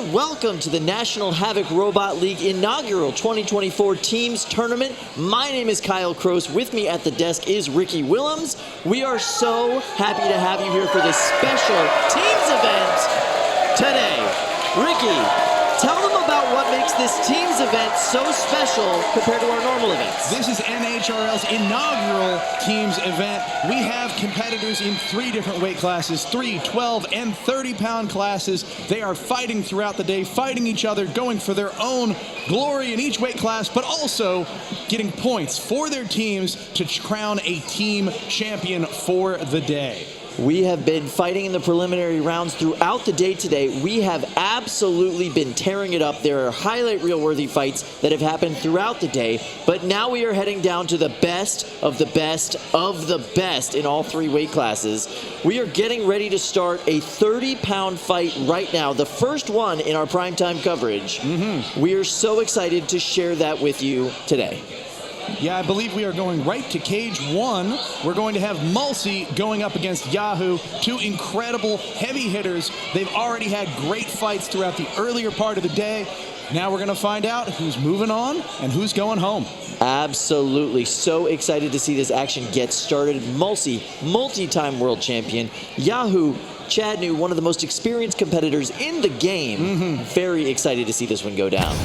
and welcome to the National Havoc Robot League inaugural 2024 Teams Tournament. My name is Kyle Kroos. With me at the desk is Ricky Willems. We are so happy to have you here for this special Teams event today. Ricky, tell them about what makes this Teams event so special compared to our normal events. This is NHRL's inaugural Teams event. We have competitors in 3 different weight classes, 3, 12, and 30-pound classes. They are fighting throughout the day, fighting each other, going for their own glory in each weight class, but also getting points for their teams to crown a team champion for the day. We have been fighting in the preliminary rounds throughout the day today. We have absolutely been tearing it up. There are highlight reel-worthy fights that have happened throughout the day, but now we are heading down to the best of the best of the best in all 3 weight classes. We are getting ready to start a 30-pound fight right now, the first one in our primetime coverage. We are so excited to share that with you today. Yeah, I believe we are going right to cage 1. We're going to have Mulsey going up against Yahoo, 2 incredible heavy hitters. They've already had great fights throughout the earlier part of the day. Now we're going to find out who's moving on and who's going home. Absolutely. So excited to see this action get started. Mulsey, multi-time world champion. Yahoo, Chad New, one of the most experienced competitors in the game. Very excited to see this one go down.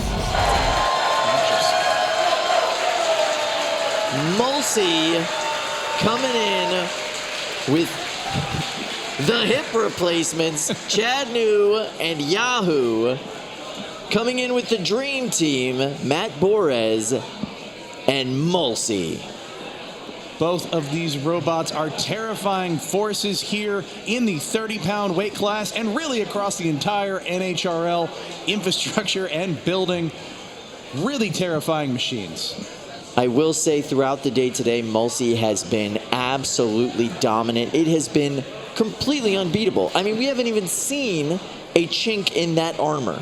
Mulsey coming in with the hip replacements. Chad New and Yahoo coming in with the dream team, Matt Borez and Mulsey. Both of these robots are terrifying forces here in the 30-pound weight class and really across the entire NHRL infrastructure and building. Really terrifying machines. I will say throughout the day today, Mulsey has been absolutely dominant. It has been completely unbeatable. I mean, we haven't even seen a chink in that armor.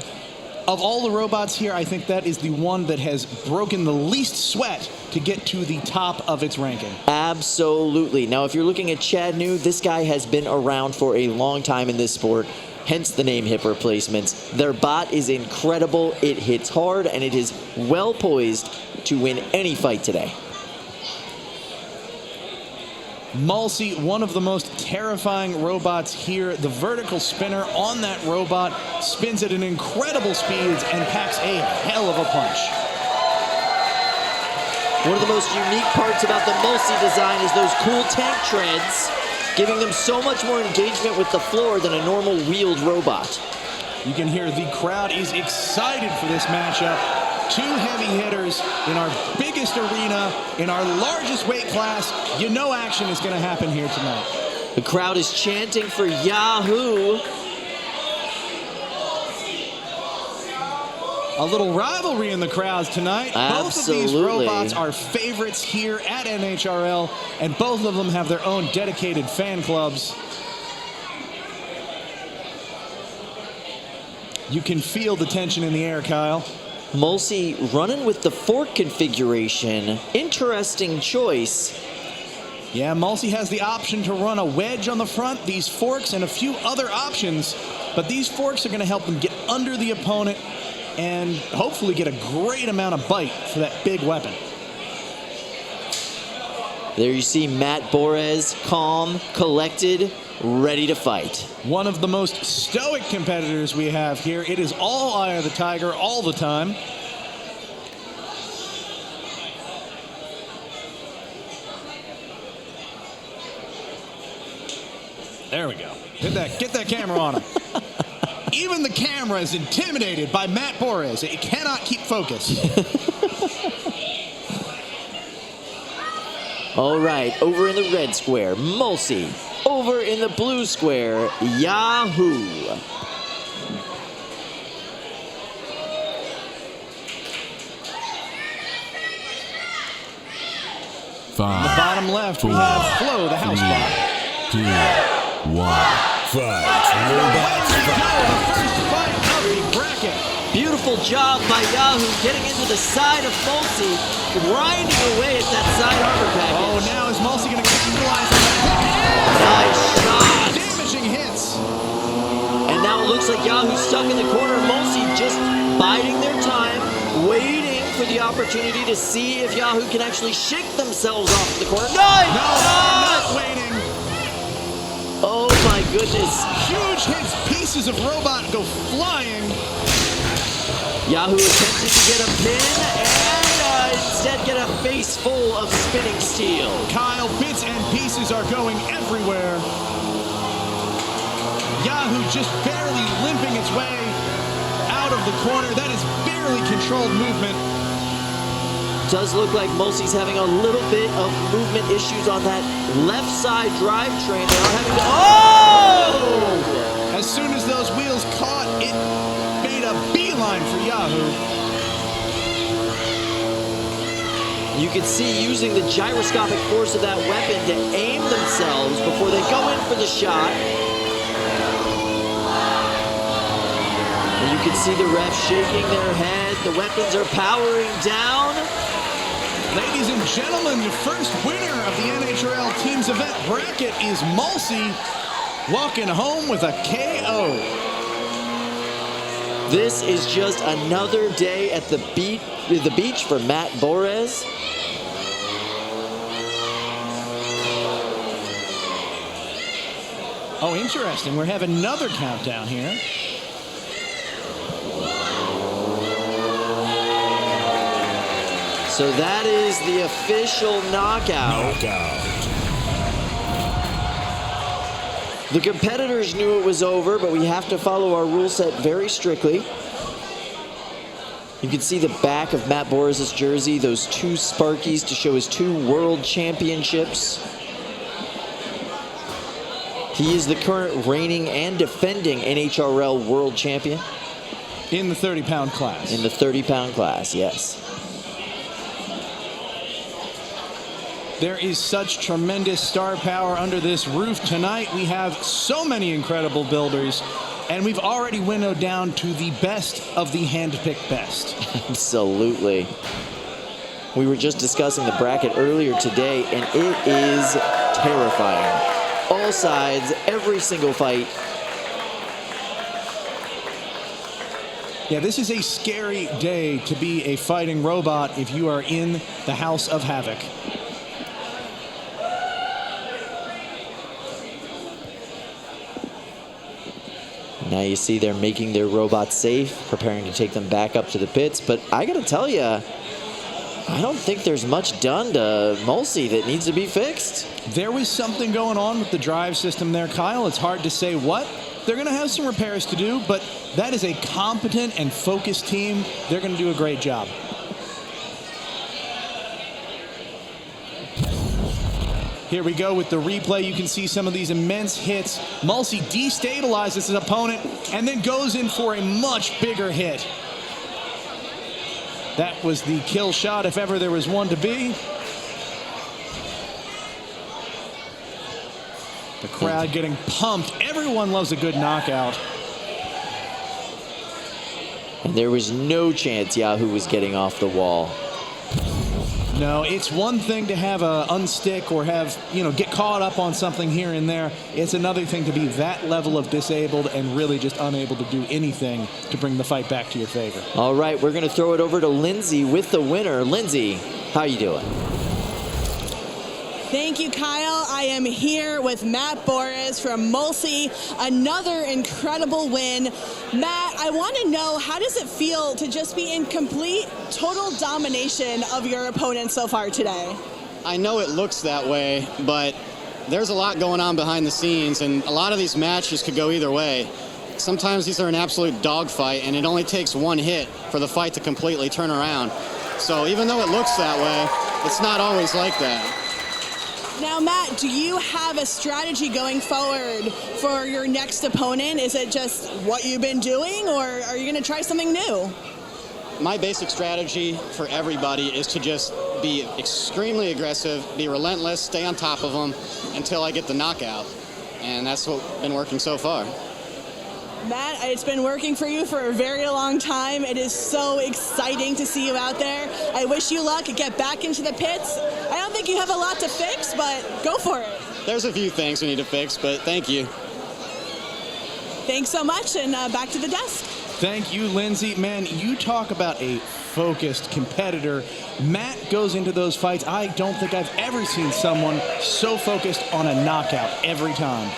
Of all the robots here, I think that is the one that has broken the least sweat to get to the top of its ranking. Absolutely. Now, if you're looking at Chad New, this guy has been around for a long time in this sport. Hence the name hip replacements. Their bot is incredible. It hits hard, and it is well poised to win any fight today. Mulsey, one of the most terrifying robots here. The vertical spinner on that robot spins at an incredible speeds and packs a hell of a punch. One of the most unique parts about the Mulsey design is those cool tank treads, giving them so much more engagement with the floor than a normal wheeled robot. You can hear the crowd is excited for this matchup. 2 heavy hitters in our biggest arena, in our largest weight class. You know action is going to happen here tonight. The crowd is chanting for Yahoo. A little rivalry in the crowds tonight. Absolutely. Both of these robots are favorites here at NHRL, and both of them have their own dedicated fan clubs. You can feel the tension in the air, Kyle. Mulsey running with the fork configuration. Interesting choice. Yeah, Mulsey has the option to run a wedge on the front, these forks, and a few other options. But these forks are going to help them get under the opponent and hopefully get a great amount of bite for that big weapon. There you see Matt Borez, calm, collected, ready to fight. One of the most stoic competitors we have here. It is all eye of the tiger all the time. There we go. Get that camera on him. Even the camera is intimidated by Matt Borez. It cannot keep focus. All right, over in the red square, Mulsey. Over in the blue square, Yahoo. On the bottom left, we have Flo, the house bot. 2, 1, fight. Robots fight. The first fight of the bracket. Beautiful job by Yahoo getting into the side of Mulsey, grinding away at that side armor package. Oh, now is Mulsey going to capitalize on that? Nice shot. Damaging hits. And now it looks like Yahoo's stuck in the corner. Mulsey just biding their time, waiting for the opportunity to see if Yahoo can actually shake themselves off the corner. No, not waiting. Oh my goodness. Huge hits, pieces of robot go flying. Yahoo attempted to get a pin and instead get a face full of spinning steel. Kyle, bits and pieces are going everywhere. Yahoo just barely limping its way out of the corner. That is barely controlled movement. Does look like Mulsey's having a little bit of movement issues on that left side drivetrain. They are having to... Oh! As soon as those wheels caught, it made a beeline for Yahoo. You can see using the gyroscopic force of that weapon to aim themselves before they go in for the shot. And you can see the refs shaking their head. The weapons are powering down. Ladies and gentlemen, the first winner of the NHRL Teams Event bracket is Mulsey, walking home with a KO. This is just another day at the beach for Matt Borez. Oh, interesting. We're having another countdown here. So that is the official knockout. The competitors knew it was over, but we have to follow our rule set very strictly. You can see the back of Matt Borez's jersey, those two Sparkies to show his 2 world championships. He is the current reigning and defending NHRL world champion. In the 30-pound class. In the 30-pound class, yes. There is such tremendous star power under this roof tonight. We have so many incredible builders, and we've already winnowed down to the best of the hand-picked best. Absolutely. We were just discussing the bracket earlier today, and it is terrifying. All sides, every single fight. Yeah, this is a scary day to be a fighting robot if you are in the House of Havoc. Now you see they're making their robots safe, preparing to take them back up to the pits. But I got to tell you, I don't think there's much done to Mulsey that needs to be fixed. There was something going on with the drive system there, Kyle. It's hard to say what. They're going to have some repairs to do, but that is a competent and focused team. They're going to do a great job. Here we go with the replay. You can see some of these immense hits. Mulsey destabilizes his opponent and then goes in for a much bigger hit. That was the kill shot, if ever there was one to be. The crowd getting pumped. Everyone loves a good knockout. And there was no chance Yahoo was getting off the wall. No, it's one thing to have a unstick or have, get caught up on something here and there. It's another thing to be that level of disabled and really just unable to do anything to bring the fight back to your favor. All right, we're going to throw it over to Lindsay with the winner. Lindsay, how you doing? Thank you, Kyle. I am here with Matt Borez from Mulsey. Another incredible win. Matt, I want to know, how does it feel to just be in complete, total domination of your opponent so far today? I know it looks that way, but there's a lot going on behind the scenes, and a lot of these matches could go either way. Sometimes these are an absolute dogfight, and it only takes one hit for the fight to completely turn around. So even though it looks that way, it's not always like that. Now, Matt, do you have a strategy going forward for your next opponent? Is it just what you've been doing, or are you going to try something new? My basic strategy for everybody is to just be extremely aggressive, be relentless, stay on top of them until I get the knockout. And that's what's been working so far. Matt, it's been working for you for a very long time. It is so exciting to see you out there. I wish you luck. Get back into the pits. I don't think you have a lot to fix, but go for it. There's a few things we need to fix, but thank you. Thanks so much, and back to the desk. Thank you, Lindsay. Man, you talk about a focused competitor. Matt goes into those fights. I don't think I've ever seen someone so focused on a knockout every time.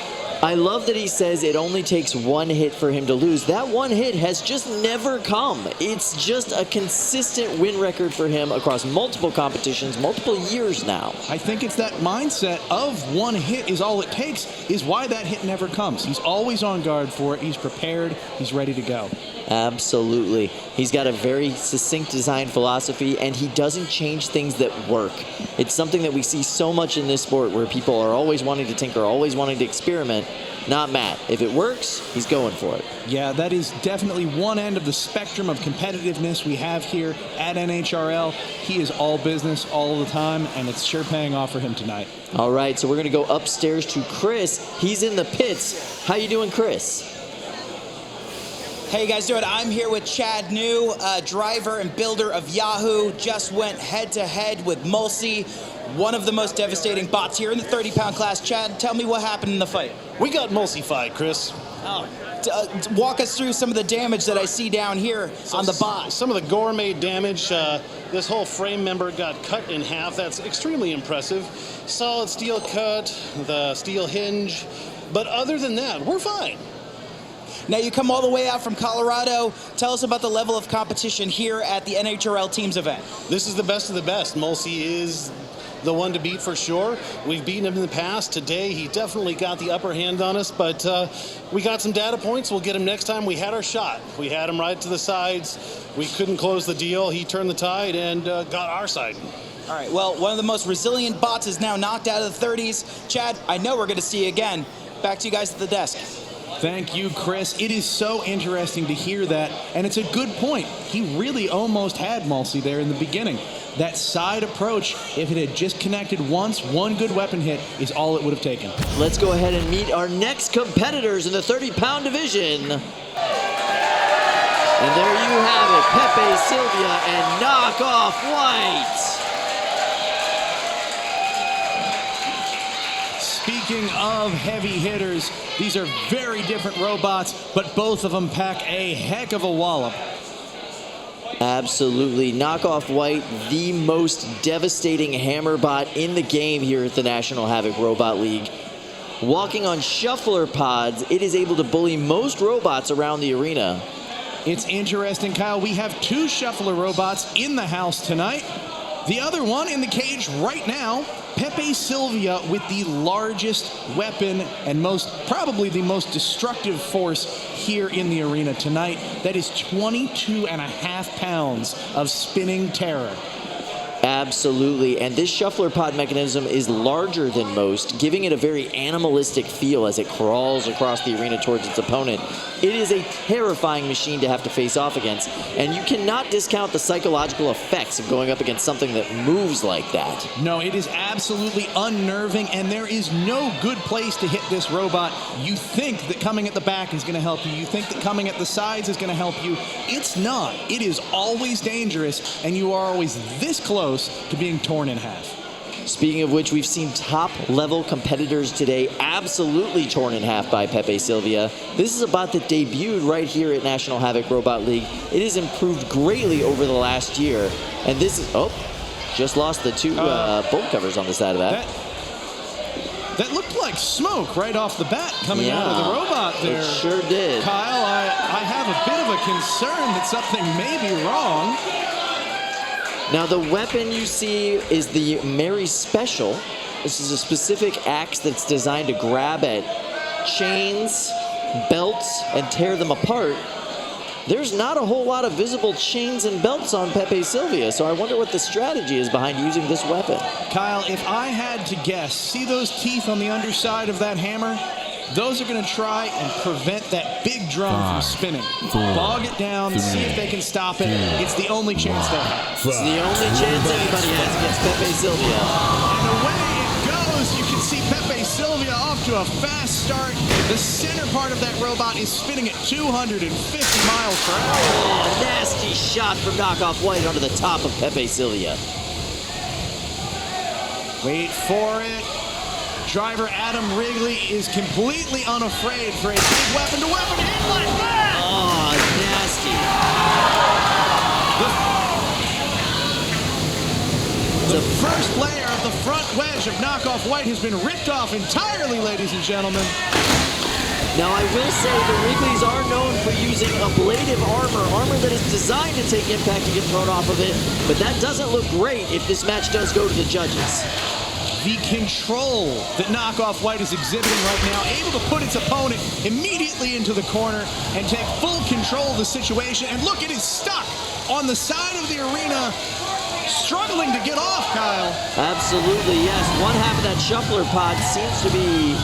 I love that he says it only takes one hit for him to lose. That one hit has just never come. It's just a consistent win record for him across multiple competitions, multiple years now. I think it's that mindset of one hit is all it takes is why that hit never comes. He's always on guard for it. He's prepared. He's ready to go. Absolutely. He's got a very succinct design philosophy, and he doesn't change things that work. It's something that we see so much in this sport where people are always wanting to tinker, always wanting to experiment. Not Matt. If it works, he's going for it. Yeah, that is definitely one end of the spectrum of competitiveness we have here at NHRL. He is all business all the time, and it's sure paying off for him tonight. All right, so we're going to go upstairs to Chris. He's in the pits. How you doing, Chris? Hey, you guys doing? I'm here with Chad New, driver and builder of Yahoo. Just went head-to-head with Mulsey, one of the most devastating bots here in the 30-pound class. Chad, tell me what happened in the fight. We got Mulsey-fied, Chris. Walk us through some of the damage that I see down here on the bot. Some of the gourmet damage. This whole frame member got cut in half. That's extremely impressive. Solid steel cut, the steel hinge. But other than that, we're fine. Now, you come all the way out from Colorado. Tell us about the level of competition here at the NHRL Teams event. This is the best of the best. Mulsey is the one to beat for sure. We've beaten him in the past. Today, he definitely got the upper hand on us, but we got some data points. We'll get him next time. We had our shot. We had him right to the sides. We couldn't close the deal. He turned the tide and got our side. All right, well, one of the most resilient bots is now knocked out of the 30s. Chad, I know we're going to see you again. Back to you guys at the desk. Thank you, Chris. It is so interesting to hear that, and it's a good point. He really almost had Mulsey there in the beginning. That side approach, if it had just connected once, one good weapon hit is all it would have taken. Let's go ahead and meet our next competitors in the 30-pound division. And there you have it, Pepe Sylvia and Knockoff White. Speaking of heavy hitters, these are very different robots, but both of them pack a heck of a wallop. Absolutely. Knockoff White, the most devastating hammer bot in the game here at the National Havoc Robot League. Walking on shuffler pods, it is able to bully most robots around the arena. It's interesting, Kyle. We have two shuffler robots in the house tonight. The other one in the cage right now, Pepe Sylvia with the largest weapon and probably the most destructive force here in the arena tonight. That is 22.5 pounds of spinning terror. Absolutely, and this shuffler pod mechanism is larger than most, giving it a very animalistic feel as it crawls across the arena towards its opponent. It is a terrifying machine to have to face off against, and you cannot discount the psychological effects of going up against something that moves like that. No, it is absolutely unnerving, and there is no good place to hit this robot. You think that coming at the back is going to help you. You think that coming at the sides is going to help you. It's not. It is always dangerous, and you are always this close to being torn in half. Speaking of which, we've seen top-level competitors today absolutely torn in half by Pepe Sylvia. This is a bot that debuted right here at National Havoc Robot League. It has improved greatly over the last year. And this is... Oh, just lost the two bolt covers on the side of that. That looked like smoke right off the bat coming out of the robot there. It sure did. Kyle, I have a bit of a concern that something may be wrong. Now, the weapon you see is the Mary Special. This is a specific axe that's designed to grab at chains, belts, and tear them apart. There's not a whole lot of visible chains and belts on Pepe Sylvia, so I wonder what the strategy is behind using this weapon. Kyle, if I had to guess, see those teeth on the underside of that hammer? Those are going to try and prevent that big drum from spinning. Bog it down, see if they can stop it. It's the only chance they have. It's the only chance anybody has against Pepe Sylvia. And away it goes. You can see Pepe Sylvia off to a fast start. The center part of that robot is spinning at 250 miles per hour. Oh, nasty shot from Knockoff White onto the top of Pepe Sylvia. Wait for it. Driver Adam Wrigley is completely unafraid for a big weapon-to-weapon hit like that. Oh, nasty. The first layer of the front wedge of Knockoff White has been ripped off entirely, ladies and gentlemen. Now, I will say the Wrigleys are known for using ablative armor that is designed to take impact and get thrown off of it, but that doesn't look great if this match does go to the judges. The control that Knockoff White is exhibiting right now, able to put its opponent immediately into the corner and take full control of the situation. And look, it is stuck on the side of the arena, struggling to get off, Kyle. Absolutely, yes. One half of that shuffler pod seems to be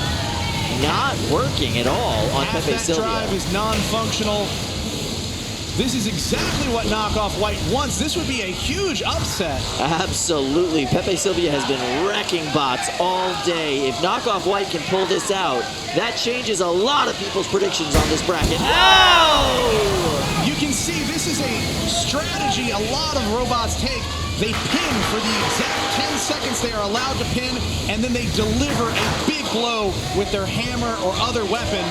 not working at all on Half Pepe that Sylvia. drive is non-functional. This is exactly what Knockoff White wants. This would be a huge upset. Absolutely. Pepe Sylvia has been wrecking bots all day. If Knockoff White can pull this out, that changes a lot of people's predictions on this bracket. Ow! You can see this is a strategy a lot of robots take. They pin for the exact 10 seconds they are allowed to pin, and then they deliver a big blow with their hammer or other weapon.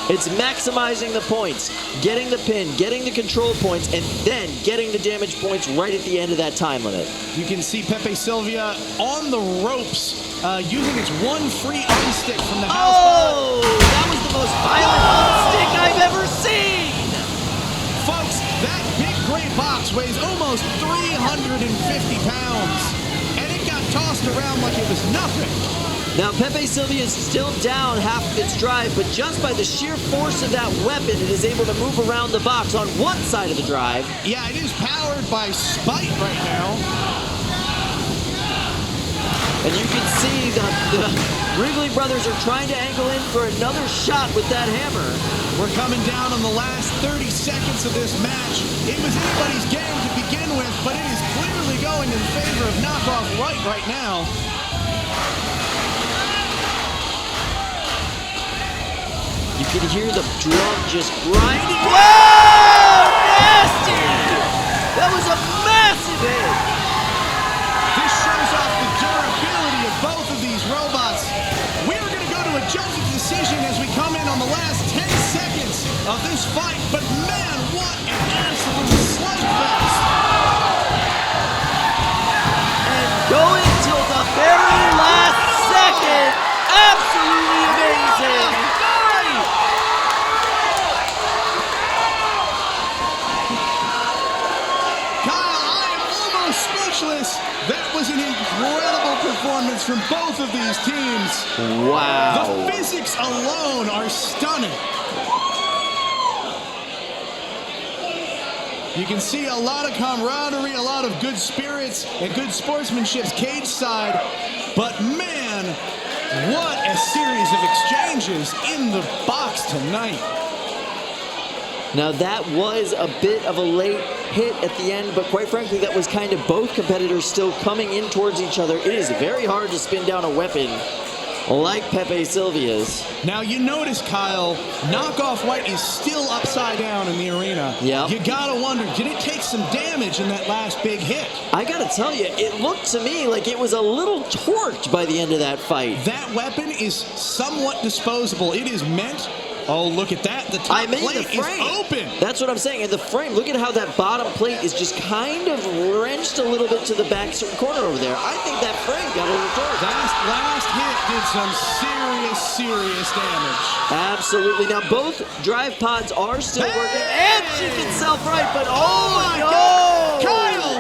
It's maximizing the points, getting the pin, getting the control points, and then getting the damage points right at the end of that time limit. You can see Pepe Sylvia on the ropes, using its one free unstick from the house. Oh, that was the most violent unstick I've ever seen! Folks, that big gray box weighs almost 350 pounds, and it got tossed around like it was nothing. Now, Pepe Sylvia is still down half of its drive, but just by the sheer force of that weapon, it is able to move around the box on one side of the drive. Yeah, it is powered by spite right now. And you can see the Wrigley brothers are trying to angle in for another shot with that hammer. We're coming down on the last 30 seconds of this match. It was anybody's game to begin with, but it is clearly going in favor of Knockoff White right now. You can hear the drum just grinding. Whoa! Nasty! That was a massive hit! This shows off the durability of both of these robots. We're going to go to a judge's decision as we come in on the last 10 seconds of this fight, but man, what an absolute slugfest! And going till the very last second. Absolutely amazing! That was an incredible performance from both of these teams. Wow. The physics alone are stunning. You can see a lot of camaraderie, a lot of good spirits, and good sportsmanship cage side. But man, what a series of exchanges in the box tonight. Now that was a bit of a late hit at the end, but quite frankly, that was kind of both competitors still coming in towards each other. It is very hard to spin down a weapon like Pepe Sylvia's. Now you notice, Kyle, Knockoff White is still upside down in the arena. Yeah. You gotta wonder, did it take some damage in that last big hit? I gotta tell you, it looked to me like it was a little torqued by the end of that fight. That weapon is somewhat disposable. It is meant. Oh, look at that. The top plate is open. That's what I'm saying. And the frame, look at how that bottom plate is just kind of wrenched a little bit to the back corner over there. I think that frame got a little torqued. That last hit did some serious damage. Absolutely. Now, both drive pods are still working. And she gets self-right, but oh my no! God. Kyle!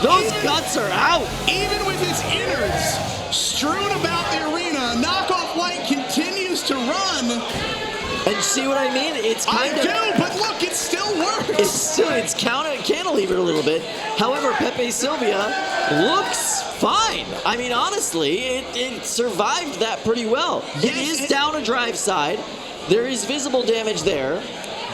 Those guts are out. Even with its innards strewn about the arena, Knockoff White continues to run. And see what I mean? It's kind of... I do, but look, it still works. It's cantilevered a little bit. However, Pepe Sylvia looks fine. I mean, honestly, it survived that pretty well. Yes, it is down a drive side. There is visible damage there.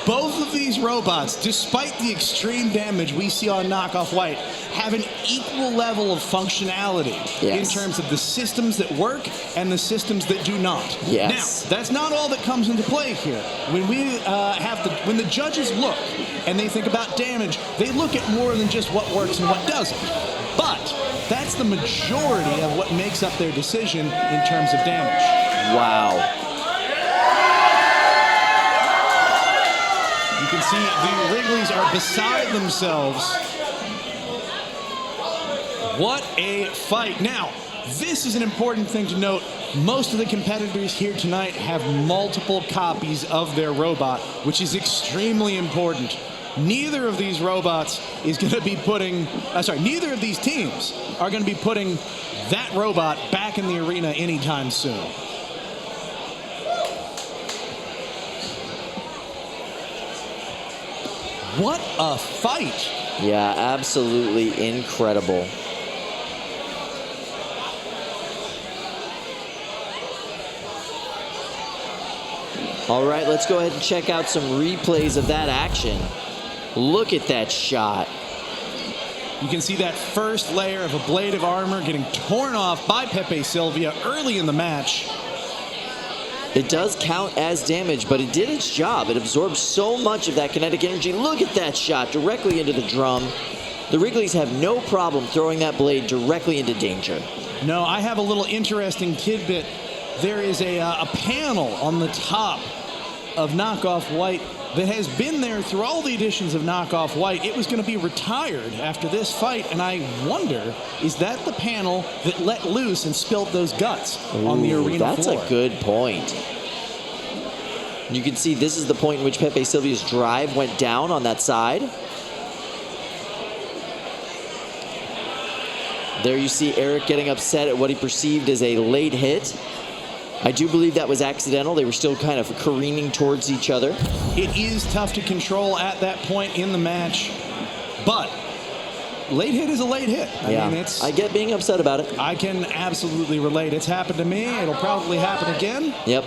Both of these robots, despite the extreme damage we see on Knockoff White, have an equal level of functionality in terms of the systems that work and the systems that do not. Yes. Now, that's not all that comes into play here. When we when the judges look and they think about damage, they look at more than just what works and what doesn't. But That's the majority of what makes up their decision in terms of damage. Wow. You can see the Wrigley's are beside themselves. What a fight. Now, this is an important thing to note. Most of the competitors here tonight have multiple copies of their robot, which is extremely important. Neither of these robots is going to be putting, neither of these teams are going to be putting that robot back in the arena anytime soon. What a fight. Yeah, absolutely incredible. All right, let's go ahead and check out some replays of that action. Look at that shot. You can see that first layer of a blade of armor getting torn off by Pepe Sylvia early in the match. It does count as damage, but it did its job. It absorbed so much of that kinetic energy. Look at that shot directly into the drum. The Wrigleys have no problem throwing that blade directly into danger. No, I have a little interesting tidbit. There is a panel on the top of Knockoff White that has been there through all the editions of Knockoff White. It was going to be retired after this fight, and I wonder, is that the panel that let loose and spilled those guts on the arena that's floor? a good point. You can see this is the point in which Pepe Sylvia's drive went down on that side. There you see Eric getting upset at what he perceived as a late hit. I do believe that was accidental. They were still kind of careening towards each other. It is tough to control at that point in the match, but late hit is a late hit. I mean, I get being upset about it. I can absolutely relate. It's happened to me. It'll probably happen again. Yep.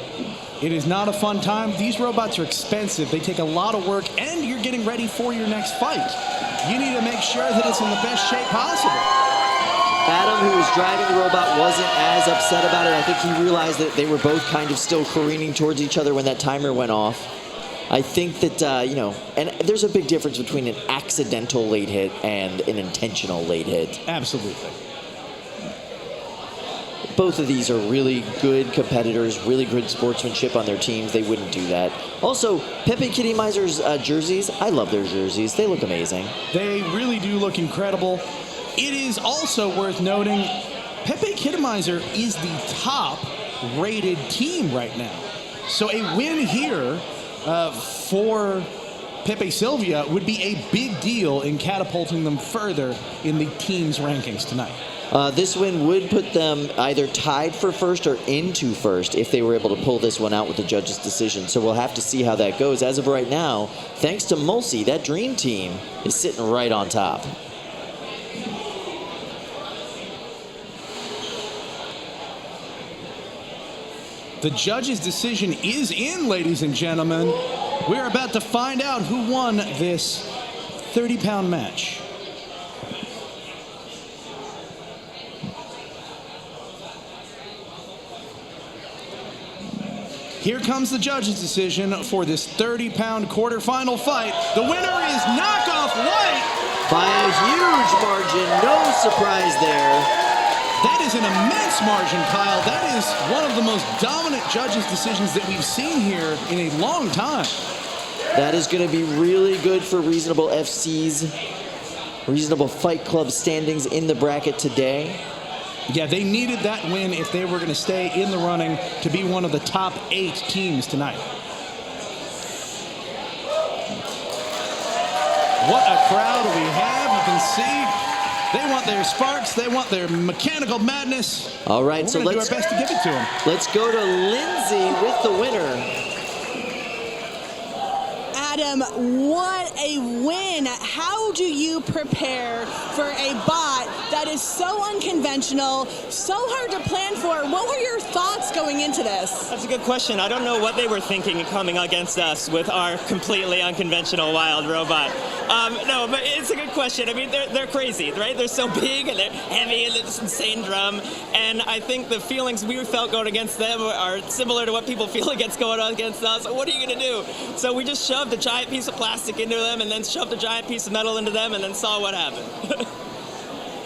It is not a fun time. These robots are expensive. They take a lot of work, and you're getting ready for your next fight. You need to make sure that it's in the best shape possible. Adam, who was driving the robot, wasn't as upset about it. I think he realized that they were both kind of still careening towards each other when that timer went off. I think that, and there's a big difference between an accidental late hit and an intentional late hit. Absolutely. Both of these are really good competitors, really good sportsmanship on their teams. They wouldn't do that. Also, Pepe Kittymizer's jerseys, I love their jerseys. They look amazing. They really do look incredible. It is also worth noting, Pepe Kittymizer is the top-rated team right now. So a win here for Pepe Sylvia would be a big deal in catapulting them further in the team's rankings tonight. This win would put them either tied for first or into first if they were able to pull this one out with the judge's decision. So we'll have to see how that goes. As of right now, thanks to Mulsey, that dream team is sitting right on top. The judge's decision is in, ladies and gentlemen. We're about to find out who won this 30-pound match. Here comes the judge's decision for this 30-pound quarterfinal fight. The winner is Knockoff White. By a huge margin, no surprise there. That is an immense margin, Kyle. That is one of the most dominant judges' decisions that we've seen here in a long time. That is going to be really good for Reasonable FC's Reasonable Fight Club standings in the bracket today. Yeah, they needed that win if they were going to stay in the running to be one of the top 8 teams tonight. What a crowd we have. You can see they want their sparks. They want their mechanical madness. All right, so let's do our best to give it to them. Let's go to Lindsay with the winner. Adam, what a win. How do you prepare for a bot that is so unconventional, so hard to plan for? What were your thoughts going into this? That's a good question. I don't know what they were thinking coming against us with our completely unconventional wild robot. No, but it's a good question. I mean, they're crazy, right? They're so big and they're heavy and this insane drum. And I think the feelings we felt going against them are similar to what people feel going on against us. What are you going to do? So we just shoved a giant piece of plastic into them and then shoved a giant piece of metal into them and then saw what happened.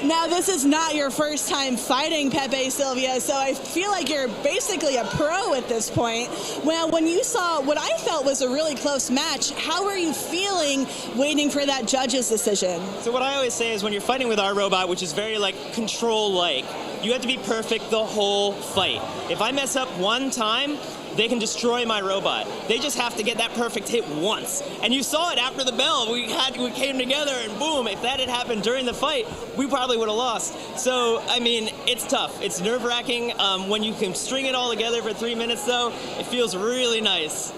Now, this is not your first time fighting Pepe Sylvia, so I feel like you're basically a pro at this point. Well, when you saw what I felt was a really close match, how were you feeling waiting for that judge's decision? So what I always say is when you're fighting with our robot, which is very control-like, you have to be perfect the whole fight. If I mess up one time, they can destroy my robot. They just have to get that perfect hit once. And you saw it after the bell. We came together and boom, if that had happened during the fight, we probably would have lost. So, I mean, it's tough. It's nerve-wracking. When you can string it all together for 3 minutes, though, it feels really nice.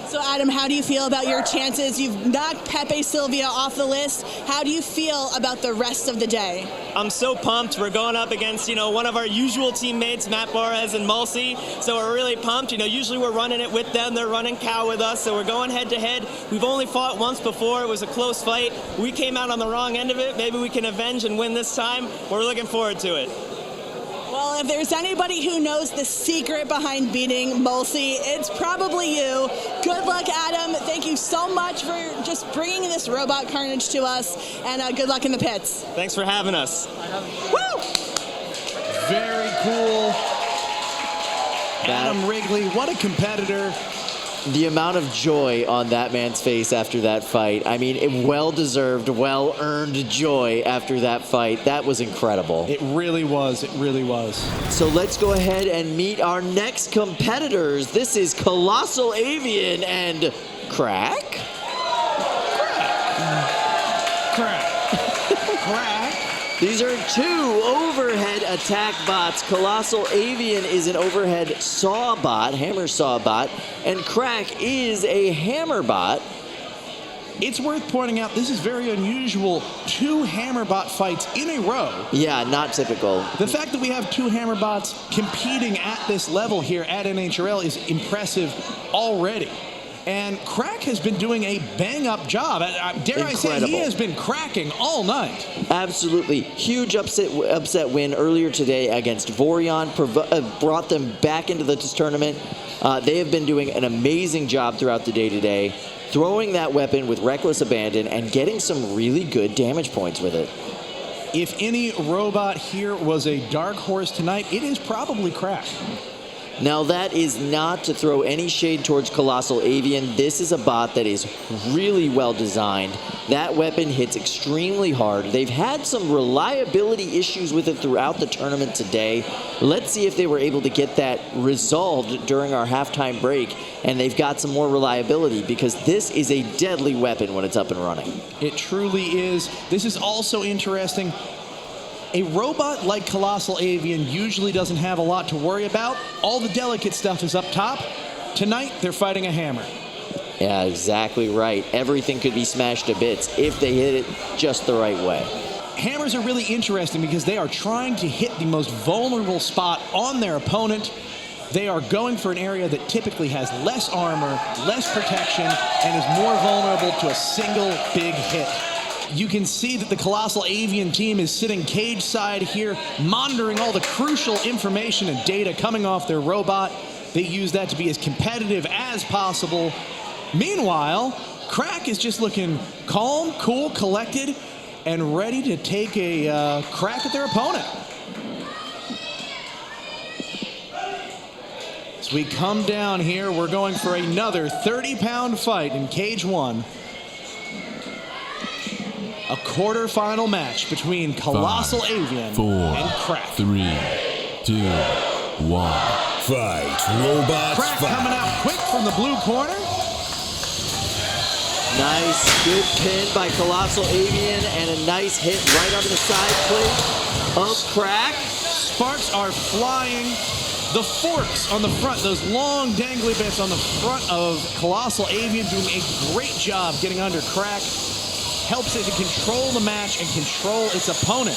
So, Adam, how do you feel about your chances? You've knocked Pepe Sylvia off the list. How do you feel about the rest of the day? I'm so pumped. We're going up against, one of our usual teammates, Matt Borges and Mulsey. So we're really pumped. Usually we're running it with them. They're running cow with us. So we're going head to head. We've only fought once before. It was a close fight. We came out on the wrong end of it. Maybe we can avenge and win this time. We're looking forward to it. Well, if there's anybody who knows the secret behind beating Mulsey, it's probably you. Good luck, Adam. Thank you so much for just bringing this robot carnage to us, and good luck in the pits. Thanks for having us. Woo! Very cool. Adam Wrigley, what a competitor. The amount of joy on that man's face after that fight. I mean, well-deserved, well-earned joy after that fight. That was incredible. It really was. It really was. So let's go ahead and meet our next competitors. This is Colossal Avian and Crack. Crack. These are two overhead attack bots. Colossal Avian is an overhead saw bot, hammer saw bot, and Crack is a hammer bot. It's worth pointing out this is very unusual. 2 hammer bot fights in a row. Yeah, not typical. The fact that we have 2 hammer bots competing at this level here at NHRL is impressive already. And Crack has been doing a bang-up job. Dare I say, he has been cracking all night. Absolutely. Huge upset win earlier today against Vorion. Brought them back into this tournament. They have been doing an amazing job throughout the day today, throwing that weapon with reckless abandon and getting some really good damage points with it. If any robot here was a dark horse tonight, it is probably Crack. Now, that is not to throw any shade towards Colossal Avian. This is a bot that is really well designed. That weapon hits extremely hard. They've had some reliability issues with it throughout the tournament today. Let's see if they were able to get that resolved during our halftime break, and they've got some more reliability, because this is a deadly weapon when it's up and running. It truly is. This is also interesting. A robot like Colossal Avian usually doesn't have a lot to worry about. All the delicate stuff is up top. Tonight, they're fighting a hammer. Yeah, exactly right. Everything could be smashed to bits if they hit it just the right way. Hammers are really interesting because they are trying to hit the most vulnerable spot on their opponent. They are going for an area that typically has less armor, less protection, and is more vulnerable to a single big hit. You can see that the Colossal Avian team is sitting cage side here, monitoring all the crucial information and data coming off their robot. They use that to be as competitive as possible. Meanwhile, Crack is just looking calm, cool, collected, and ready to take a crack at their opponent. As we come down here, we're going for another 30-pound fight in Cage 1. A quarterfinal match between Colossal Avian and Crack. 3, 2, 1. Fight. Robots Crack fight. coming out quick from the blue corner. Nice, good pin by Colossal Avian, and a nice hit right on the side plate of Crack. Sparks are flying. The forks on the front, those long dangly bits on the front of Colossal Avian, doing a great job getting under Crack. Helps it to control the match and control its opponent.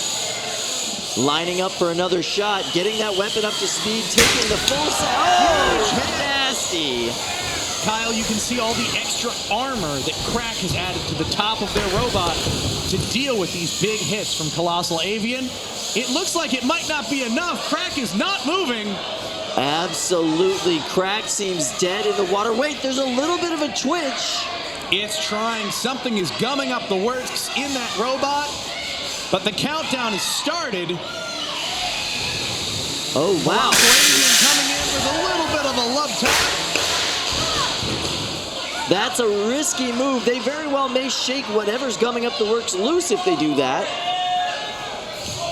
Lining up for another shot, getting that weapon up to speed, taking the full set. Oh, nasty. Kyle, you can see all the extra armor that Crack has added to the top of their robot to deal with these big hits from Colossal Avian. It looks like it might not be enough. Crack is not moving. Absolutely. Crack seems dead in the water. Wait, there's a little bit of a twitch. It's trying. Something is gumming up the works in that robot. But the countdown is started. Oh, wow. Coming in with a little bit of a love tap. That's a risky move. They very well may shake whatever's gumming up the works loose if they do that.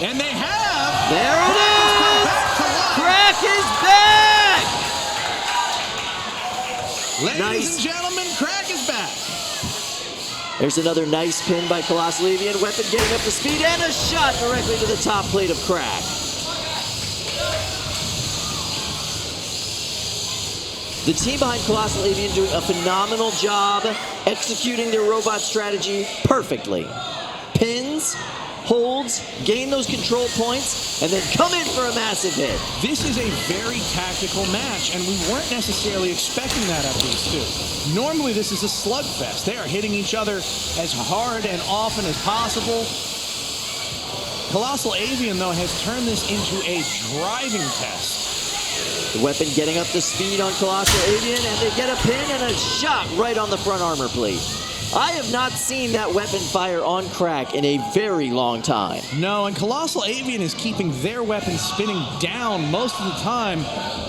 And they have. There it is! Crack is back! Ladies and gentlemen, Crack is back. There's another nice pin by Colossal Avian. Weapon getting up to speed and a shot directly to the top plate of Crack. The team behind Colossal Avian doing a phenomenal job executing their robot strategy perfectly. Pins, holds, gain those control points, and then come in for a massive hit. This is a very tactical match, and we weren't necessarily expecting that out of these two. Normally, this is a slugfest. They are hitting each other as hard and often as possible. Colossal Avian, though, has turned this into a driving test. The weapon getting up to speed on Colossal Avian, and they get a pin and a shot right on the front armor plate. I have not seen that weapon fire on Crack in a very long time. No, and Colossal Avian is keeping their weapon spinning down most of the time,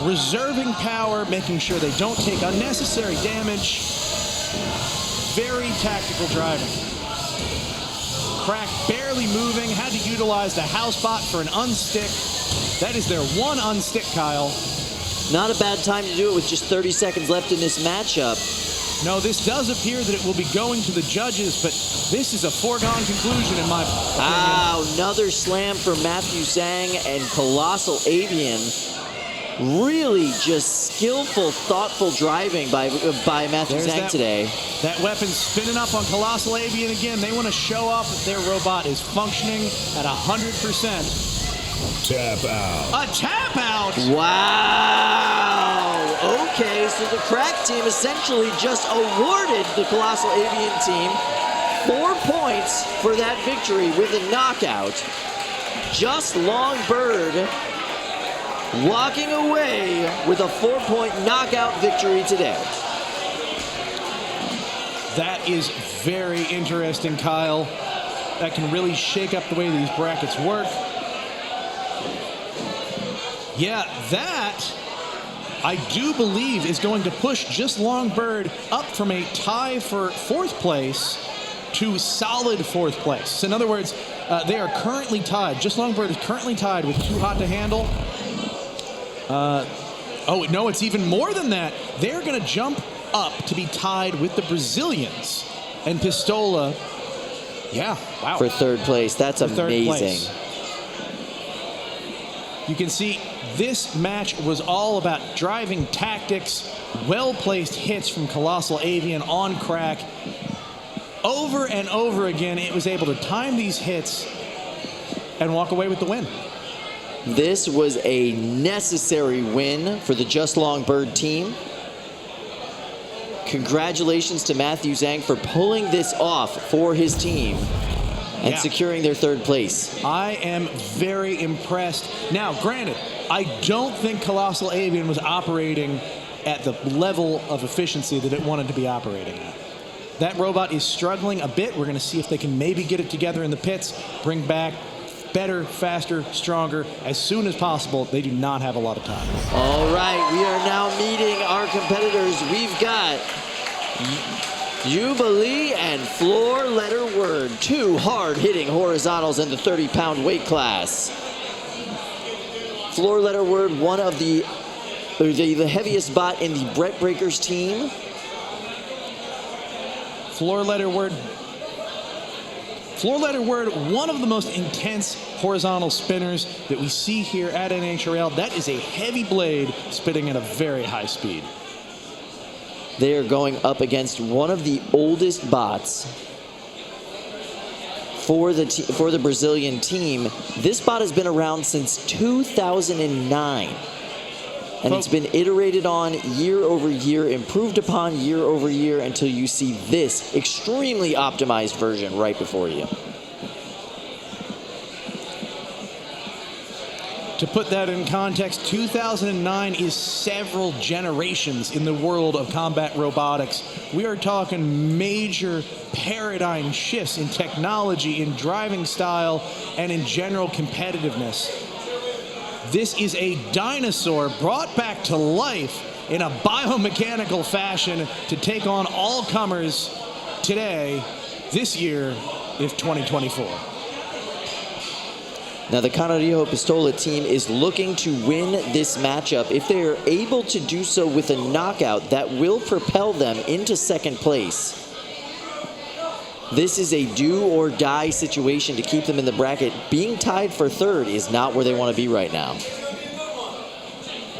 reserving power, making sure they don't take unnecessary damage. Very tactical driving. Crack barely moving, had to utilize the house bot for an unstick. That is their one unstick, Kyle. Not a bad time to do it with just 30 seconds left in this matchup. No, this does appear that it will be going to the judges, but this is a foregone conclusion in my opinion. Wow, another slam for Matthew Zhang and Colossal Avian. Really just skillful, thoughtful driving by Matthew Zhang today. That weapon spinning up on Colossal Avian again. They want to show off that their robot is functioning at 100%. Tap out. A tap out! Wow! Okay, so the Crack team essentially just awarded the Colossal Avian team 4 points for that victory with a knockout. Just Longbird walking away with a 4-point knockout victory today. That is very interesting, Kyle. That can really shake up the way these brackets work. Yeah, that, I do believe, is going to push Just Longbird up from a tie for 4th place to solid 4th place. So in other words, they are currently tied. Just Longbird is currently tied with Too Hot to Handle. Oh, no, it's even more than that. They're going to jump up to be tied with the Brazilians. And Pistola, yeah, wow. For 3rd place. That's amazing. You can see this match was all about driving tactics, well-placed hits from Colossal Avian on Crack. Over and over again, it was able to time these hits and walk away with the win. This was a necessary win for the Just Longbird team. Congratulations to Matthew Zhang for pulling this off for his team and securing their 3rd place. I am very impressed. Now, granted, I don't think Colossal Avian was operating at the level of efficiency that it wanted to be operating at. That robot is struggling a bit. We're going to see if they can maybe get it together in the pits, bring back better, faster, stronger as soon as possible. They do not have a lot of time. All right, we are now meeting our competitors. We've got Jubilee and Floor Letter Word, 2 hard-hitting horizontals in the 30-pound weight class. Floor Letter Word, one of the heaviest bot in the Brett Breakers team. Floor Letter Word, one of the most intense horizontal spinners that we see here at NHRL. That is a heavy blade spinning at a very high speed. They are going up against one of the oldest bots for the Brazilian team. This bot has been around since 2009. And it's been iterated on year over year, improved upon year over year, until you see this extremely optimized version right before you. To put that in context, 2009 is several generations in the world of combat robotics. We are talking major paradigm shifts in technology, in driving style, and in general competitiveness. This is a dinosaur brought back to life in a biomechanical fashion to take on all comers today, this year, if 2024. Now the Canarinho Pistola team is looking to win this matchup. If they are able to do so with a knockout, that will propel them into second place. This is a do or die situation to keep them in the bracket. Being tied for third is not where they want to be right now.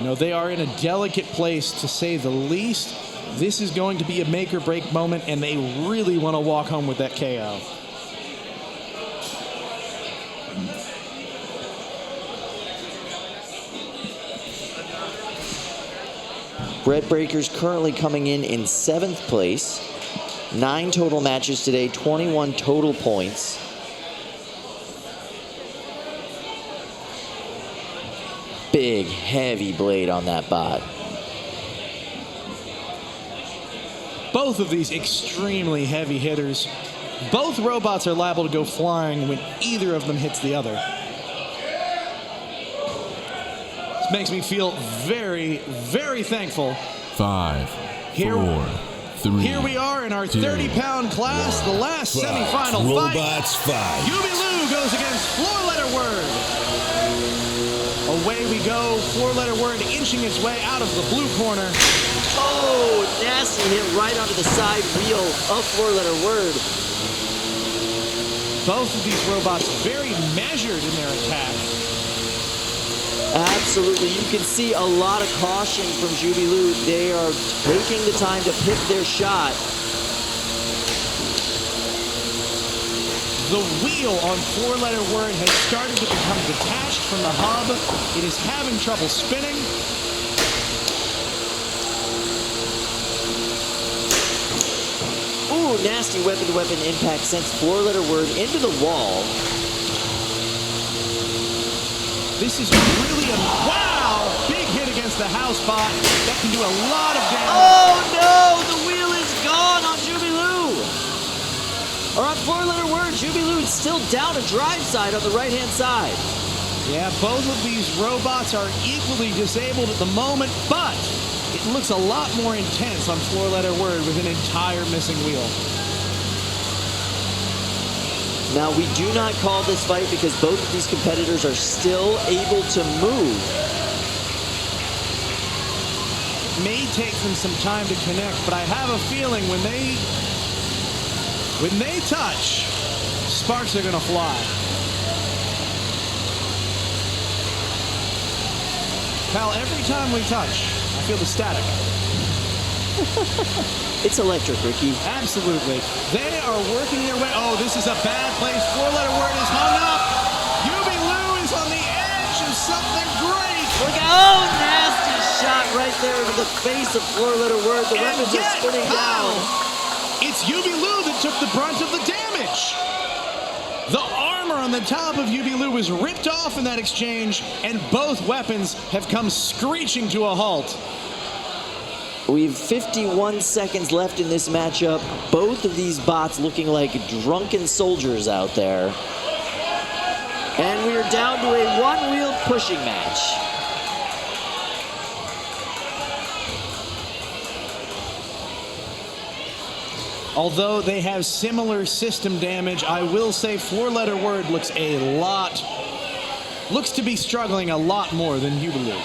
No, they are in a delicate place, to say the least. This is going to be a make or break moment, and they really want to walk home with that KO. Brett Breaker's currently coming in 7th place. 9 total matches today, 21 total points. Big, heavy blade on that bot. Both of these extremely heavy hitters. Both robots are liable to go flying when either of them hits the other. This makes me feel very, very thankful. 5, Here- 4, 3. Here we are in our 30-pound class, the last semifinal fight. Robots fight. Yubi Lu goes against Floor Letter Word. Away we go, Floor Letter Word inching its way out of the blue corner. Oh, nasty hit right onto the side wheel of 4-letter Word. Both of these robots very measured in their attack. Absolutely. You can see a lot of caution from Jubilee. They are taking the time to pick their shot. The wheel on 4-letter Word has started to become detached from the hub. It is having trouble spinning. Ooh, nasty weapon-to-weapon impact sends 4-letter Word into the wall. This is really a, wow, big hit against the house bot. That can do a lot of damage. Oh no, the wheel is gone on Jubilee. Or on 4-letter Word, Jubilee is still down a drive side on the right-hand side. Yeah, both of these robots are equally disabled at the moment, but it looks a lot more intense on 4-letter Word with an entire missing wheel. Now, we do not call this fight because both of these competitors are still able to move. It may take them some time to connect, but I have a feeling when they touch, sparks are gonna fly. Pal, every time we touch, I feel the static. It's electric, Ricky. Absolutely. They are working their way. Oh, this is a bad place. 4-letter Word is hung up. Yubi Lu is on the edge of something great. Look out! Oh, nasty shot right there into the face of 4-letter Word. The weapons are spinning down. It's Yubi Lu that took the brunt of the damage. The armor on the top of Yubi Lu was ripped off in that exchange, and both weapons have come screeching to a halt. We have 51 seconds left in this matchup. Both of these bots looking like drunken soldiers out there. And we are down to a one-wheel pushing match. Although they have similar system damage, I will say 4-letter Word looks to be struggling a lot more than Yubi Lu.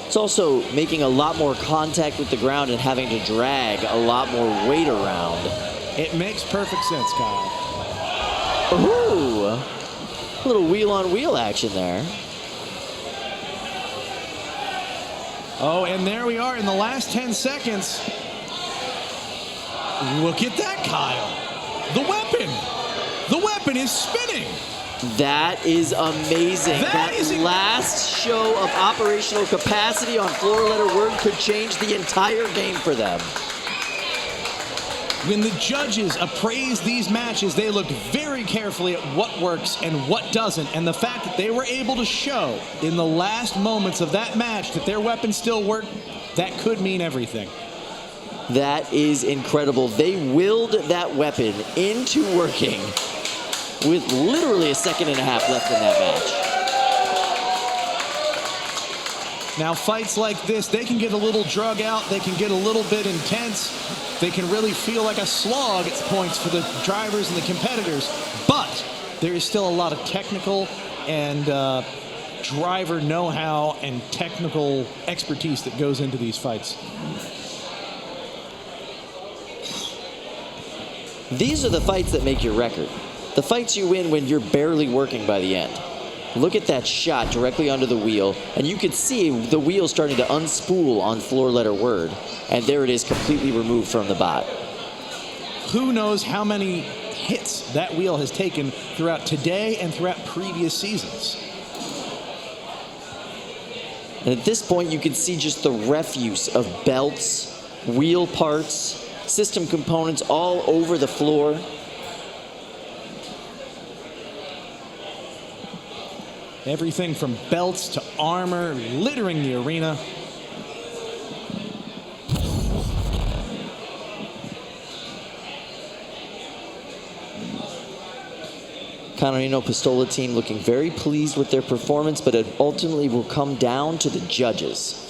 It's also making a lot more contact with the ground and having to drag a lot more weight around. It makes perfect sense, Kyle. Ooh, a little wheel-on-wheel action there. Oh, and there we are in the last 10 seconds. Look at that, Kyle. The weapon is spinning. That is amazing. That last show of operational capacity on 4-letter Word could change the entire game for them. When the judges appraised these matches, they looked very carefully at what works and what doesn't. And the fact that they were able to show in the last moments of that match that their weapons still work, that could mean everything. That is incredible. They willed that weapon into working with literally a second and a half left in that match. Now, fights like this, they can get a little drug out. They can get a little bit intense. They can really feel like a slog at points for the drivers and the competitors. But there is still a lot of technical and driver know-how and technical expertise that goes into these fights. These are the fights that make your record. The fights you win when you're barely working by the end. Look at that shot directly under the wheel, and you could see the wheel starting to unspool on floor letter word, and there it is, completely removed from the bot. Who knows how many hits that wheel has taken throughout today and throughout previous seasons. And at this point, you can see just the refuse of belts, wheel parts, system components all over the floor. Everything from belts to armor littering the arena. Canarinho Pistola team looking very pleased with their performance, but it ultimately will come down to the judges.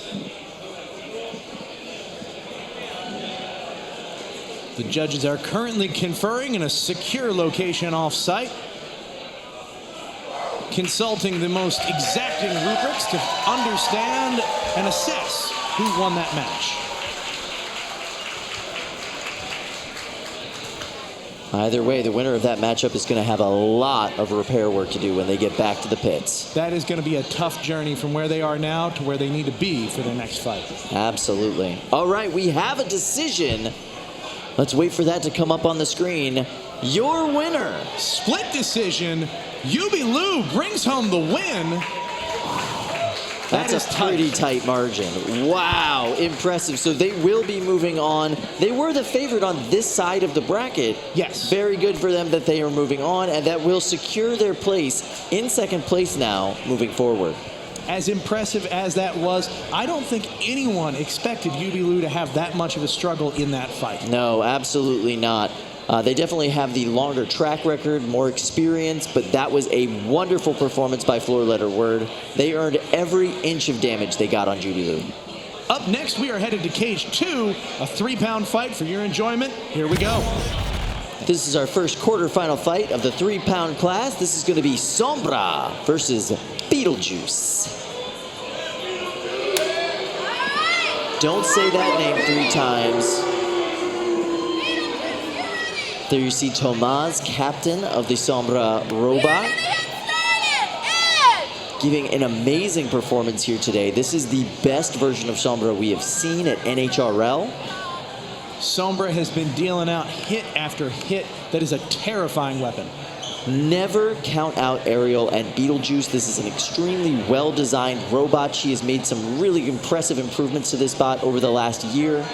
The judges are currently conferring in a secure location off-site, consulting the most exacting rubrics to understand and assess who won that match. Either way, the winner of that matchup is going to have a lot of repair work to do when they get back to the pits. That is going to be a tough journey from where they are now to where they need to be for their next fight. Absolutely. All right, we have a decision. Let's wait for that to come up on the screen. Your winner. Split decision. Yubi Lu brings home the win. That's a pretty tight margin. Wow, impressive. So they will be moving on. They were the favorite on this side of the bracket. Yes. Very good for them that they are moving on, and that will secure their place in second place now moving forward. As impressive as that was, I don't think anyone expected Yubi Lu to have that much of a struggle in that fight. No, absolutely not. They definitely have the longer track record, more experience, but that was a wonderful performance by Floor Letter Word. They earned every inch of damage they got on Yubi Lu. Up next, we are headed to Cage 2, a 3-pound fight for your enjoyment. Here we go. This is our first quarterfinal fight of the 3-pound class. This is going to be Sombra versus Beetlejuice. Don't say that name 3 times. There you see Tomas, captain of the Sombra robot, giving an amazing performance here today. This is the best version of Sombra we have seen at NHRL. Sombra has been dealing out hit after hit. That is a terrifying weapon. Never count out Ariel and Beetlejuice. This is an extremely well-designed robot. She has made some really impressive improvements to this bot over the last year.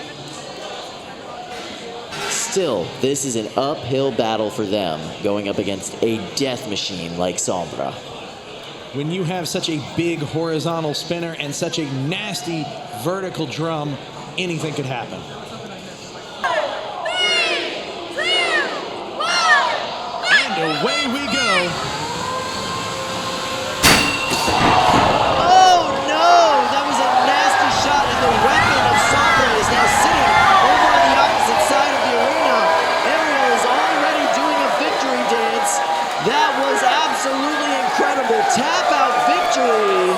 Still, this is an uphill battle for them, going up against a death machine like Sombra. When you have such a big horizontal spinner and such a nasty vertical drum, anything could happen. 3, 2, 1. And away we go. Oh no! That was a nasty shot, and the weapon of Sombra is now sitting over on the opposite side of the arena. Ariel is already doing a victory dance. That was absolutely incredible. Tap out victory.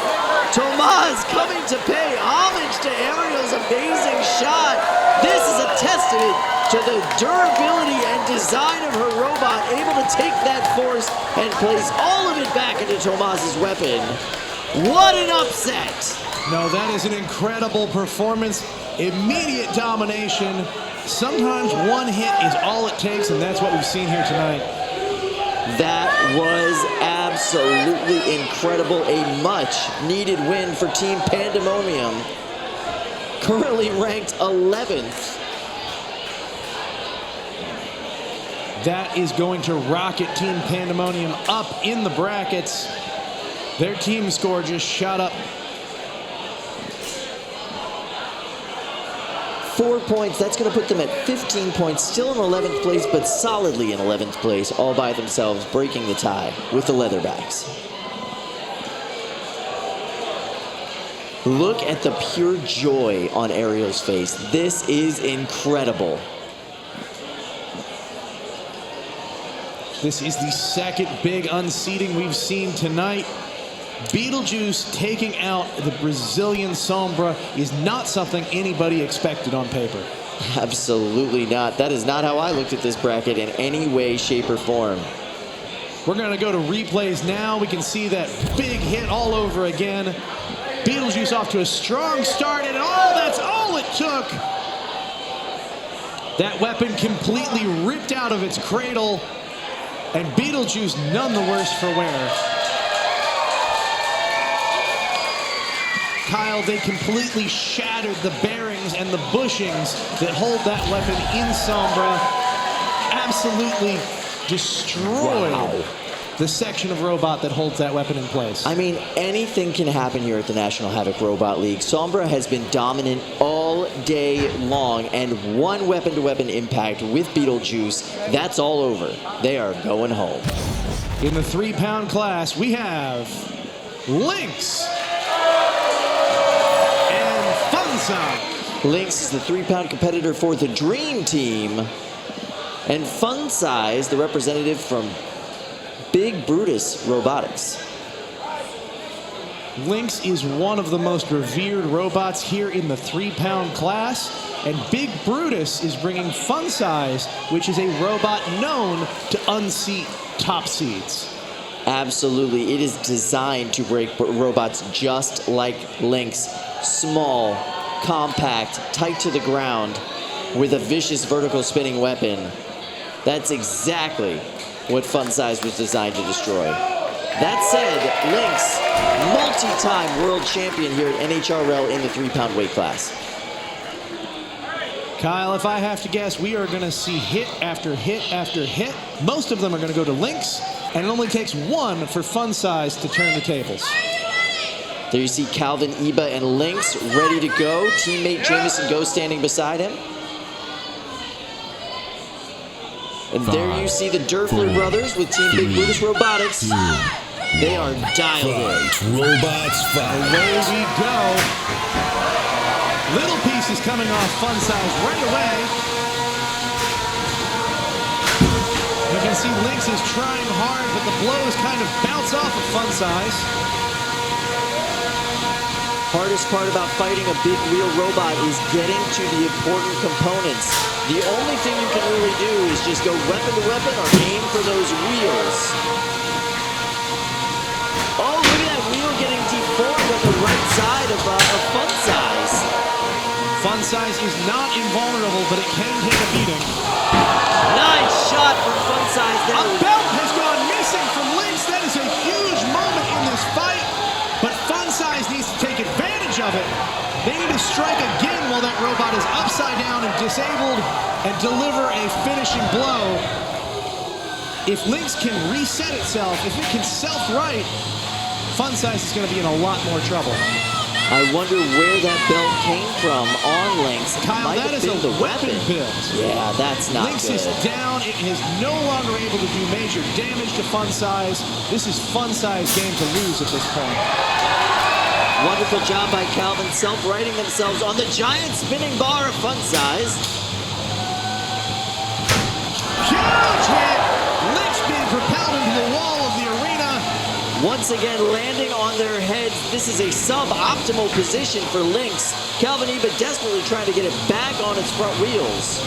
Tomas coming to pay homage to Ariel's amazing shot. This is a testament to the durability and design of her robot, able to take that force and place all of it back into Tomas's weapon. What an upset! No, that is an incredible performance. Immediate domination. Sometimes one hit is all it takes, and that's what we've seen here tonight. That was absolutely incredible. A much-needed win for Team Pandamonium. Currently ranked 11th. that is going to rocket Team Pandamonium up in the brackets. Their team score just shot up. 4 points, that's going to put them at 15 points, still in 11th place, but solidly in 11th place, all by themselves, breaking the tie with the Leatherbacks. Look at the pure joy on Ariel's face. This is incredible. This is the second big unseating we've seen tonight. Beetlejuice taking out the Brazilian Sombra is not something anybody expected on paper. Absolutely not. That is not how I looked at this bracket in any way, shape, or form. We're going to go to replays now. We can see that big hit all over again. Beetlejuice off to a strong start, and that's all it took. That weapon completely ripped out of its cradle, and Beetlejuice none the worse for wear. Kyle, they completely shattered the bearings and the bushings that hold that weapon in Sombra. Absolutely destroyed the section of robot that holds that weapon in place. I mean, anything can happen here at the National Havoc Robot League. Sombra has been dominant all day long, and one weapon-to-weapon impact with Beetlejuice, that's all over. They are going home. In the 3-pound class, we have Lynx. Lynx is the 3-pound competitor for the Dream Team. And Fun Size, the representative from Big Brutus Robotics. Lynx is one of the most revered robots here in the 3-pound class. And Big Brutus is bringing Fun Size, which is a robot known to unseat top seeds. Absolutely. It is designed to break robots just like Lynx. Small, compact, tight to the ground, with a vicious vertical spinning weapon. That's exactly what Fun Size was designed to destroy. That said, Lynx, multi-time world champion here at NHRL in the 3-pound weight class. Kyle, if I have to guess, we are going to see hit after hit after hit. Most of them are going to go to Lynx, and it only takes one for Fun Size to turn the tables. There you see Calvin, Iba, and Lynx ready to go. Teammate Jameson Go standing beside him. And there you see the Durfler brothers with Team Big Brutus Robotics. They are dialed in. Robots fight. Away we go. Little piece is coming off Fun Size right away. You can see Lynx is trying hard, but the blows kind of bounce off of Fun Size. Hardest part about fighting a big wheel robot is getting to the important components. The only thing you can really do is just go weapon to weapon or aim for those wheels. Oh, look at that wheel getting deformed on the right side of Fun Size. Fun Size is not invulnerable, but it can take a beating. Nice shot from Fun Size there. A belt has gone missing from Lynx. That is a huge moment in this fight, but Fun Size needs to take advantage of it. They need to strike again while that robot is upside down and disabled and deliver a finishing blow. If Lynx can reset itself, if it can self-right, Fun Size is going to be in a lot more trouble. I wonder where that belt came from on Lynx. Kyle, that is a weapon build. Yeah, that's not Lynx good. is down. It is no longer able to do major damage to Fun Size. This is Fun Size game to lose at this point. Wonderful job by Calvin, self-righting themselves on the giant spinning bar of Fun Size. Huge hit! Lynx being propelled into the wall of the arena. Once again, landing on their heads. This is a suboptimal position for Lynx. Calvin Iba desperately trying to get it back on its front wheels.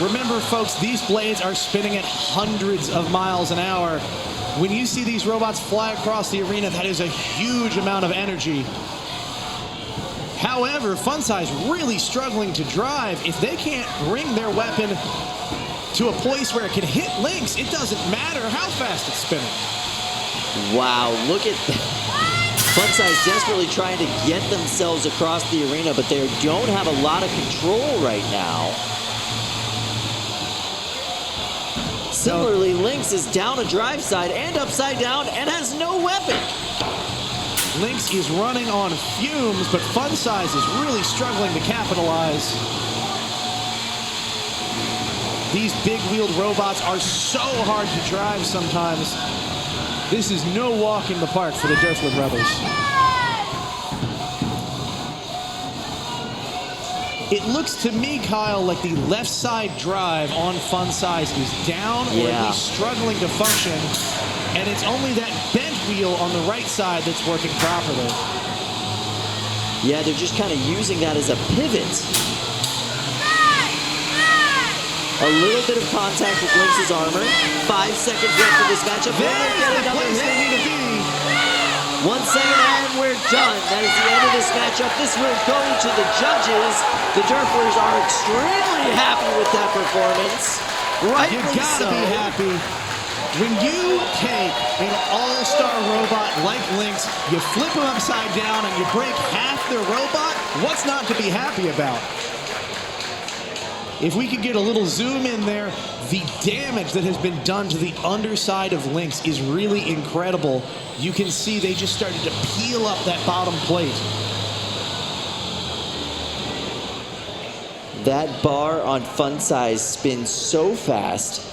Remember, folks, these blades are spinning at hundreds of miles an hour. When you see these robots fly across the arena, that is a huge amount of energy. However, Fun Size really struggling to drive. If they can't bring their weapon to a place where it can hit Lynx, it doesn't matter how fast it's spinning. Wow, look at that. Fun Size desperately trying to get themselves across the arena, but they don't have a lot of control right now. Similarly, Lynx is down a drive side and upside down and has no weapon. Lynx is running on fumes, but Fun Size is really struggling to capitalize. These big-wheeled robots are so hard to drive sometimes. This is no walk in the park for the Durfler brothers. It looks to me, Kyle, like the left side drive on Fun Size is down or at least struggling to function, and it's only that bent wheel on the right side that's working properly. Yeah, they're just kind of using that as a pivot. A little bit of contact with Lynx's armor. 5 seconds left of this matchup. There's the place they need to be. 1 second and we're done. That is the end of this matchup. This will go to the judges. The Durflers are extremely happy with that performance. You gotta be happy. When you take an all-star robot like Lynx, you flip them upside down and you break half their robot, what's not to be happy about? If we could get a little zoom in there, the damage that has been done to the underside of Lynx is really incredible. You can see they just started to peel up that bottom plate. That bar on Fun Size spins so fast.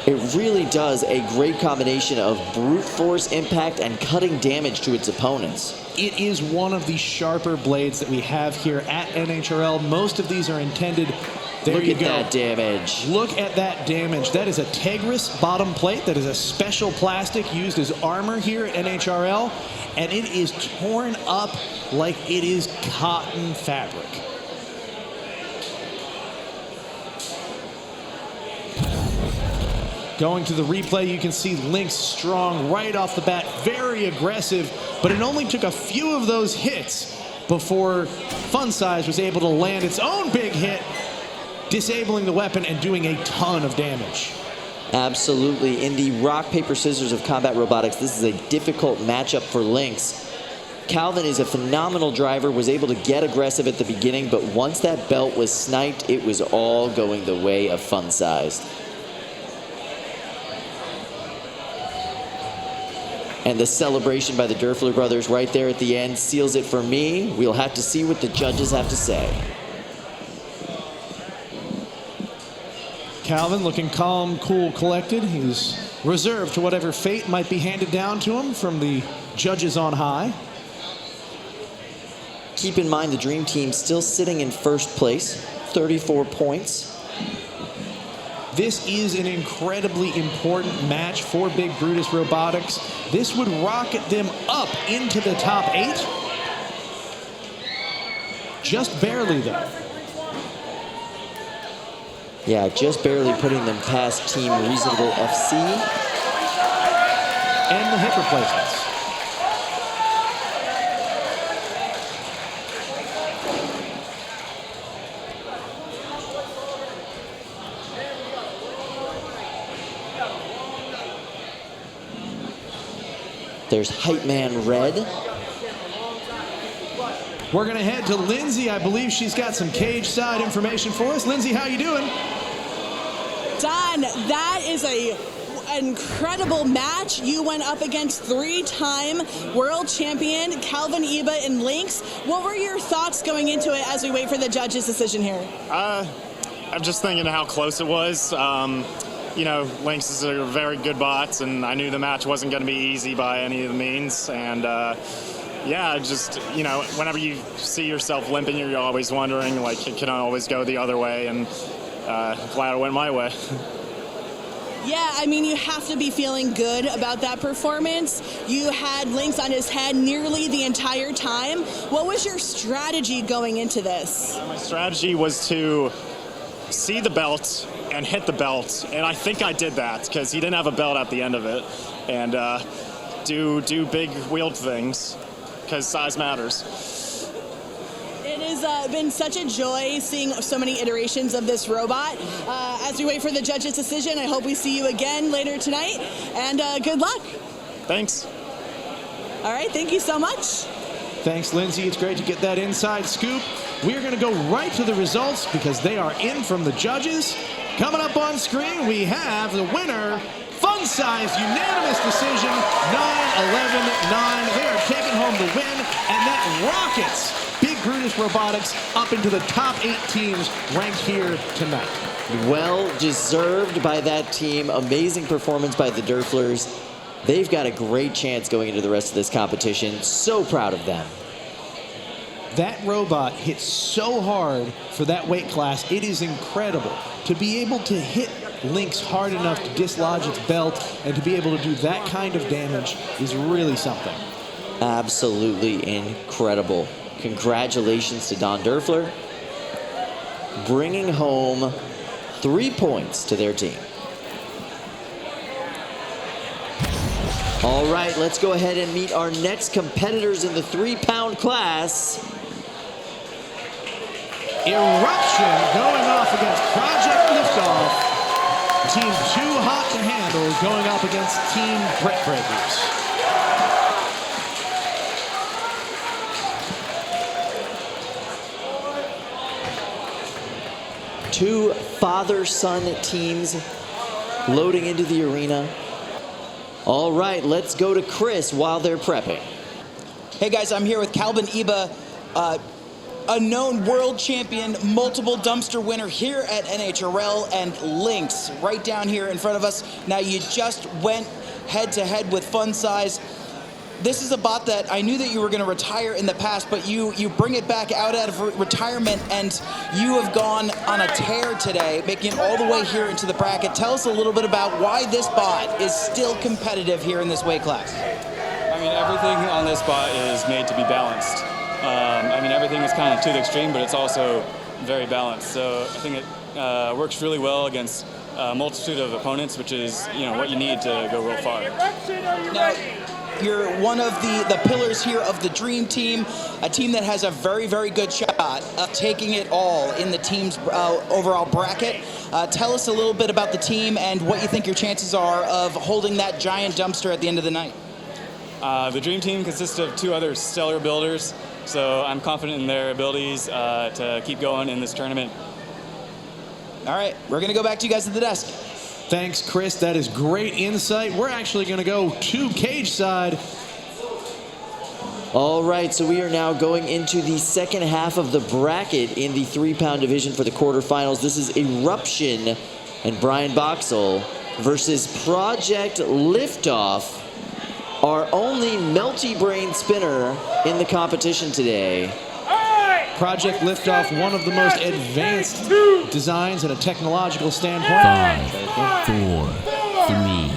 It really does a great combination of brute force impact and cutting damage to its opponents. It is one of the sharper blades that we have here at NHRL. Most of these are intended. There you go. Look at that damage. Look at that damage. That is a Tegris bottom plate. That is a special plastic used as armor here at NHRL. And it is torn up like it is cotton fabric. Going to the replay, you can see Lynx strong right off the bat, very aggressive, but it only took a few of those hits before Fun Size was able to land its own big hit, disabling the weapon and doing a ton of damage. Absolutely. In the rock, paper, scissors of combat robotics, this is a difficult matchup for Lynx. Calvin is a phenomenal driver, was able to get aggressive at the beginning, but once that belt was sniped, it was all going the way of Fun Size. And the celebration by the Durfler brothers right there at the end seals it for me. We'll have to see what the judges have to say. Calvin looking calm, cool, collected. He's reserved to whatever fate might be handed down to him from the judges on high. Keep in mind the Dream Team still sitting in first place, 34 points. This is an incredibly important match for Big Brutus Robotics. This would rocket them up into the top 8. Just barely, though. Yeah, just barely putting them past Team Reasonable FC. And the hip replacements. There's Hype Man Red. We're going to head to Lindsay. I believe she's got some cage side information for us. Lindsay, how you doing? Don, that is an incredible match. You went up against 3-time world champion Calvin Iba and Lynx. What were your thoughts going into it as we wait for the judge's decision here? I'm just thinking how close it was. You know, Lynx is a very good bot, and I knew the match wasn't going to be easy by any of the means. And yeah, just, you know, whenever you see yourself limping, you're always wondering, like, it can always go the other way, and glad it went my way. Yeah, I mean, you have to be feeling good about that performance. You had Lynx on his head nearly the entire time. What was your strategy going into this? My strategy was to see the belt and hit the belt, and I think I did that because he didn't have a belt at the end of it, and do big wheeled things because size matters. It has been such a joy seeing so many iterations of this robot. As we wait for the judge's decision, I hope we see you again later tonight, and good luck. Thanks. All right, thank you so much. Thanks, Lindsay. It's great to get that inside scoop. We're going to go right to the results because they are in from the judges. Coming up on screen, we have the winner, fun size unanimous decision, 9-11-9. They are taking home the win, and that rockets Big Brutus Robotics up into the top 8 teams ranked here tonight. Well deserved by that team. Amazing performance by the Durflers. They've got a great chance going into the rest of this competition. So proud of them. That robot hits so hard for that weight class. It is incredible. To be able to hit Lynx hard enough to dislodge its belt and to be able to do that kind of damage is really something. Absolutely incredible. Congratulations to Don Durfler, bringing home 3 points to their team. All right, let's go ahead and meet our next competitors in the 3-pound class. Eruption going off against Project Liftoff. Team Too Hot to Handle going up against Team Brick Breakers. Two father-son teams loading into the arena. All right, let's go to Chris while they're prepping. Hey guys, I'm here with Calvin Iba, a known world champion, multiple dumpster winner here at NHRL, and Lynx right down here in front of us. Now you just went head-to-head with Fun Size. This is a bot that I knew that you were going to retire in the past, but you bring it back out of retirement, and you have gone on a tear today, making it all the way here into the bracket. Tell us a little bit about why this bot is still competitive here in this weight class. I mean, everything on this bot is made to be balanced. I mean, everything is kind of to the extreme, but it's also very balanced. So I think it works really well against a multitude of opponents, which is, you know, what you need to go real far. Now, you're one of the pillars here of the Dream Team, a team that has a very, very good shot of taking it all in the team's overall bracket. Tell us a little bit about the team and what you think your chances are of holding that giant dumpster at the end of the night. The Dream Team consists of 2 other stellar builders, so I'm confident in their abilities to keep going in this tournament. All right, we're going to go back to you guys at the desk. Thanks, Chris. That is great insight. We're actually going to go to cage side. All right, so we are now going into the second half of the bracket in the 3-pound division for the quarterfinals. This is Eruption and Brian Boxall versus Project Liftoff, our only melty brain spinner in the competition today. Project Liftoff, one of the most advanced designs in a technological standpoint. 5, 4, 3,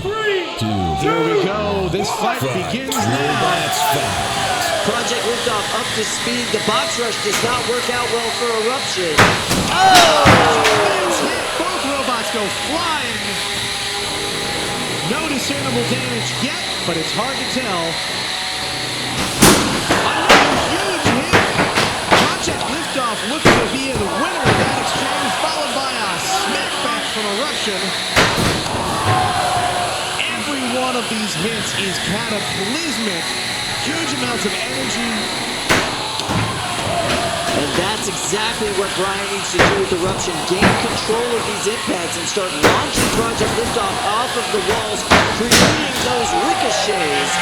2. Here we go. This fight begins now. Project Liftoff up to speed. The box rush does not work out well for Eruption. Oh! Both robots go flying. No discernible damage yet, but it's hard to tell. Looks to be the winner of that exchange, followed by a smackback from Eruption. Every one of these hits is cataclysmic. Huge amounts of energy. And that's exactly what Brian needs to do with Eruption. Gain control of these impacts and start launching Project Liftoff off of the walls, creating those ricochets,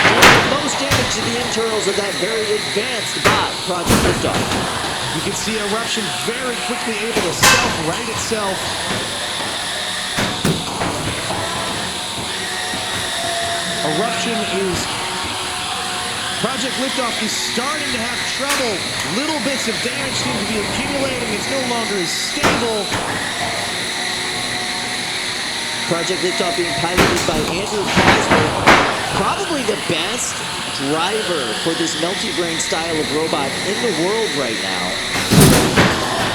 doing the most damage to the internals of that very advanced bot, Project Liftoff. You can see Eruption very quickly able to self-right itself. Eruption is... Project Liftoff is starting to have trouble. Little bits of damage seem to be accumulating. It's no longer as stable. Project Liftoff being piloted by Andrew Casper. Probably the best driver for this melty brain style of robot in the world right now.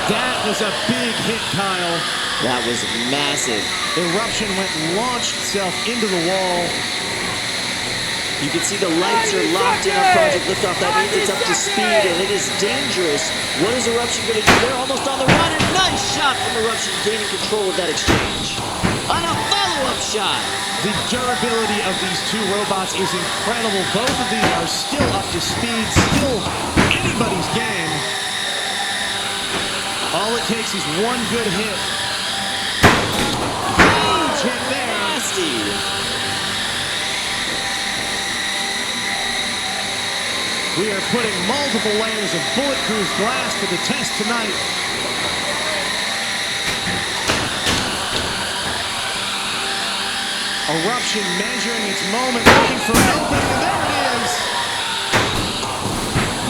That was a big hit, Kyle. That was massive. Eruption went and launched itself into the wall. You can see the lights are locked in on Project Liftoff. That means it's up to speed, and it is dangerous. What is Eruption going to do? They're almost on the run, and nice shot from Eruption, gaining control of that exchange. On a follow-up shot. The durability of these 2 robots is incredible. Both of these are still up to speed, still anybody's game. All it takes is one good hit. nasty. We are putting multiple layers of bulletproof glass to the test tonight. Eruption measuring its moment, looking for an opening, and there it is.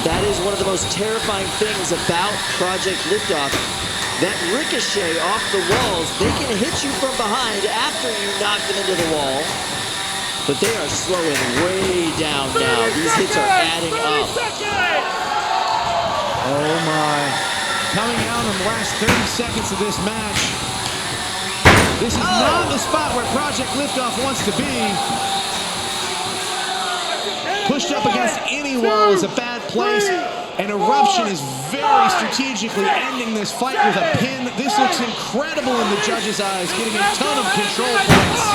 That is one of the most terrifying things about Project Liftoff. That ricochet off the walls, they can hit you from behind after you knock them into the wall. But they are slowing way down now. These hits are adding up. Oh my. Coming out in the last 30 seconds of this match. This is not the spot where Project Liftoff wants to be. Pushed up against any wall is a bad place. And Eruption is very strategically ending this fight with a pin. This looks incredible in the judges' eyes, getting a ton of control points.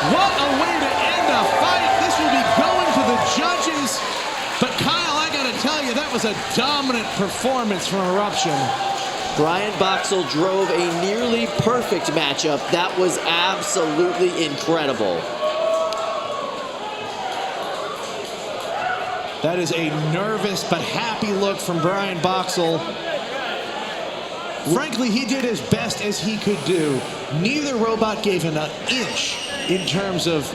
What a way to end a fight. This will be going to the judges. But Kyle, I gotta tell you, that was a dominant performance from Eruption. Brian Boxall drove a nearly perfect matchup. That was absolutely incredible. That is a nervous but happy look from Brian Boxall. Frankly, he did as best as he could do. Neither robot gave an inch in terms of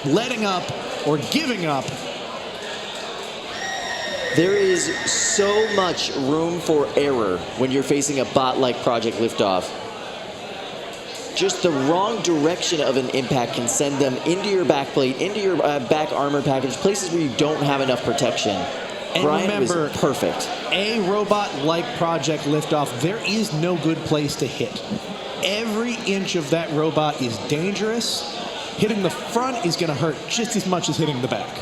letting up or giving up. There is so much room for error when you're facing a bot like Project Liftoff. Just the wrong direction of an impact can send them into your backplate, into your back armor package, places where you don't have enough protection. And Brian remember, was perfect. A robot like Project Liftoff, there is no good place to hit. Every inch of that robot is dangerous. Hitting the front is going to hurt just as much as hitting the back.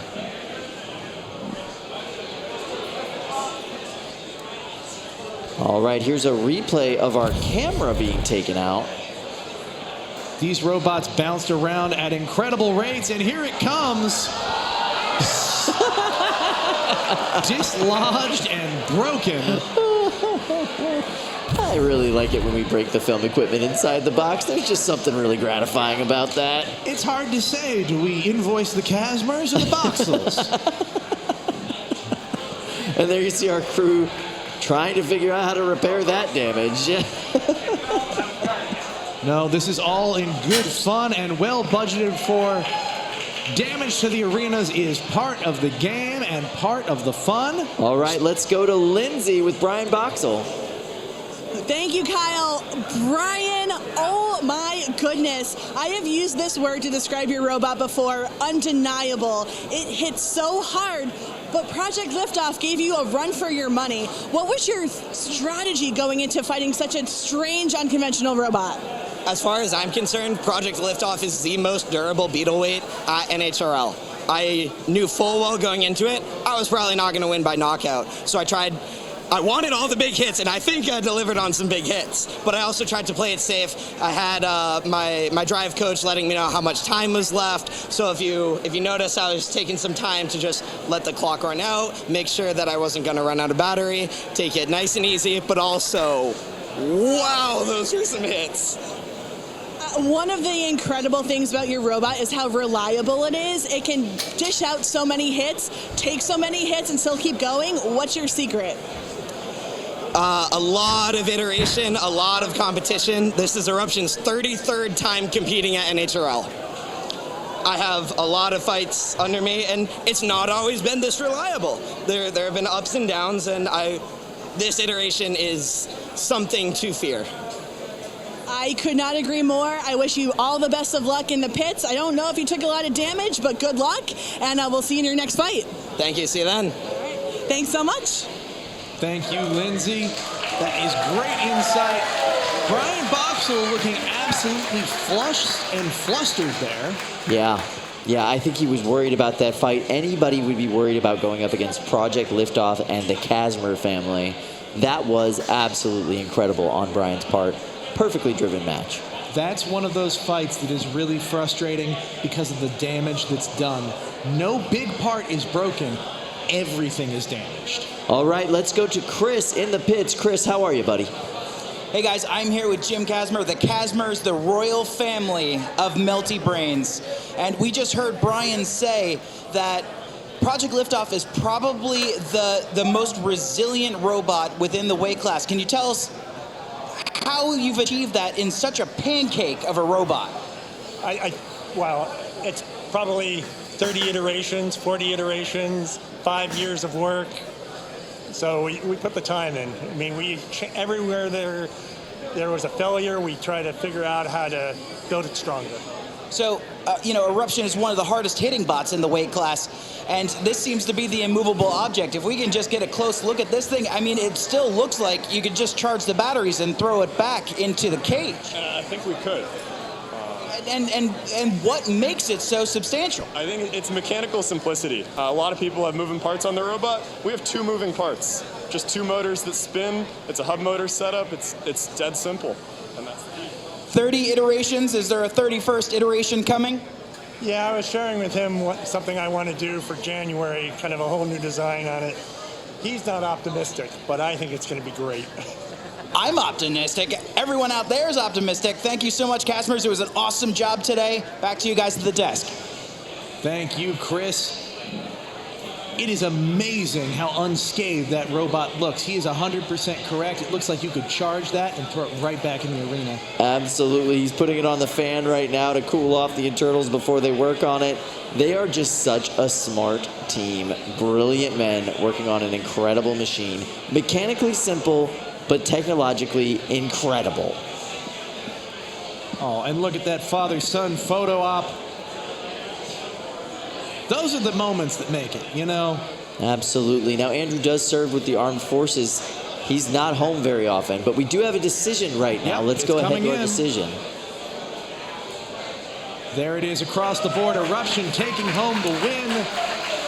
All right, here's a replay of our camera being taken out. These robots bounced around at incredible rates, and here it comes. Dislodged and broken. I really like it when we break the film equipment inside the box. There's just something really gratifying about that. It's hard to say. Do we invoice the Casmers or the Boxels? And there you see our crew trying to figure out how to repair that damage. No, this is all in good fun and well budgeted for. Damage to the arenas is part of the game and part of the fun. All right, let's go to Lindsay with Brian Boxall. Thank you, Kyle. Brian, oh my goodness. I have used this word to describe your robot before, undeniable. It hits so hard, but Project Liftoff gave you a run for your money. What was your strategy going into fighting such a strange, unconventional robot? As far as I'm concerned, Project Liftoff is the most durable Beetleweight at NHRL. I knew full well going into it, I was probably not going to win by knockout. So I wanted all the big hits, and I think I delivered on some big hits. But I also tried to play it safe. I had my drive coach letting me know how much time was left. So if you notice, I was taking some time to just let the clock run out, make sure that I wasn't going to run out of battery, take it nice and easy, but also, wow, those were some hits. One of the incredible things about your robot is how reliable it is. It can dish out so many hits, take so many hits, and still keep going. What's your secret? A lot of iteration, a lot of competition. This is Eruption's 33rd time competing at NHRL. I have a lot of fights under me, and it's not always been this reliable. There have been ups and downs, and this iteration is something to fear. I could not agree more. I wish you all the best of luck in the pits. I don't know if you took a lot of damage, but good luck, and we'll see you in your next fight. Thank you. See you then. All right. Thanks so much. Thank you, Lindsay. That is great insight. Brian Boxall looking absolutely flushed and flustered there. Yeah, I think he was worried about that fight. Anybody would be worried about going up against Project Liftoff and the Casmer family. That was absolutely incredible on Brian's part. Perfectly driven match. That's one of those fights that is really frustrating because of the damage that's done. No big part is broken. everything is damaged. All right, let's go to Chris in the pits. Chris, how are you, buddy? Hey guys, I'm here with Jim Casmer. The Casmers, the royal family of Melty Brains. And we just heard Brian say that Project Liftoff is probably the most resilient robot within the weight class. Can you tell us how you've achieved that in such a pancake of a robot? Well, it's probably 30 iterations, 40 iterations, 5 years of work. So we put the time in. I mean, everywhere there was a failure, we try to figure out how to build it stronger. So, Eruption is one of the hardest hitting bots in the weight class, and this seems to be the immovable object. If we can just get a close look at this thing, I mean, it still looks like you could just charge the batteries and throw it back into the cage. I think we could. And what makes it so substantial? I think it's mechanical simplicity. A lot of people have moving parts on their robot. We have 2 moving parts, just 2 motors that spin. It's a hub motor setup. It's dead simple, and that's the key. 30 iterations. Is there a 31st iteration coming? Yeah, I was sharing with him something I want to do for January, kind of a whole new design on it. He's not optimistic, but I think it's going to be great. I'm optimistic. Everyone out there is optimistic. Thank you so much, Casmers. It was an awesome job today. Back to you guys at the desk. Thank you, Chris. It is amazing how unscathed that robot looks. He is 100% correct. It looks like you could charge that and throw it right back in the arena. Absolutely. He's putting it on the fan right now to cool off the internals before they work on it. They are just such a smart team. Brilliant men working on an incredible machine. Mechanically simple, but technologically incredible. Oh, and look at that father-son photo op. Those are the moments that make it, you know? Absolutely. Now, Andrew does serve with the armed forces. He's not home very often, but we do have a decision right now. Yep, let's go ahead to our in. decision. There it is across the board. Eruption taking home the win.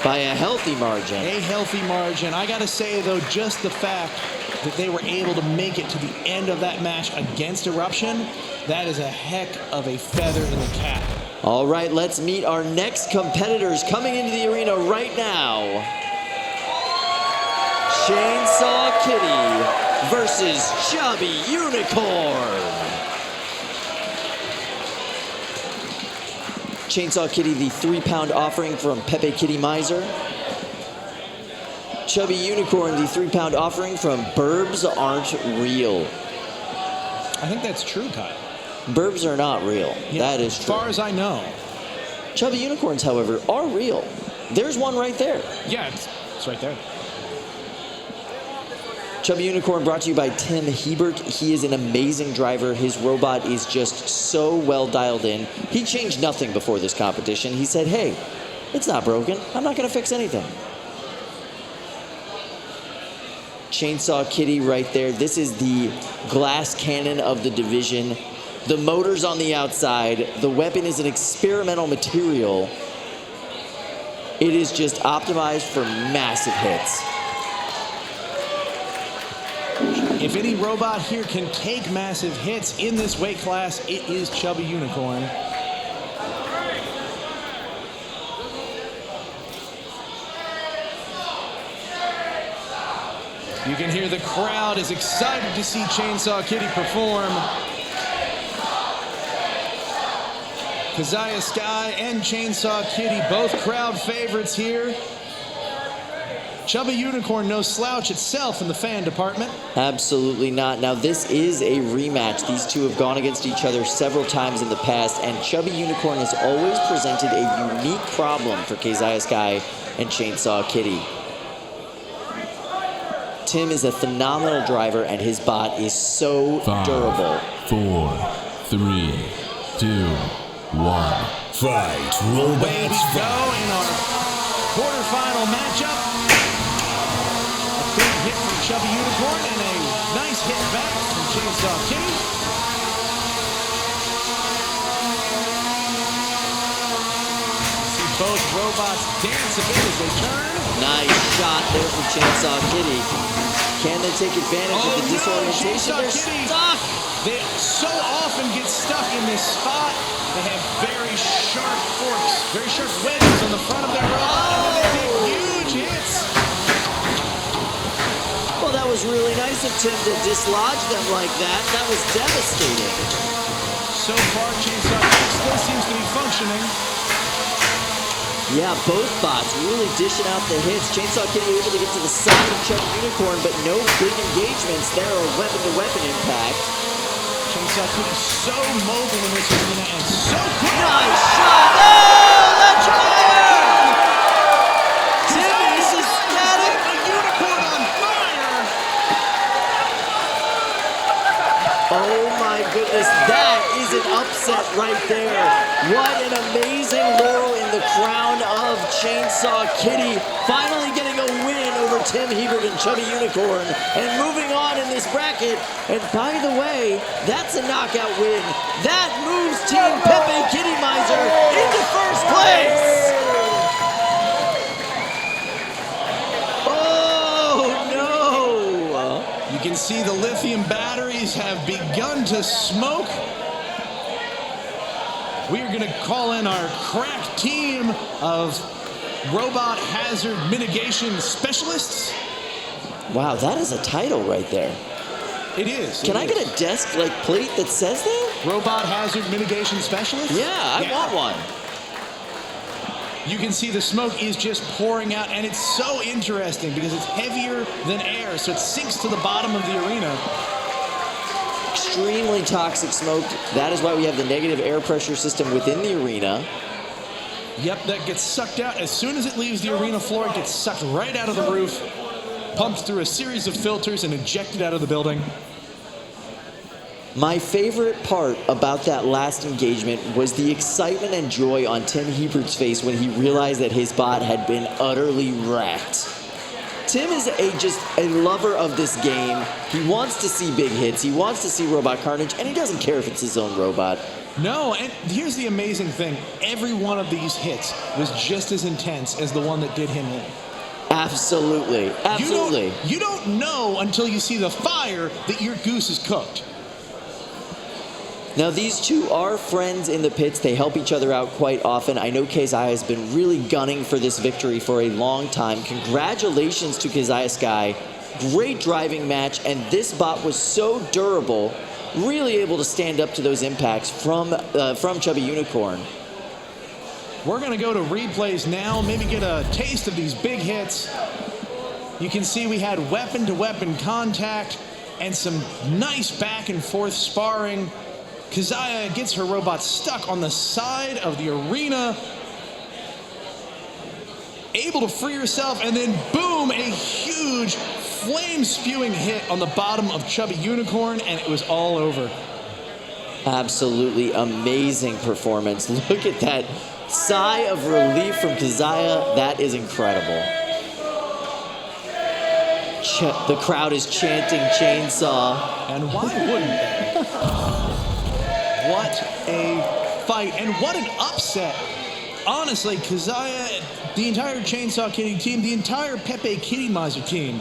By a healthy margin. A healthy margin. I got to say, though, just the fact that they were able to make it to the end of that match against Eruption, that is a heck of a feather in the cap. All right, let's meet our next competitors coming into the arena right now. Chainsaw Kitty versus Chubby Unicorn. Chainsaw Kitty, the 3-pound offering from Pepe Kittymizer. Chubby Unicorn, the 3-pound offering from Birbs Aren't Real. I think that's true, Kyle. Birbs are not real. Yeah, that is true. As far as I know. Chubby Unicorns, however, are real. There's one right there. Yeah, it's right there. Chubby Unicorn brought to you by Tim Hebert. He is an amazing driver. His robot is just so well dialed in. He changed nothing before this competition. He said, hey, it's not broken. I'm not going to fix anything. Chainsaw Kitty right there. This is the glass cannon of the division. The motor's on the outside. The weapon is an experimental material. It is just optimized for massive hits. If any robot here can take massive hits in this weight class, it is Chubby Unicorn. You can hear the crowd is excited to see Chainsaw Kitty perform. Keziah Sky and Chainsaw Kitty, both crowd favorites here. Chubby Unicorn, no slouch itself in the fan department. Absolutely not. Now, this is a rematch. These two have gone against each other several times in the past, and Chubby Unicorn has always presented a unique problem for Keziah Sky and Chainsaw Kitty. Tim is a phenomenal driver, and his bot is so 5, durable. 4, 3, 2, 1. Fight, Away robots we go fight. in our quarterfinal matchup. A big hit from Chubby Unicorn and a nice hit back from Chainsaw Kitty. See both robots dance a bit as they turn. Nice shot there from Chainsaw Kitty. Can they take advantage of the disorientation? They're stuck! They so often get stuck in this spot. They have very sharp forks, very sharp wedges on the front of their robot, and then they take huge hits. was really nice of Tim to dislodge them like that. That was devastating. So far, Chainsaw Kitty still seems to be functioning. Yeah, both bots really dishing out the hits. Chainsaw Kitty able to get to the side of Chubby Unicorn, but no big engagements there or weapon-to-weapon impact. Chainsaw Kitty so mobile in this arena and so quick. Nice shot! Oh, that's fire! Tim is ecstatic. A unicorn on fire! Oh my goodness, that is an upset right there. What an amazing laurel in the crown of Chainsaw Kitty. Finally getting a win over Tim Hebert and Chubby Unicorn and moving on in this bracket. And by the way, that's a knockout win. That moves Team Pepe Kittymizer into first place. Oh no! You can see the lithium batteries have begun to smoke. We are going to call in our crack team of robot hazard mitigation specialists. Wow, that is a title right there. It is. Can I get a desk like plate that says that? Robot hazard mitigation specialist? Yeah, I want one. You can see the smoke is just pouring out, and it's so interesting because it's heavier than air, so it sinks to the bottom of the arena. Extremely toxic smoke. That is why we have the negative air pressure system within the arena. Yep, that gets sucked out. As soon as it leaves the arena floor, it gets sucked right out of the roof, pumped through a series of filters, and ejected out of the building. My favorite part about that last engagement was the excitement and joy on Tim Hebert's face when he realized that his bot had been utterly wrecked. Tim is just a lover of this game. He wants to see big hits. He wants to see robot carnage, and he doesn't care if it's his own robot. No, and here's the amazing thing. Every one of these hits was just as intense as the one that did him in. Absolutely. Absolutely. You don't know until you see the fire that your goose is cooked. Now, these two are friends in the pits. They help each other out quite often. I know Keziah has been really gunning for this victory for a long time. Congratulations to Keziah Sky. Great driving match, and this bot was so durable, really able to stand up to those impacts from Chubby Unicorn. We're going to go to replays now, maybe get a taste of these big hits. You can see we had weapon-to-weapon contact and some nice back-and-forth sparring. Keziah gets her robot stuck on the side of the arena, able to free herself, and then boom, a huge flame-spewing hit on the bottom of Chubby Unicorn, and it was all over. Absolutely amazing performance. Look at that sigh of relief from Keziah. That is incredible. The crowd is chanting Chainsaw. And why wouldn't they? What a fight, and what an upset. Honestly, Keziah, the entire Chainsaw Kitty team, the entire Pepe Kittymizer team,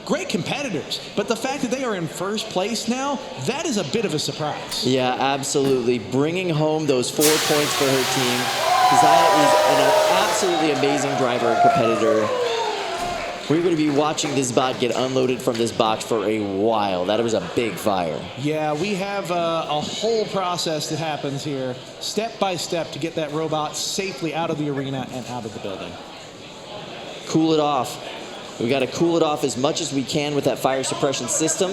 great competitors, but the fact that they are in first place now, that is a bit of a surprise. Yeah, absolutely. Bringing home those 4 points for her team. Keziah is an absolutely amazing driver and competitor. We're going to be watching this bot get unloaded from this box for a while. That was a big fire. Yeah, we have a whole process that happens here, step by step, to get that robot safely out of the arena and out of the building. Cool it off. We got to cool it off as much as we can with that fire suppression system.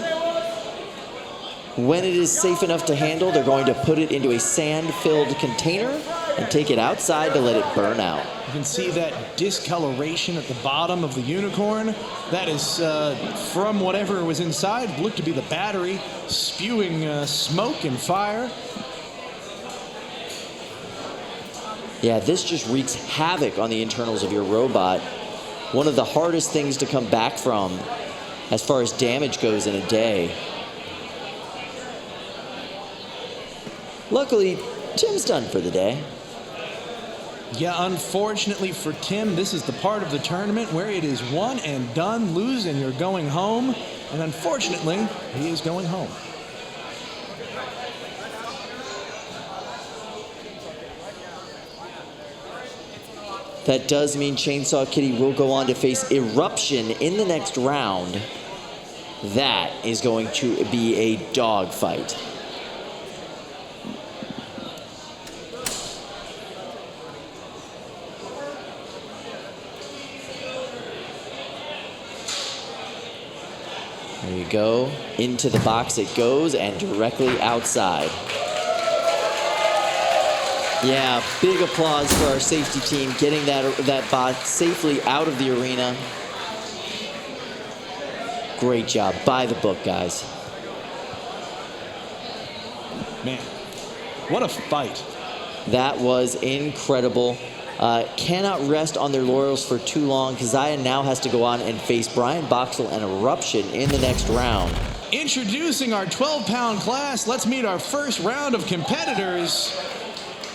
When it is safe enough to handle, they're going to put it into a sand-filled container and take it outside to let it burn out. You can see that discoloration at the bottom of the unicorn. That is from whatever was inside. Looked to be the battery spewing smoke and fire. Yeah, this just wreaks havoc on the internals of your robot. One of the hardest things to come back from as far as damage goes in a day. Luckily, Tim's done for the day. Yeah, unfortunately for Tim, this is the part of the tournament where it is one and done, lose and you're going home. And unfortunately, he is going home. That does mean Chainsaw Kitty will go on to face Eruption in the next round. That is going to be a dogfight. There you go. Into the box it goes and directly outside. Yeah, big applause for our safety team getting that bot safely out of the arena. Great job. By the book, guys. Man, what a fight. That was incredible. Cannot rest on their laurels for too long. Keziah now has to go on and face Brian Boxall and Eruption in the next round. Introducing our 12-pound class, let's meet our first round of competitors.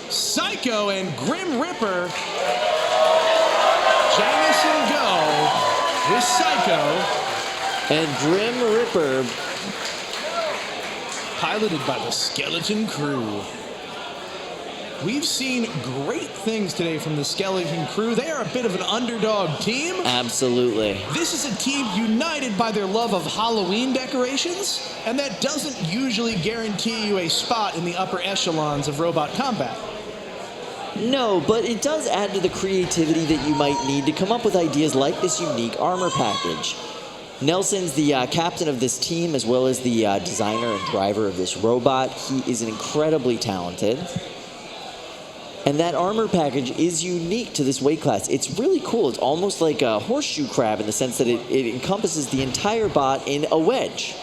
Psycho and Grim Ripper. Jamison Go with Psycho. And Grim Ripper, piloted by the Skeleton Crew. We've seen great things today from the Skeleton Crew. They are a bit of an underdog team. Absolutely. This is a team united by their love of Halloween decorations, and that doesn't usually guarantee you a spot in the upper echelons of robot combat. No, but it does add to the creativity that you might need to come up with ideas like this unique armor package. Nelson's the captain of this team, as well as the designer and driver of this robot. He is incredibly talented. And that armor package is unique to this weight class. It's really cool. It's almost like a horseshoe crab in the sense that it encompasses the entire bot in a wedge.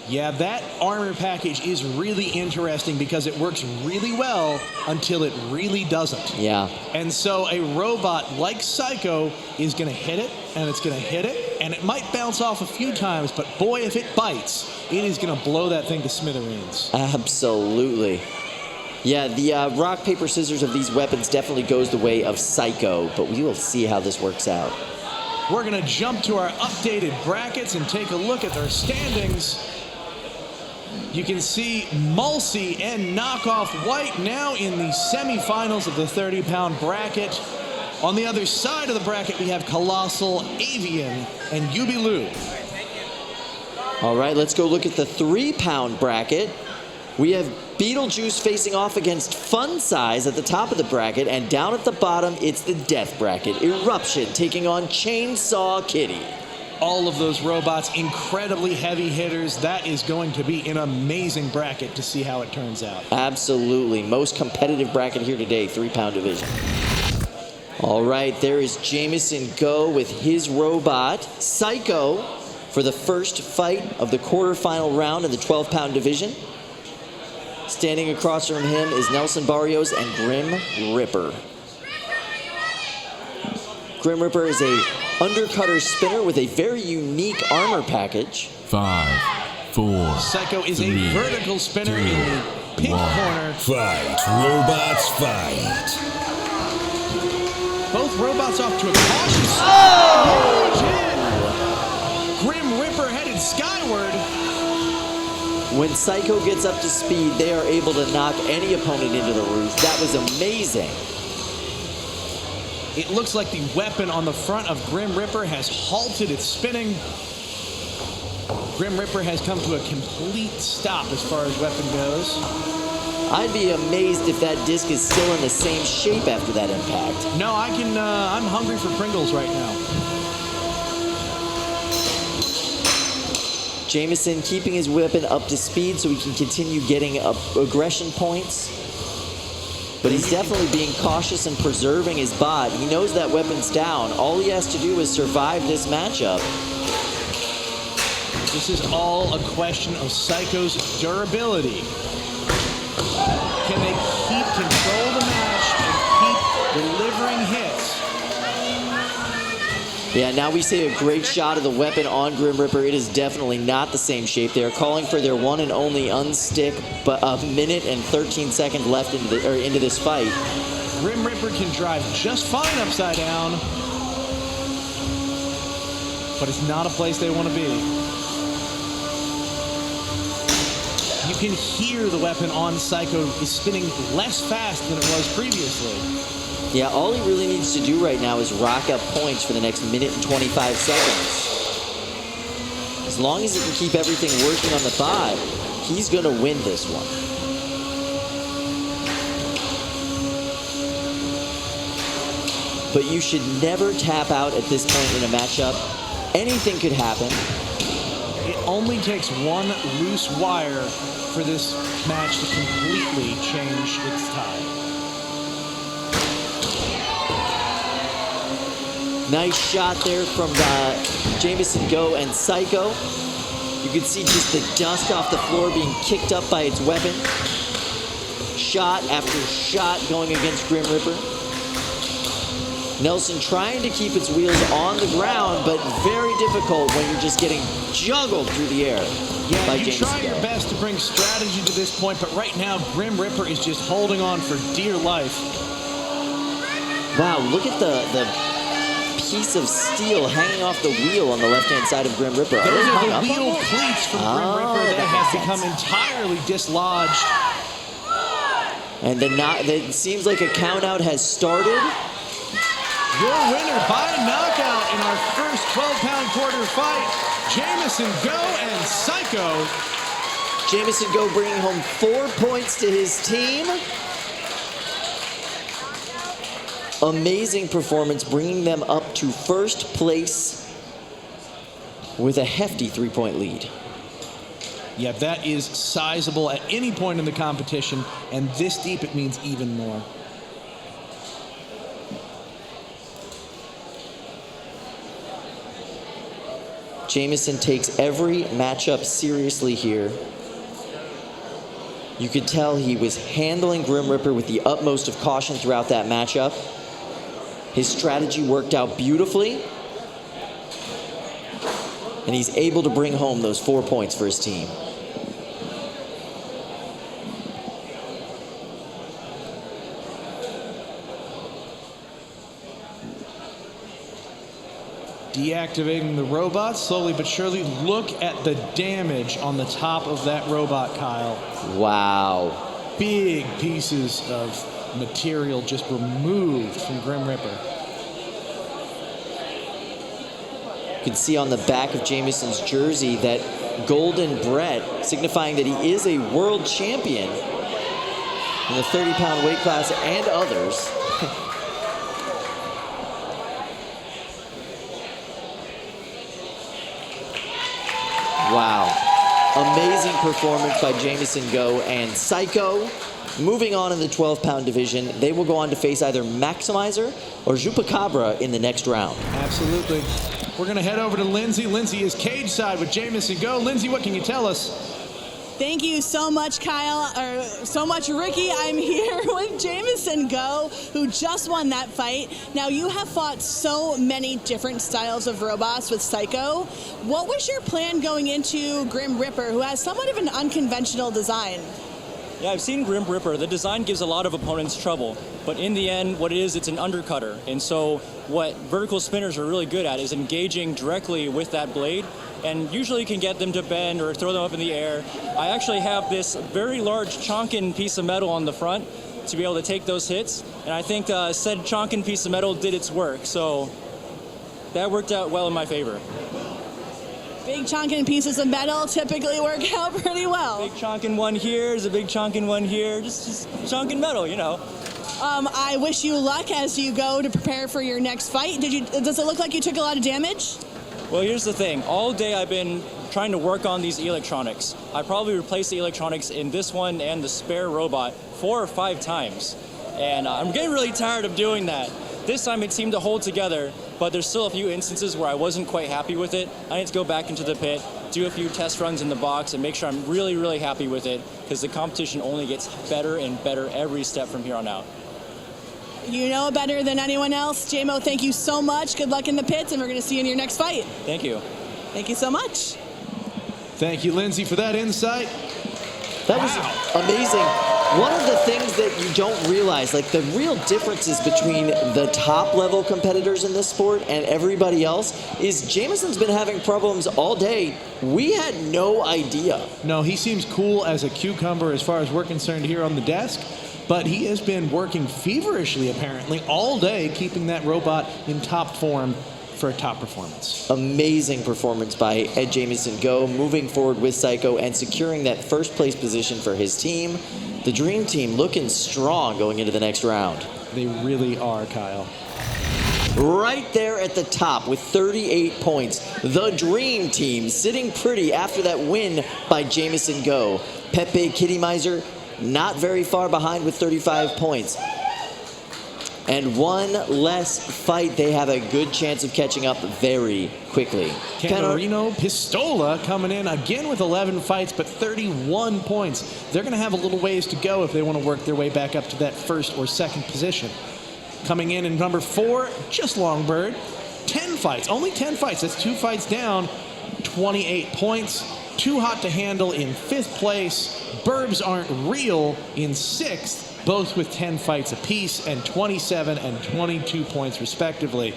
Yeah, that armor package is really interesting because it works really well until it really doesn't. Yeah. And so a robot like Psycho is going to hit it, and it's going to hit it, and it might bounce off a few times, but boy, if it bites, it is going to blow that thing to smithereens. Absolutely. Yeah, the rock, paper, scissors of these weapons definitely goes the way of Psycho, but we will see how this works out. We're going to jump to our updated brackets and take a look at their standings. You can see Mulsey and Knockoff White now in the semifinals of the 30-pound bracket. On the other side of the bracket, we have Colossal, Avian, and Yubi Lu. All right, let's go look at the 3-pound bracket. We have Beetlejuice facing off against Fun Size at the top of the bracket, and down at the bottom, it's the death bracket. Eruption taking on Chainsaw Kitty. All of those robots, incredibly heavy hitters. That is going to be an amazing bracket to see how it turns out. Absolutely. Most competitive bracket here today, 3-pound division. All right, there is Jamison Go with his robot, Psycho, for the first fight of the quarterfinal round in the 12-pound division. Standing across from him is Nelson Barrios and Grim Ripper. Grim Ripper is a undercutter spinner with a very unique armor package. 5, 4. Psycho is 3, a vertical spinner 2, in the pink 1. corner. Fight, robots, fight. Both robots off to a cautious Grim Ripper headed skyward. When Psycho gets up to speed, they are able to knock any opponent into the roof. That was amazing. It looks like the weapon on the front of Grim Ripper has halted its spinning. Grim Ripper has come to a complete stop as far as weapon goes. I'd be amazed if that disc is still in the same shape after that impact. No, I'm hungry for Pringles right now. Jamison keeping his weapon up to speed so he can continue getting aggression points. But he's definitely being cautious and preserving his bot. He knows that weapon's down. All he has to do is survive this matchup. This is all a question of Psycho's durability. Can they keep control of the match and keep delivering hits? Yeah, now we see a great shot of the weapon on Grim Ripper. It is definitely not the same shape. They are calling for their one and only unstick, but a minute and 13 seconds left into this fight. Grim Ripper can drive just fine upside down, but it's not a place they want to be. You can hear the weapon on Psycho is spinning less fast than it was previously. Yeah, all he really needs to do right now is rock up points for the next minute and 25 seconds. As long as he can keep everything working on the thigh, he's going to win this one. But you should never tap out at this point in a matchup. Anything could happen. It only takes one loose wire for this match to completely change its tide. Nice shot there from Jamison Go and Psycho. You can see just the dust off the floor being kicked up by its weapon. Shot after shot going against Grim Ripper. Nelson trying to keep its wheels on the ground, but very difficult when you're just getting juggled through the air. Yeah, by you Jamison try Go. your best to bring strategy to this point, but right now Grim Ripper is just holding on for dear life. Wow, look at the piece of steel hanging off the wheel on the left-hand side of Grim Ripper. Those hung are up the on wheel that? cleats from Grim Oh, Ripper that that have makes become sense. entirely dislodged. And it seems like a count-out has started. Your winner by knockout in our first 12-pound quarter fight, Jamison Go and Psycho. Jamison Go bringing home 4 points to his team. Amazing performance, bringing them up to first place with a hefty 3-point lead. Yeah, that is sizable at any point in the competition, and this deep it means even more. Jamison takes every matchup seriously here. You could tell he was handling Grim Ripper with the utmost of caution throughout that matchup. His strategy worked out beautifully. And he's able to bring home those 4 points for his team. Deactivating the robot slowly but surely. Look at the damage on the top of that robot, Kyle. Wow. Big pieces of material just removed from Grim Ripper. You can see on the back of Jamison's jersey that golden Brett, signifying that he is a world champion in the 30-pound weight class and others. Wow. Amazing performance by Jamison Go and Psycho. Moving on in the 12-pound division, they will go on to face either Maximizer or Chupacabra in the next round. Absolutely. We're going to head over to Lindsay. Lindsay is cage side with Jamison Go. Lindsay, what can you tell us? Thank you so much, Kyle, or so much, Ricky. I'm here with Jamison Go, who just won that fight. Now, you have fought so many different styles of robots with Psycho. What was your plan going into Grim Ripper, who has somewhat of an unconventional design? Yeah, I've seen Grim Ripper. The design gives a lot of opponents trouble, but in the end, what it is, it's an undercutter. And so what vertical spinners are really good at is engaging directly with that blade, and usually can get them to bend or throw them up in the air. I actually have this very large Chonkin piece of metal on the front to be able to take those hits, and I think said Chonkin piece of metal did its work, so that worked out well in my favor. Big chunkin pieces of metal typically work out pretty well. Big chunkin one here, there's a big chunkin one here, just chunkin metal, you know. I wish you luck as you go to prepare for your next fight. Does it look like you took a lot of damage? Well, here's the thing. All day I've been trying to work on these electronics. I probably replaced the electronics in this one and the spare robot 4 or 5 times. And I'm getting really tired of doing that. This time it seemed to hold together, but there's still a few instances where I wasn't quite happy with it. I need to go back into the pit, do a few test runs in the box, and make sure I'm really, really happy with it, because the competition only gets better and better every step from here on out. You know better than anyone else. JMO, thank you so much. Good luck in the pits, and we're going to see you in your next fight. Thank you. Thank you so much. Thank you, Lindsay, for that insight. That was amazing. One of the things that you don't realize, like the real differences between the top level competitors in this sport and everybody else, is Jamison's been having problems all day. We had no idea. No, he seems cool as a cucumber as far as we're concerned here on the desk, but he has been working feverishly apparently all day, keeping that robot in top form. for a top performance. Amazing performance by Ed Jamison Go, moving forward with Psycho and securing that first place position for his team. The Dream Team looking strong going into the next round. They really are, Kyle. Right there at the top with 38 points. The Dream Team sitting pretty after that win by Jamison Go. Pepe Kittymizer not very far behind with 35 points. And one less fight, they have a good chance of catching up very quickly. Canarinho Pistola coming in again with 11 fights, but 31 points. They're going to have a little ways to go if they want to work their way back up to that first or second position. Coming in number 4, just Longbird. 10 fights, only 10 fights. That's 2 fights down, 28 points. Too Hot to Handle in 5th place. Birbs Aren't Real in 6th. Both with 10 fights apiece and 27 and 22 points respectively.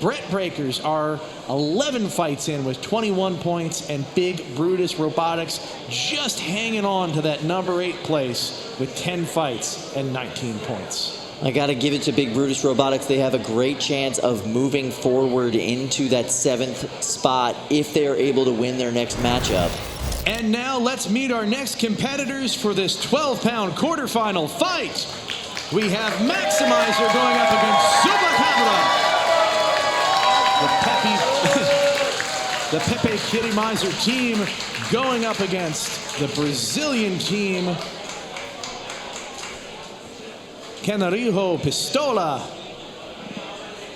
Brett Breakers are 11 fights in with 21 points, and Big Brutus Robotics just hanging on to that number 8 place with 10 fights and 19 points. I got to give it to Big Brutus Robotics. They have a great chance of moving forward into that 7th spot if they are able to win their next matchup. And now let's meet our next competitors for this 12-pound quarterfinal fight. We have Maximizer going up against Super Camera. The Pepe Kittymizer team going up against the Brazilian team, Canarinho Pistola.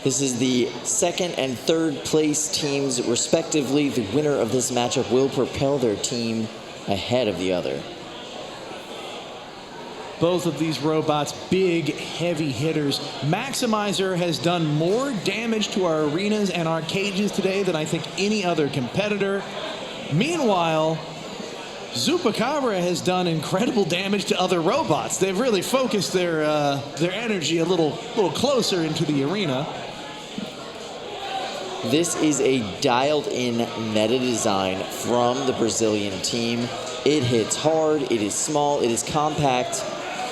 This is the 2nd and 3rd place teams, respectively. The winner of this matchup will propel their team ahead of the other. Both of these robots, big, heavy hitters. Maximizer has done more damage to our arenas and our cages today than I think any other competitor. Meanwhile, Zupacabra has done incredible damage to other robots. They've really focused their energy a little closer into the arena. This is a dialed-in meta design from the Brazilian team. It hits hard, it is small, it is compact,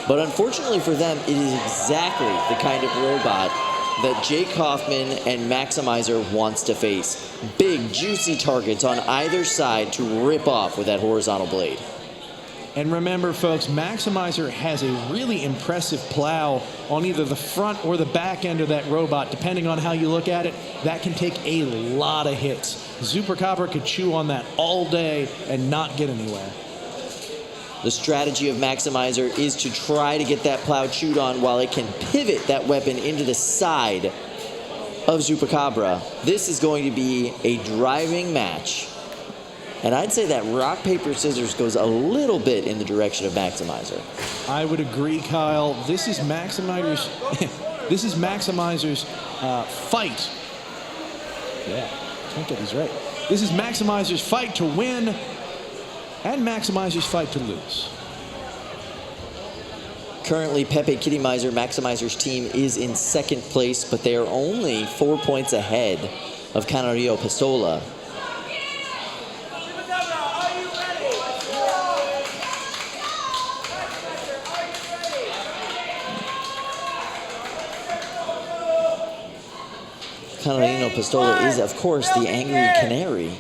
but unfortunately for them, it is exactly the kind of robot that Jake Hoffman and Maximizer wants to face. Big, juicy targets on either side to rip off with that horizontal blade. And remember, folks, Maximizer has a really impressive plow on either the front or the back end of that robot. Depending on how you look at it, that can take a lot of hits. Zupacabra could chew on that all day and not get anywhere. The strategy of Maximizer is to try to get that plow chewed on while it can pivot that weapon into the side of Zupacabra. This is going to be a driving match. And I'd say that rock, paper, scissors goes a little bit in the direction of Maximizer. I would agree, Kyle. This is Maximizer's fight. Yeah, can't get these right. This is Maximizer's fight to win and Maximizer's fight to lose. Currently, Pepe Kittymizer, Maximizer's team, is in 2nd place, but they are only 4 points ahead of Canarinho Pistola. Canarinho Pistola is, of course, the angry canary.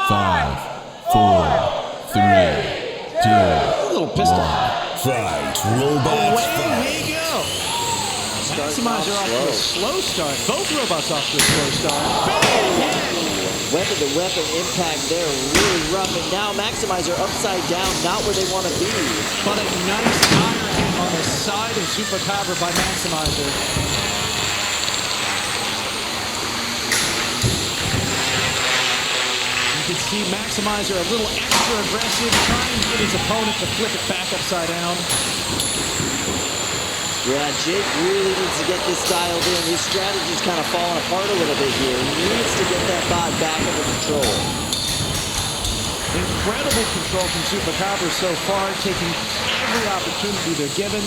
5, 4, 3, 2, A little pistol. Fight, robots, Away we go. Maximizer off to a slow start. Both robots off to a slow start. Big hit. Weapon-to-weapon impact there, really rough. And now Maximizer upside down, not where they want to be. But a nice tire hit on the side of Zupacabra by Maximizer. You can see Maximizer a little extra aggressive, trying to get his opponent to flip it back upside down. Yeah, Jake really needs to get this dialed in. His strategy's kind of falling apart a little bit here. He needs to get that bot back under control. Incredible control from Zupacabra so far, taking every opportunity they're given.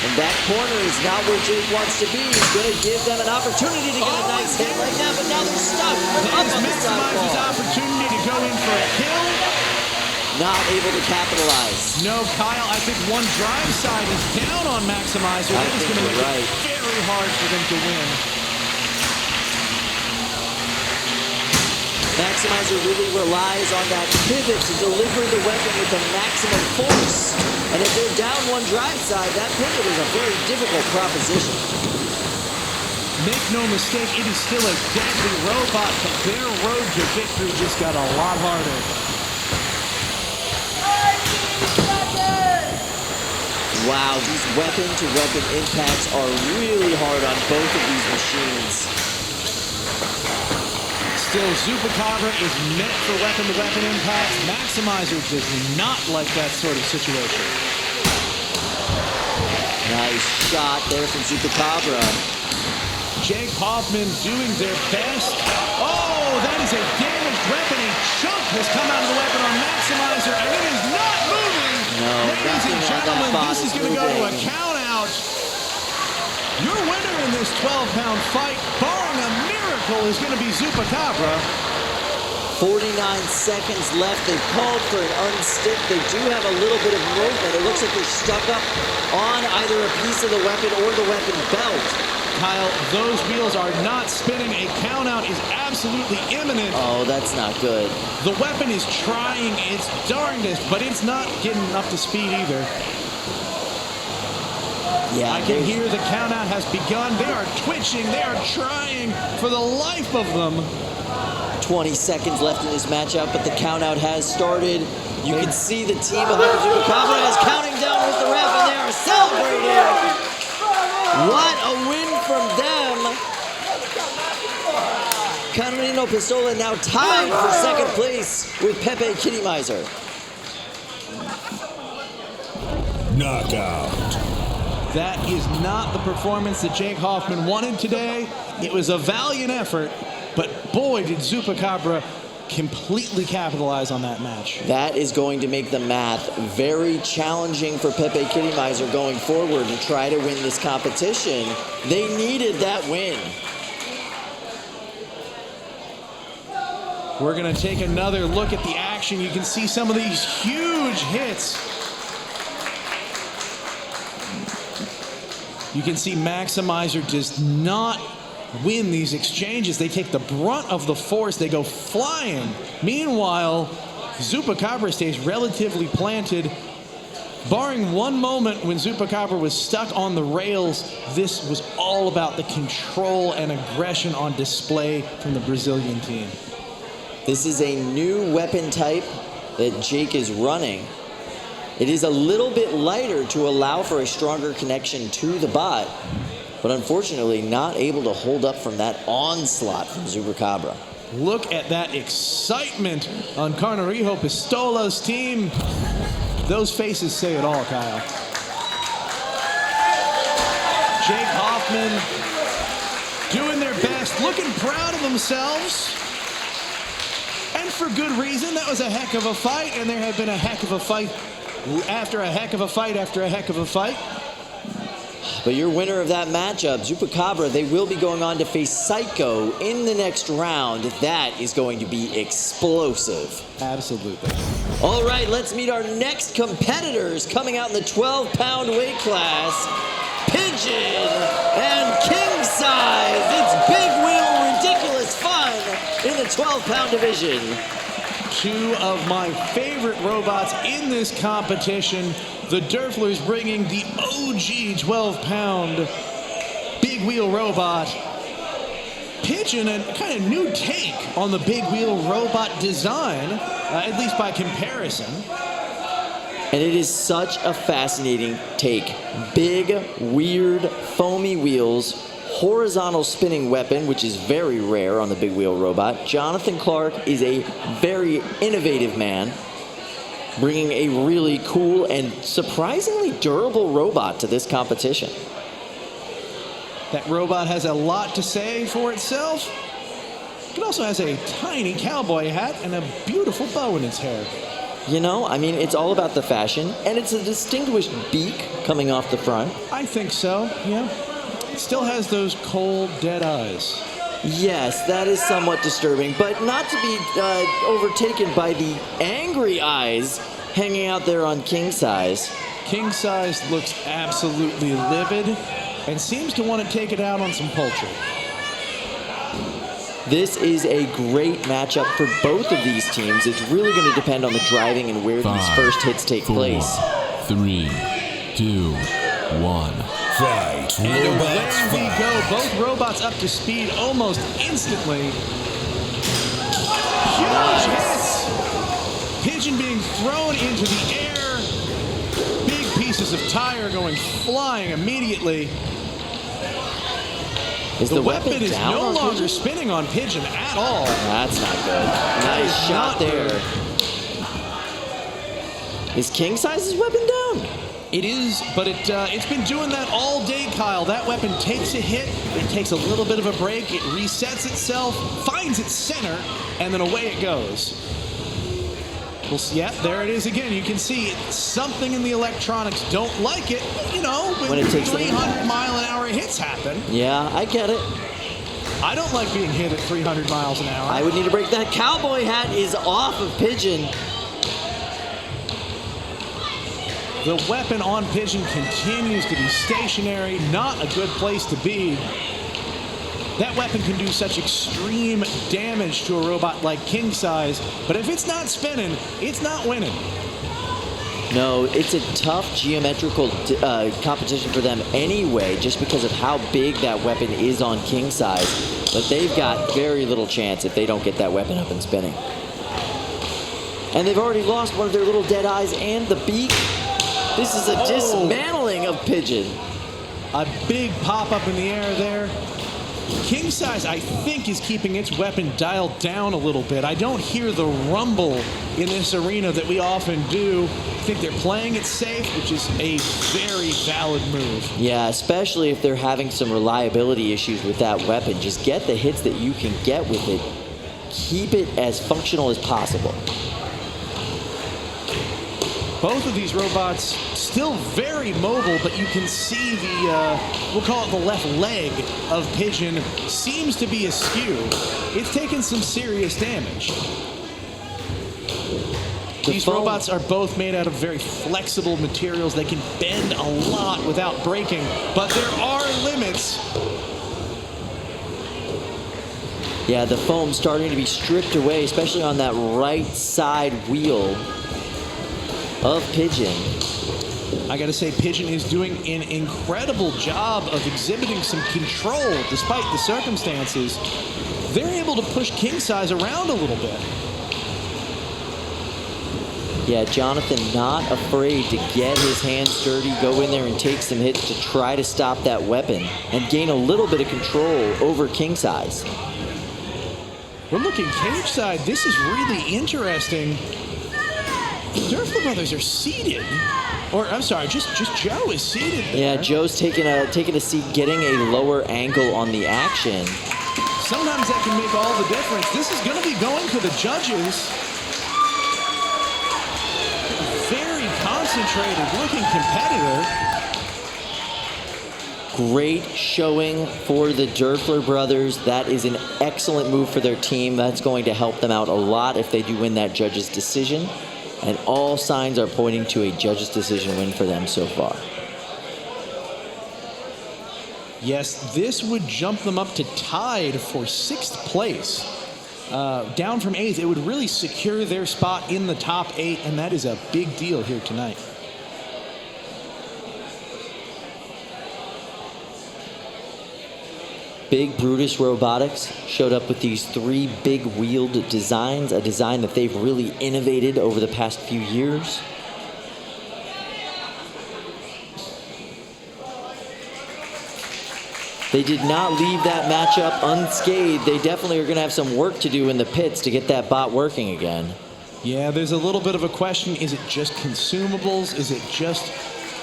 And that corner is not where Jake wants to be. He's going to give them an opportunity to get a nice hit right now, but now they're stuck. They're up on the Maximizer's sidewall. opportunity to go in for a kill. not able to capitalize. No, Kyle, I think one drive side is down on Maximizer. I That is think going to you're make right. it very hard for them to win. Maximizer really relies on that pivot to deliver the weapon with the maximum force. And if they're down one drive side, that pivot is a very difficult proposition. Make no mistake, it is still a deadly robot, but their road to victory just got a lot harder. Wow, these weapon-to-weapon impacts are really hard on both of these machines. Still, Zupacabra is meant for weapon-to-weapon impacts. Maximizer does not like that sort of situation. Nice shot there from Zupacabra. Jake Hoffman doing their best. Oh, that is a damaged weapon. A chunk has come out of the weapon on Maximizer, and it is not moving. No, ladies and gentlemen, this is going to go to a count out. Your winner in this 12-pound fight, barring a miracle, is going to be Zupacabra. 49 seconds left. They've called for an unstick. They do have a little bit of movement. It looks like they're stuck up on either a piece of the weapon or the weapon belt. Kyle, those wheels are not spinning. A count out is absolutely imminent. Oh, that's not good. The weapon is trying its darndest, but it's not getting up to speed either. Yeah, I can hear the count out has begun. They are twitching. They are trying for the life of them. 20 seconds left in this matchup, but the count out has started. You can see the team behind Zupacabra is counting down with the ref, and they are celebrating. What a win from them. Canarinho Pistola now tied for second place with Pepe Kittymizer. Knockout. That is not the performance that Jake Hoffman wanted today. It was a valiant effort, but boy, did Zupacabra completely capitalize on that match. That is going to make the math very challenging for Pepe Kittymizer going forward to try to win this competition. They needed that win. We're going to take another look at the action. You can see some of these huge hits. You can see Maximizer does not win these exchanges. They take the brunt of the force. They go flying. Meanwhile, Zupacabra stays relatively planted. Barring one moment when Zupacabra was stuck on the rails, this was all about the control and aggression on display from the Brazilian team. This is a new weapon type that Jake is running. It is a little bit lighter to allow for a stronger connection to the bot, but unfortunately not able to hold up from that onslaught from Zupacabra. Look at that excitement on Canarinho Pistola's team. Those faces say it all, Kyle. Jake Hoffman doing their best, looking proud of themselves. And for good reason. That was a heck of a fight, and there have been a heck of a fight after a heck of a fight after a heck of a fight. But your winner of that matchup, Zupacabra, they will be going on to face Psycho in the next round. That is going to be explosive. Absolutely. All right, let's meet our next competitors coming out in the 12-pound weight class. Pigeon and king size. It's big wheel ridiculous fun in the 12-pound division. Two of my favorite robots in this competition. The Durflers bringing the OG 12-pound big wheel robot. Pigeon, a kind of new take on the big wheel robot design, at least by comparison. And it is such a fascinating take. Big, weird, foamy wheels, horizontal spinning weapon, which is very rare on the big wheel robot. Jonathan Clark is a very innovative man, bringing a really cool and surprisingly durable robot to this competition. That robot has a lot to say for itself. It also has a tiny cowboy hat and a beautiful bow in its hair. You know, I mean, it's all about the fashion, and it's a distinguished beak coming off the front. I think so, yeah. It still has those cold, dead eyes. Yes, that is somewhat disturbing, but not to be overtaken by the angry eyes hanging out there on King Size. King Size looks absolutely livid and seems to want to take it out on some poultry. This is a great matchup for both of these teams. It's really going to depend on the driving and where these first hits take place. 3, 2, 1. Fight. And Robots away we fight. go. Both robots up to speed almost instantly. Huge hits. Pigeon being thrown into the air. Big pieces of tire going flying immediately. Is the weapon is down no on longer Pigeon? spinning on Pigeon at all. That's not good. That Nice is shot not there. good. Is King Size's weapon down? It is, but it's been doing that all day, Kyle. That weapon takes a hit, it takes a little bit of a break, it resets itself, finds its center, and then away it goes. We'll see, yeah, there it is again. You can see something in the electronics don't like it, you know, when it takes 300-mile-an-hour hits happen. Yeah, I get it. I don't like being hit at 300 miles an hour. I would need to break that. Cowboy hat is off of Pigeon. The weapon on Pigeon continues to be stationary, not a good place to be. That weapon can do such extreme damage to a robot like King Size, but if it's not spinning, it's not winning. No, it's a tough geometrical competition for them anyway, just because of how big that weapon is on King Size. But they've got very little chance if they don't get that weapon up and spinning. And they've already lost one of their little dead eyes and the beak. This is a dismantling of Pigeon. A big pop up in the air there. King Size, I think, is keeping its weapon dialed down a little bit. I don't hear the rumble in this arena that we often do. I think they're playing it safe, which is a very valid move. Yeah, especially if they're having some reliability issues with that weapon. Just get the hits that you can get with it. Keep it as functional as possible. Both of these robots still very mobile, but you can see the, we'll call it the left leg of Pigeon, seems to be askew. It's taken some serious damage. These robots are both made out of very flexible materials. They can bend a lot without breaking, but there are limits. Yeah, the foam's starting to be stripped away, especially on that right side wheel of Pigeon. I gotta say, Pigeon is doing an incredible job of exhibiting some control despite the circumstances. They're able to push King Size around a little bit. Yeah, Jonathan not afraid to get his hands dirty, go in there and take some hits to try to stop that weapon and gain a little bit of control over King Size. We're looking cage side. This is really interesting. The Durfler brothers are seated. Or, I'm sorry, just Joe is seated there. Yeah, Joe's taking a seat, getting a lower angle on the action. Sometimes that can make all the difference. This is going to be going to the judges. Very concentrated looking competitor. Great showing for the Durfler brothers. That is an excellent move for their team. That's going to help them out a lot if they do win that judge's decision. And all signs are pointing to a judge's decision win for them so far. Yes, this would jump them up to tied for 6th place. Down from 8th, it would really secure their spot in the top 8, and that is a big deal here tonight. Big Brutus Robotics showed up with these 3 big wheeled designs, a design that they've really innovated over the past few years. They did not leave that matchup unscathed. They definitely are going to have some work to do in the pits to get that bot working again. Yeah, there's a little bit of a question. Is it just consumables? Is it just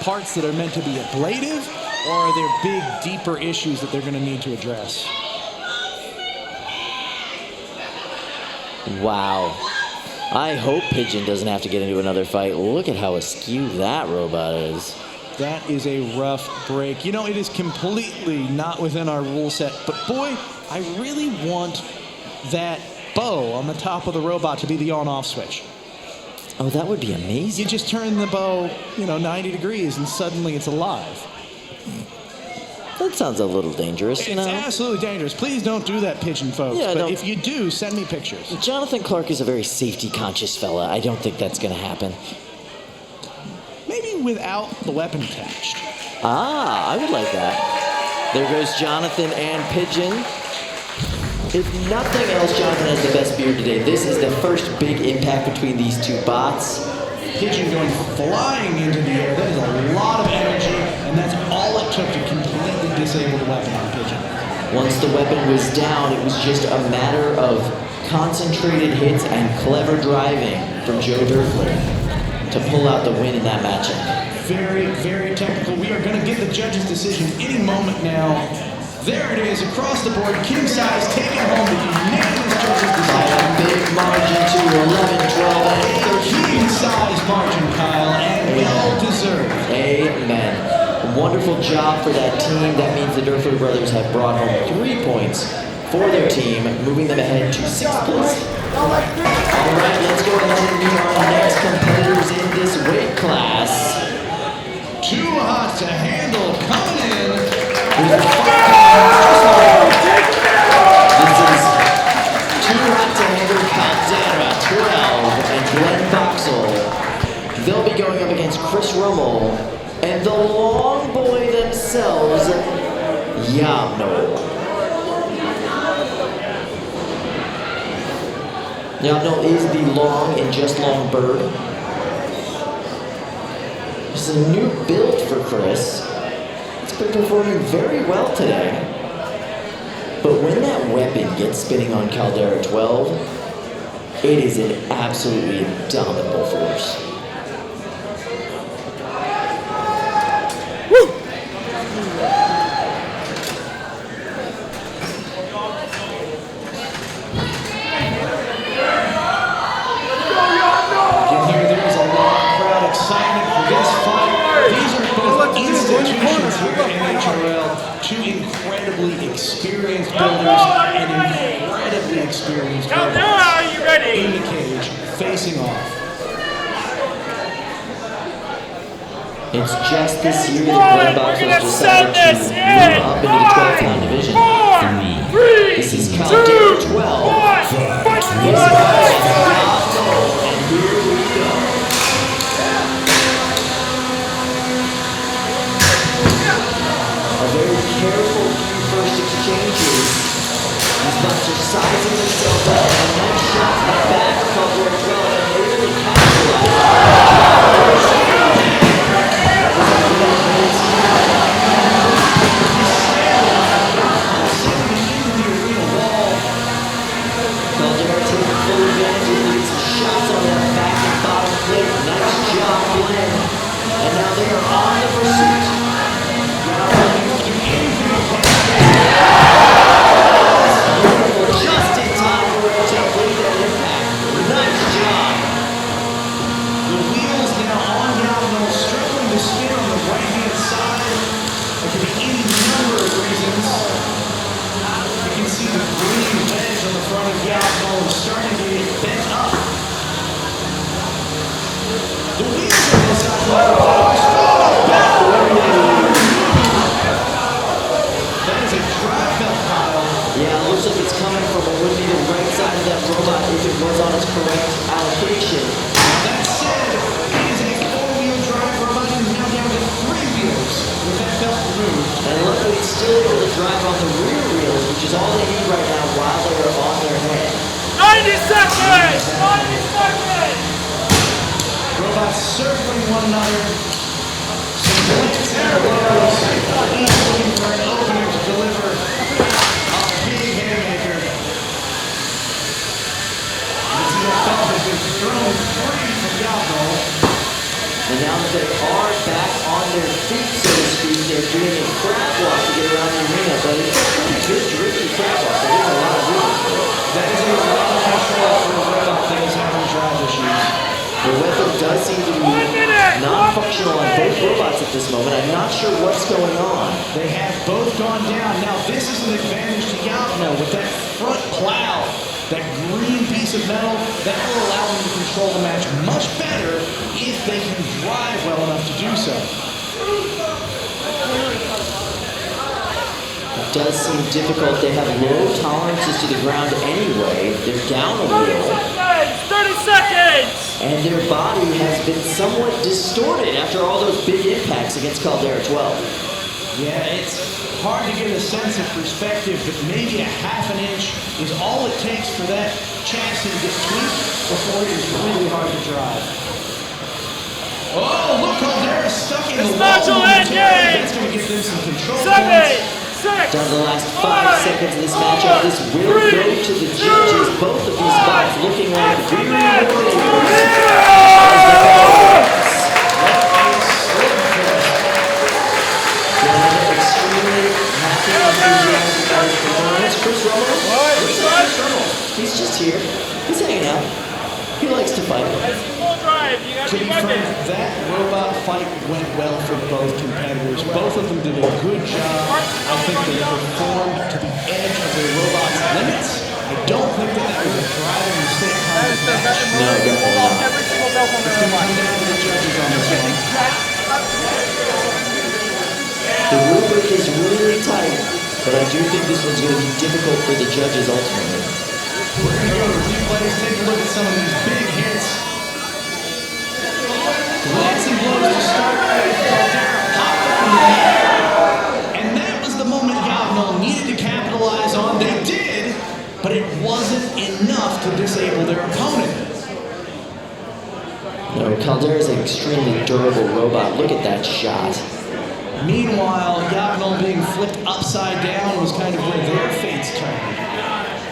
parts that are meant to be ablative? Or are there big, deeper issues that they're going to need to address? Wow. I hope Pigeon doesn't have to get into another fight. Look at how askew that robot is. That is a rough break. You know, it is completely not within our rule set. But boy, I really want that bow on the top of the robot to be the on-off switch. Oh, that would be amazing. You just turn the bow, 90 degrees and suddenly it's alive. That sounds a little dangerous, It's absolutely dangerous. Please don't do that, pigeon folks. Yeah, but if you do, send me pictures. Jonathan Clark is a very safety-conscious fella. I don't think that's going to happen. Maybe without the weapon attached. Ah, I would like that. There goes Jonathan and Pigeon. If nothing else, Jonathan has the best beard today. This is the first big impact between these two bots. Pigeon going flying into the air. That is a lot of energy, and that's all it took to completely disable the weapon on Pigeon. Once the weapon was down, it was just a matter of concentrated hits and clever driving from Joe Durfler to pull out the win in that matchup. Very, very technical. We are going to get the judge's decision any moment now. There it is, across the board. King Size taking home the unanimous judge's decision. By a big margin to 11, 12, and 13. King Size margin, Kyle, and well deserved. Amen. Wonderful job for that team. That means the Durfler brothers have brought home 3 points for their team, moving them ahead to 6th place. All right, let's go ahead and meet our next competitors in this weight class. Too hot to handle coming in. This is Too Hot to Handle Caldera 12 and Glenn Boxel. They'll be going up against Chris Rummel and the long boy themselves, Yamno. Yamno is the long and just long bird. This is a new build for Chris. It's been performing very well today. But when that weapon gets spinning on Caldera 12, it is an absolutely indomitable force. Woo! You can hear there is a lot of crowd excitement for this fight. These are both institutions here at NHRL. Two incredibly experienced builders and incredibly experienced robots in the cage, facing off. It's just this year that Glenn Boxers decided to move up into the 12-pound division. 3, This is Caldera 12. This is Yamno, and here we go. A very careful few first exchanges. These bots are sizing themselves up. A nice shot in the back of Caldera 12, and they really capitalize. Caldera taking full advantage of these shots on that back and bottom plate. Nice job, Glenn. And now they are on the pursuit. Beautiful, just in time for it to complete that impact. Nice job. The wheels now on downhill, struggling to spin on the right-hand side. There could be any number of reasons. You can see the green wedge on the front of Yamno starting to get bent up. The wheels on the side of the that is a drive belt, Kyle. Yeah, it looks like it's coming from what would be the right side of that robot if it was on its correct allocation. That said, it is a four-wheel drive robot and now down to 3 wheels with that belt removed. And luckily it's still able to drive on the rear wheels, which is all they need right now while they are on their head. 90 seconds! 90 seconds! Robots circling one another. Some glance at blows. Each looking for an opening to deliver a big haymaker. You can see that belt has been thrown free from Yamno. And now that they are back on their feet, so to speak, they're doing a crab walk to get around the arena, but it's a pretty good drifty crab walk, so there's a lot of room. That is a lot of control for a robot that is having drive issues. The weapon does seem to be non-functional on both robots at this moment. I'm not sure what's going on. They have both gone down. Now this is an advantage to Yavno with that front plow, that green piece of metal. That will allow them to control the match much better if they can drive well enough to do so. It does seem difficult. They have low tolerances to the ground anyway. They're down a little. 30 seconds! And their body has been somewhat distorted after all those big impacts against Caldera 12. Yeah, it's hard to get a sense of perspective, but maybe a half an inch is all it takes for that chassis to get tweaked before it is really hard to drive. Oh, look, Caldera's stuck in the wall. That's going to give them some control points. Down to the last 5 seconds of this matchup. This will go to the judges. Both of these spots looking like weary extremely happy with Chris Rummel. He's just here. He's hanging out. He likes to fight. To be frank, that robot fight went well for both competitors. Both of them did a good job. I think they performed to the edge of their robot's limits. I don't think that was a driving mistake. No, definitely not. It's going to come down to the judges on this one. The rubric is really tight, but I do think this one's going to be difficult for the judges ultimately. We're going to go to replays, take a look at some of these big hits. Glancing blows to start with Caldera popped up in the air. And that was the moment Yavno needed to capitalize on. They did, but it wasn't enough to disable their opponent. No, Caldera is an extremely durable robot. Look at that shot. Meanwhile, Yavno being flipped upside down was kind of where their fates turned.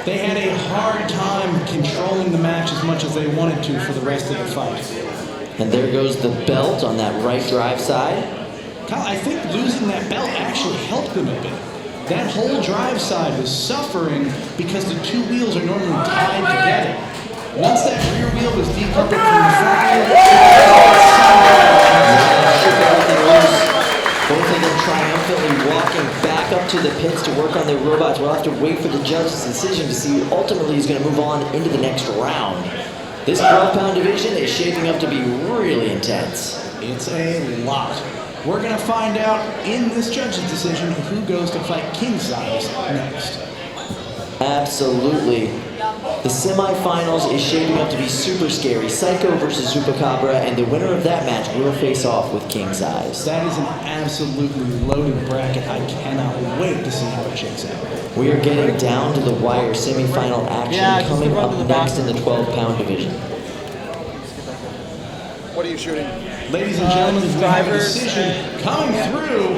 They had a hard time controlling the match as much as they wanted to for the rest of the fight. And there goes the belt on that right drive side. Kyle, I think losing that belt actually helped them a bit. That whole drive side was suffering because the two wheels are normally tied together. Once that rear wheel was decoupled from the front wheel, both of them triumphantly walking back up to the pits to work on their robots. We'll have to wait for the judge's decision to see who ultimately is going to move on into the next round. This 12-pound division is shaping up to be really intense. It's a lot. We're going to find out in this judge's decision who goes to fight king size next. Absolutely. The semifinals is shaping up to be super scary. Psycho versus Chupacabra, and the winner of that match will face off with King's Eyes. That is an absolutely loaded bracket. I cannot wait to see how it shakes out. We are getting down to the wire semifinal action coming up next in the 12-pound division. What are you shooting? Ladies and gentlemen, we have a decision coming through.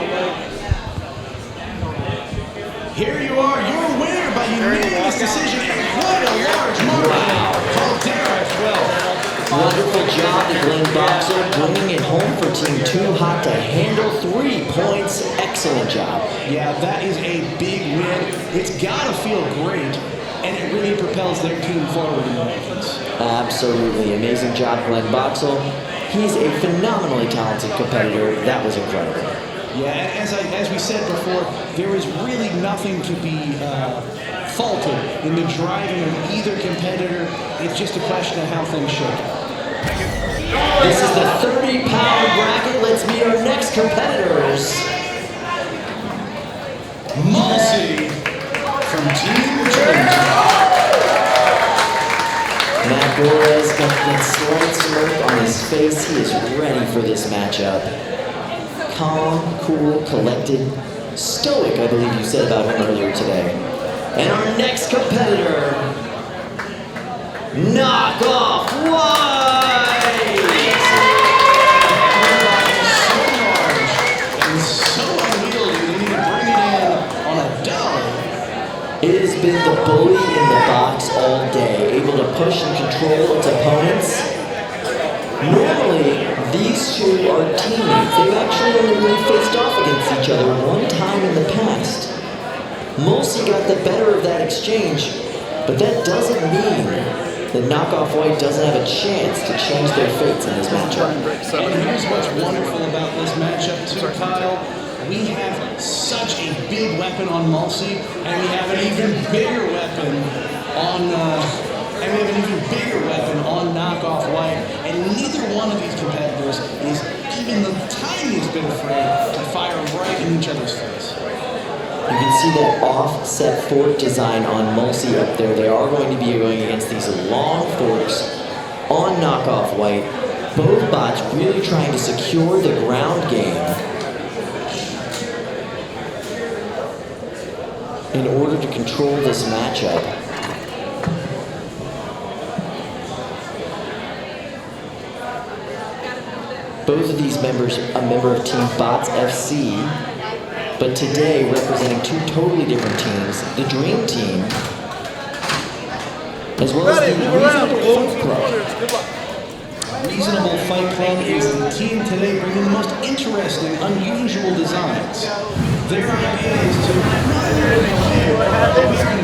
Here you are, your winner by unanimous decision and quite a large margin. Caldera 12. Wonderful job to Glenn Boxer, bringing it home for Team 2 Hot to handle 3 points. Excellent job. Yeah, that is a big win. It's got to feel great, and it really propels their team forward in the rankings. Absolutely. Amazing job, Glenn Boxel. He's a phenomenally talented competitor. That was incredible. Yeah, as we said before, there is really nothing to be faulted in the driving of either competitor. It's just a question of how things shake out. This is the 30-pound bracket. Let's meet our next competitors. Mulsey from Team Challenge. Matt Borez got that slight smirk on his face. He is ready for this matchup. Calm, cool, collected, stoic, I believe you said about him earlier today. And our next competitor, Knock Off White! So large and so unwieldy, they need to bring it in on a dollar. It has been the bully in the box all day, able to push and control its opponents. Normally, these two are teammates. They've actually only really faced off against each other one time in the past. Mulsey got the better of that exchange, but that doesn't mean that Knockoff White doesn't have a chance to change their fates in this matchup. And here's what's wonderful about this matchup too, Kyle. We have such a big weapon on Mulsey, and we have an even bigger weapon on Knockoff White, and neither one of these competitors is even the tiniest bit afraid to fire right in each other's face. You can see that offset fork design on Mulsey up there. They are going to be going against these long forks on Knockoff White. Both bots really trying to secure the ground game in order to control this matchup. Both of these members, a member of Team Bots FC, but today representing two totally different teams, the Dream Team, as well as the Reasonable Fight Club. Reasonable Fight Club is the team today bringing the most interesting, unusual designs. Their idea is to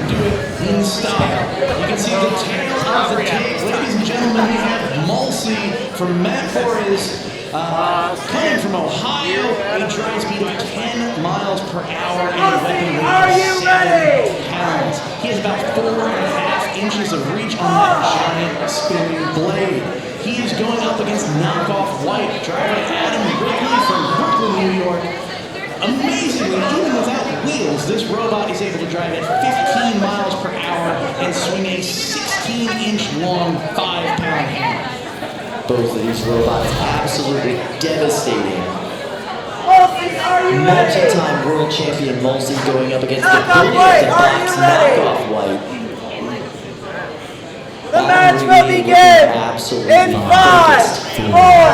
do it in style. You can see the tail of the tape. Ladies and gentlemen, we have Mulsey from Matt Flores. Coming from Ohio, a drive speed of 10 miles per hour and a weapon weight of 7 pounds. He has about 4.5 inches of reach on that giant spinning blade. He is going up against Knockoff White, driver Adam Wrigley from Brooklyn, New York. Amazingly, even without wheels, this robot is able to drive at 15 miles per hour and swing a 16-inch long 5-pound hammer. Both of these robots absolutely devastating. Multi-time world champion Mulsey going up against the bully of the box, Knockoff White. The match will begin in 5,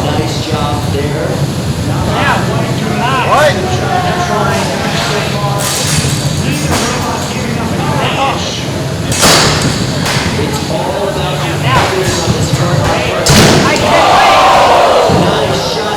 Nice job there. It's all about the average on this front. Nice shot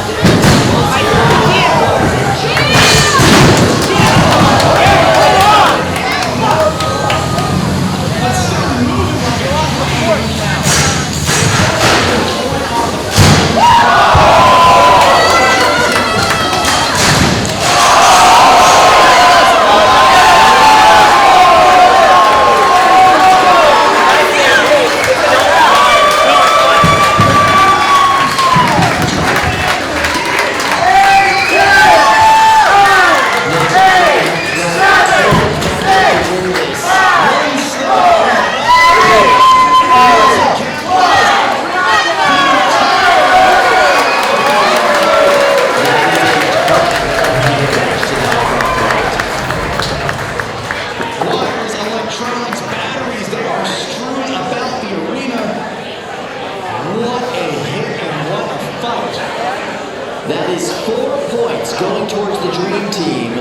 That is 4 points going towards the Dream Team.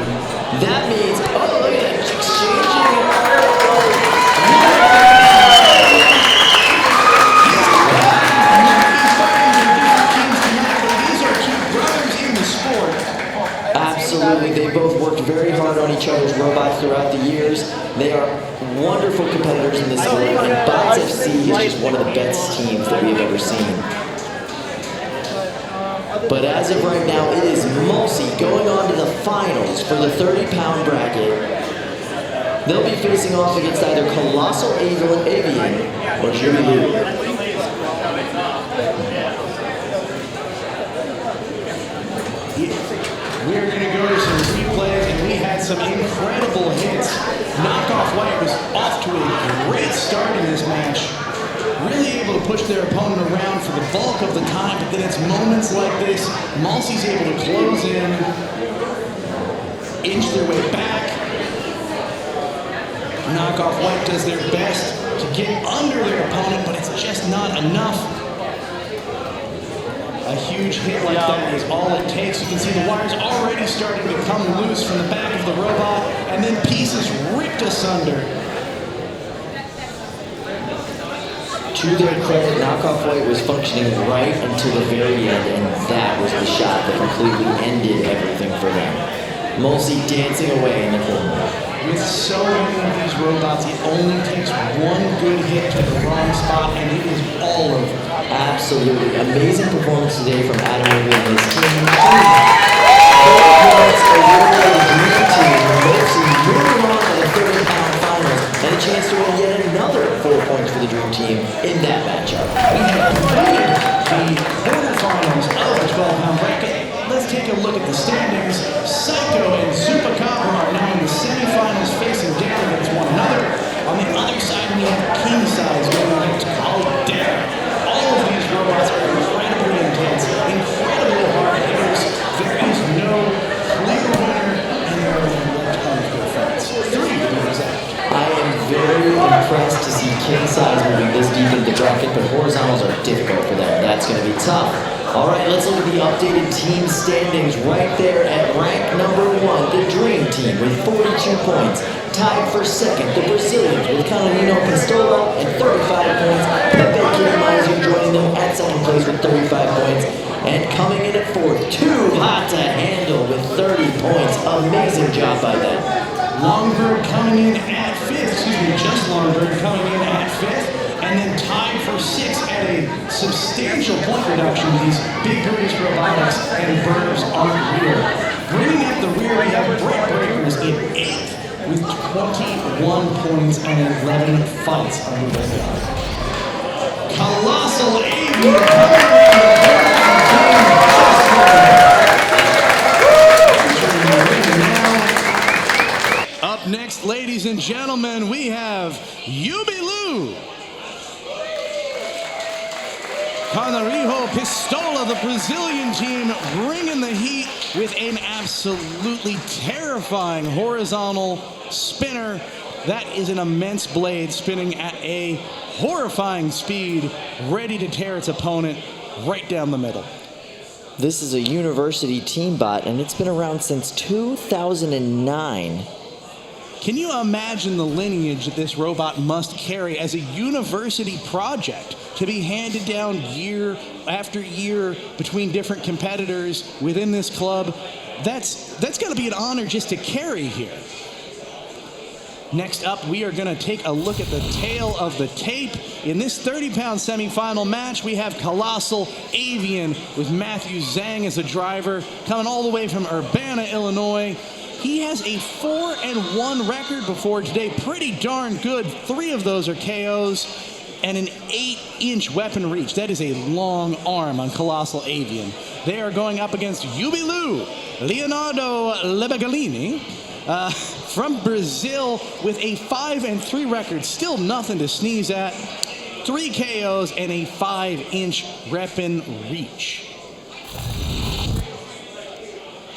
That means, oh, look at that, Absolutely, they both worked very hard on each other's robots throughout the years. They are wonderful competitors in this game, and Bots FC is just one of the best teams that we have ever seen. But as of right now, it is Mulsey going on to the finals for the 30-pound bracket. They'll be facing off against either Colossal Avian or Jimmy Lou. We're going to go to some replays, and we had some incredible hits. Knockoff White was off to a great start in this match. Really able to push their opponent around for the bulk of the time, but then it's moments like this, Mulsey's able to close in, inch their way back. Knockoff White does their best to get under their opponent, but it's just not enough. A huge hit like that is all it takes. You can see the wires already starting to come loose from the back of the robot, and then pieces ripped asunder. To their credit, Knockoff White was functioning right until the very end, and that was the shot that completely ended everything for them. Mulsey dancing away in the corner. With so many of these robots, it only takes one good hit to the wrong spot, and it is all over. Absolutely. Amazing performance today from Adam and his team. 4 points away from the dream team. Mulsey moving on to the 30-pound finals, and a chance to win yet another 4 points for the dream team in that matchup. We have completed the quarterfinals of the 12-pound bracket. Let's take a look at the standings. Psycho and Zupacabra are now in the semifinals, facing down against one another. On the other side, we have King Size going against Caldera. All of these robots are incredibly intense, incredibly hard hitters. There is no clear winner, and there are a ton of good fights. 3 to be exact. I am very impressed to see King Size moving this deep into the bracket, but horizontals are difficult for them. That's going to be tough. All right, let's look at the updated team standings right there at rank number 1, the Dream Team with 42 points. Tied for second, the Brazilians with Canarinho Pistola at 35 points. Pepe Kittymizer joining them at second place with 35 points. And coming in at fourth, Too Hot to Handle with 30 points. Amazing job by them. Longbird coming in at 5th, just Longbird coming in at 5th. And then tied for 6th at a substantial point reduction. These Big British Robotics and Birbs Aren't Real. Bringing up the rear, we have Brick Breakers in 8th with 21 points and 11 fights under their belt. Colossal Avian coming around. Up next, ladies and gentlemen, we have Jubilu. Canarinho Pistola, the Brazilian team, bringing the heat with an absolutely terrifying horizontal spinner. That is an immense blade spinning at a horrifying speed, ready to tear its opponent right down the middle. This is a university team bot, and it's been around since 2009. Can you imagine the lineage that this robot must carry as a university project to be handed down year after year between different competitors within this club? That's got to be an honor just to carry here. Next up, we are going to take a look at the tail of the tape. In this 30-pound semifinal match, we have Colossal Avian with Matthew Zhang as a driver, coming all the way from Urbana, Illinois. He has a 4-1 record before today. Pretty darn good. 3 of those are KOs and an 8-inch weapon reach. That is a long arm on Colossal Avian. They are going up against Jubilu, Leonardo Lebagalini, from Brazil with a 5-3 record. Still nothing to sneeze at. 3 KOs and a 5-inch weapon reach.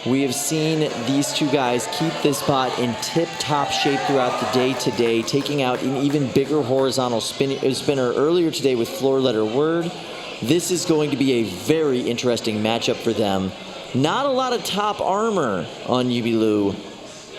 We have seen these two guys keep this bot in tip-top shape throughout the day today, taking out an even bigger horizontal spinner earlier today with floor letter word. This is going to be a very interesting matchup for them. Not a lot of top armor on Jubilu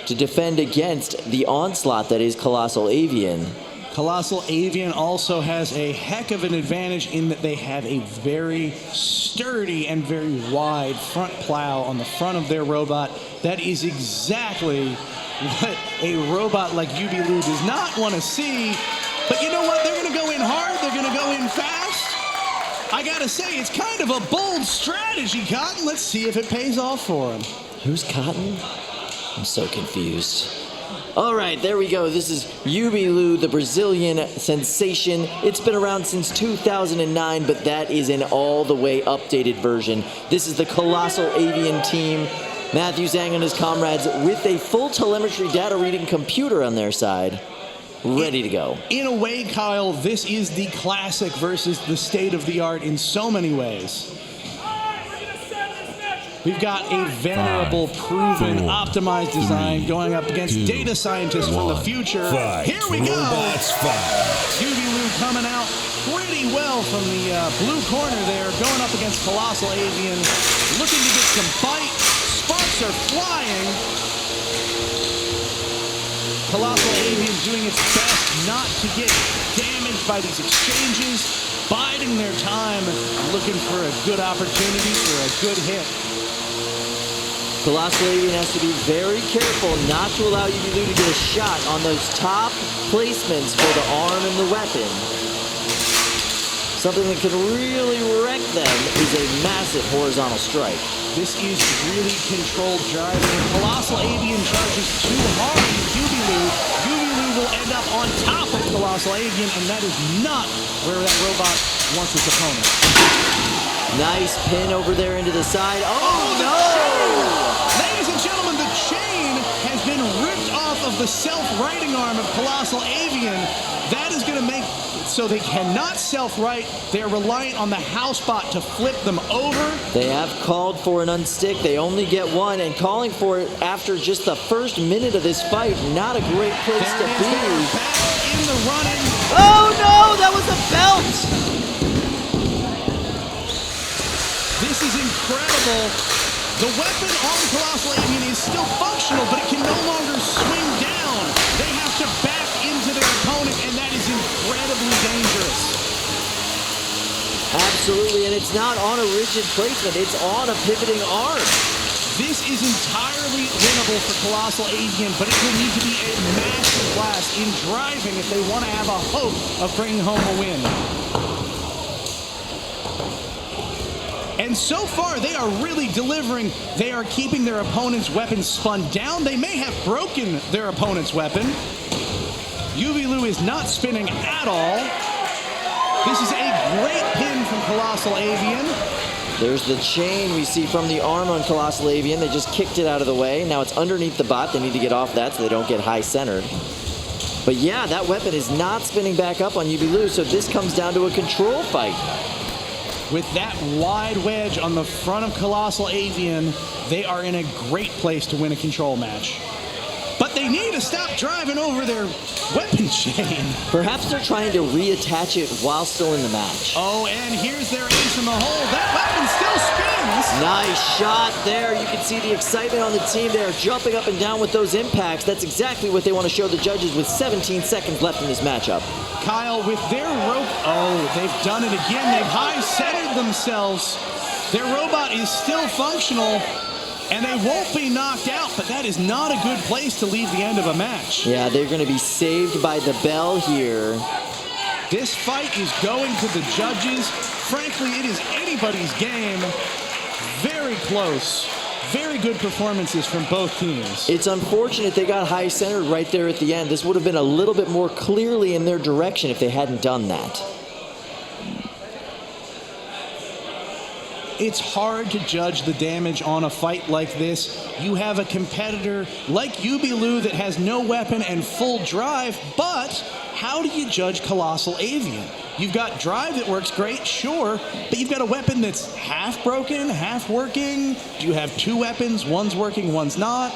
to defend against the onslaught that is Colossal Avian. Colossal Avian also has a heck of an advantage in that they have a very sturdy and very wide front plow on the front of their robot. That is exactly what a robot like Jubilu does not want to see. But you know what? They're going to go in hard. They're going to go in fast. I got to say, it's kind of a bold strategy, Cotton. Let's see if it pays off for him. Who's Cotton? I'm so confused. All right, there we go. This is Jubilu, the Brazilian sensation. It's been around since 2009, but that is an all-the-way updated version. This is the Colossal Avian team. Matthew Zhang and his comrades with a full telemetry data reading computer on their side, ready to go. In a way, Kyle, this is the classic versus the state-of-the-art in so many ways. We've got a venerable, proven, optimized design going up against data scientists from the future. Here we go! Jubilu coming out pretty well from the blue corner there, going up against Colossal Avian, looking to get some bite. Sparks are flying. Colossal Avian doing its best not to get damaged by these exchanges, biding their time, looking for a good opportunity for a good hit. Colossal Avian has to be very careful not to allow UB to get a shot on those top placements for the arm and the weapon. Something that could really wreck them is a massive horizontal strike. This is really controlled driving. When Colossal Avian charges too hard to UB will end up on top of Colossal Avian, and that is not where that robot wants its opponent. Nice pin over there into the side. Oh no! Ladies and gentlemen, the chain has been ripped off of the self-righting arm of Colossal Avian. That is going to make so they cannot self-right. They're reliant on the house bot to flip them over. They have called for an unstick. They only get one, and calling for it after just the first minute of this fight, not a great place to be. Back in the running. Oh no, that was a belt! This is incredible. The weapon on Colossal Avian is still functional, but it can no longer swing down. They have to back into their opponent, and that is incredibly dangerous. Absolutely, and it's not on a rigid placement. It's on a pivoting arm. This is entirely winnable for Colossal Avian, but it will need to be a master class in driving if they want to have a hope of bringing home a win. And so far, they are really delivering. They are keeping their opponent's weapon spun down. They may have broken their opponent's weapon. UB is not spinning at all. This is a great pin from Colossal Avian. There's the chain we see from the arm on Colossal Avian. They just kicked it out of the way. Now it's underneath the bot. They need to get off that so they don't get high-centered. But yeah, that weapon is not spinning back up on UB, so this comes down to a control fight. With that wide wedge on the front of Colossal Avian, they are in a great place to win a control match. But they need to stop driving over their weapon chain. Perhaps they're trying to reattach it while still in the match. Oh, and here's their ace in the hole. That weapon still spins. Nice shot there. You can see the excitement on the team. They are jumping up and down with those impacts. That's exactly what they want to show the judges with 17 seconds left in this matchup. Kyle, with their they've done it again. They've high-centered themselves. Their robot is still functional, and they won't be knocked out, but that is not a good place to leave the end of a match. Yeah, they're going to be saved by the bell here. This fight is going to the judges. Frankly, it is anybody's game. Very close. Very good performances from both teams. It's unfortunate they got high-centered right there at the end. This would have been a little bit more clearly in their direction if they hadn't done that. It's hard to judge the damage on a fight like this. You have a competitor like UB that has no weapon and full drive, but how do you judge Colossal Avian? You've got drive that works great, sure, but you've got a weapon that's half broken, half working. Do you have two weapons? One's working, one's not.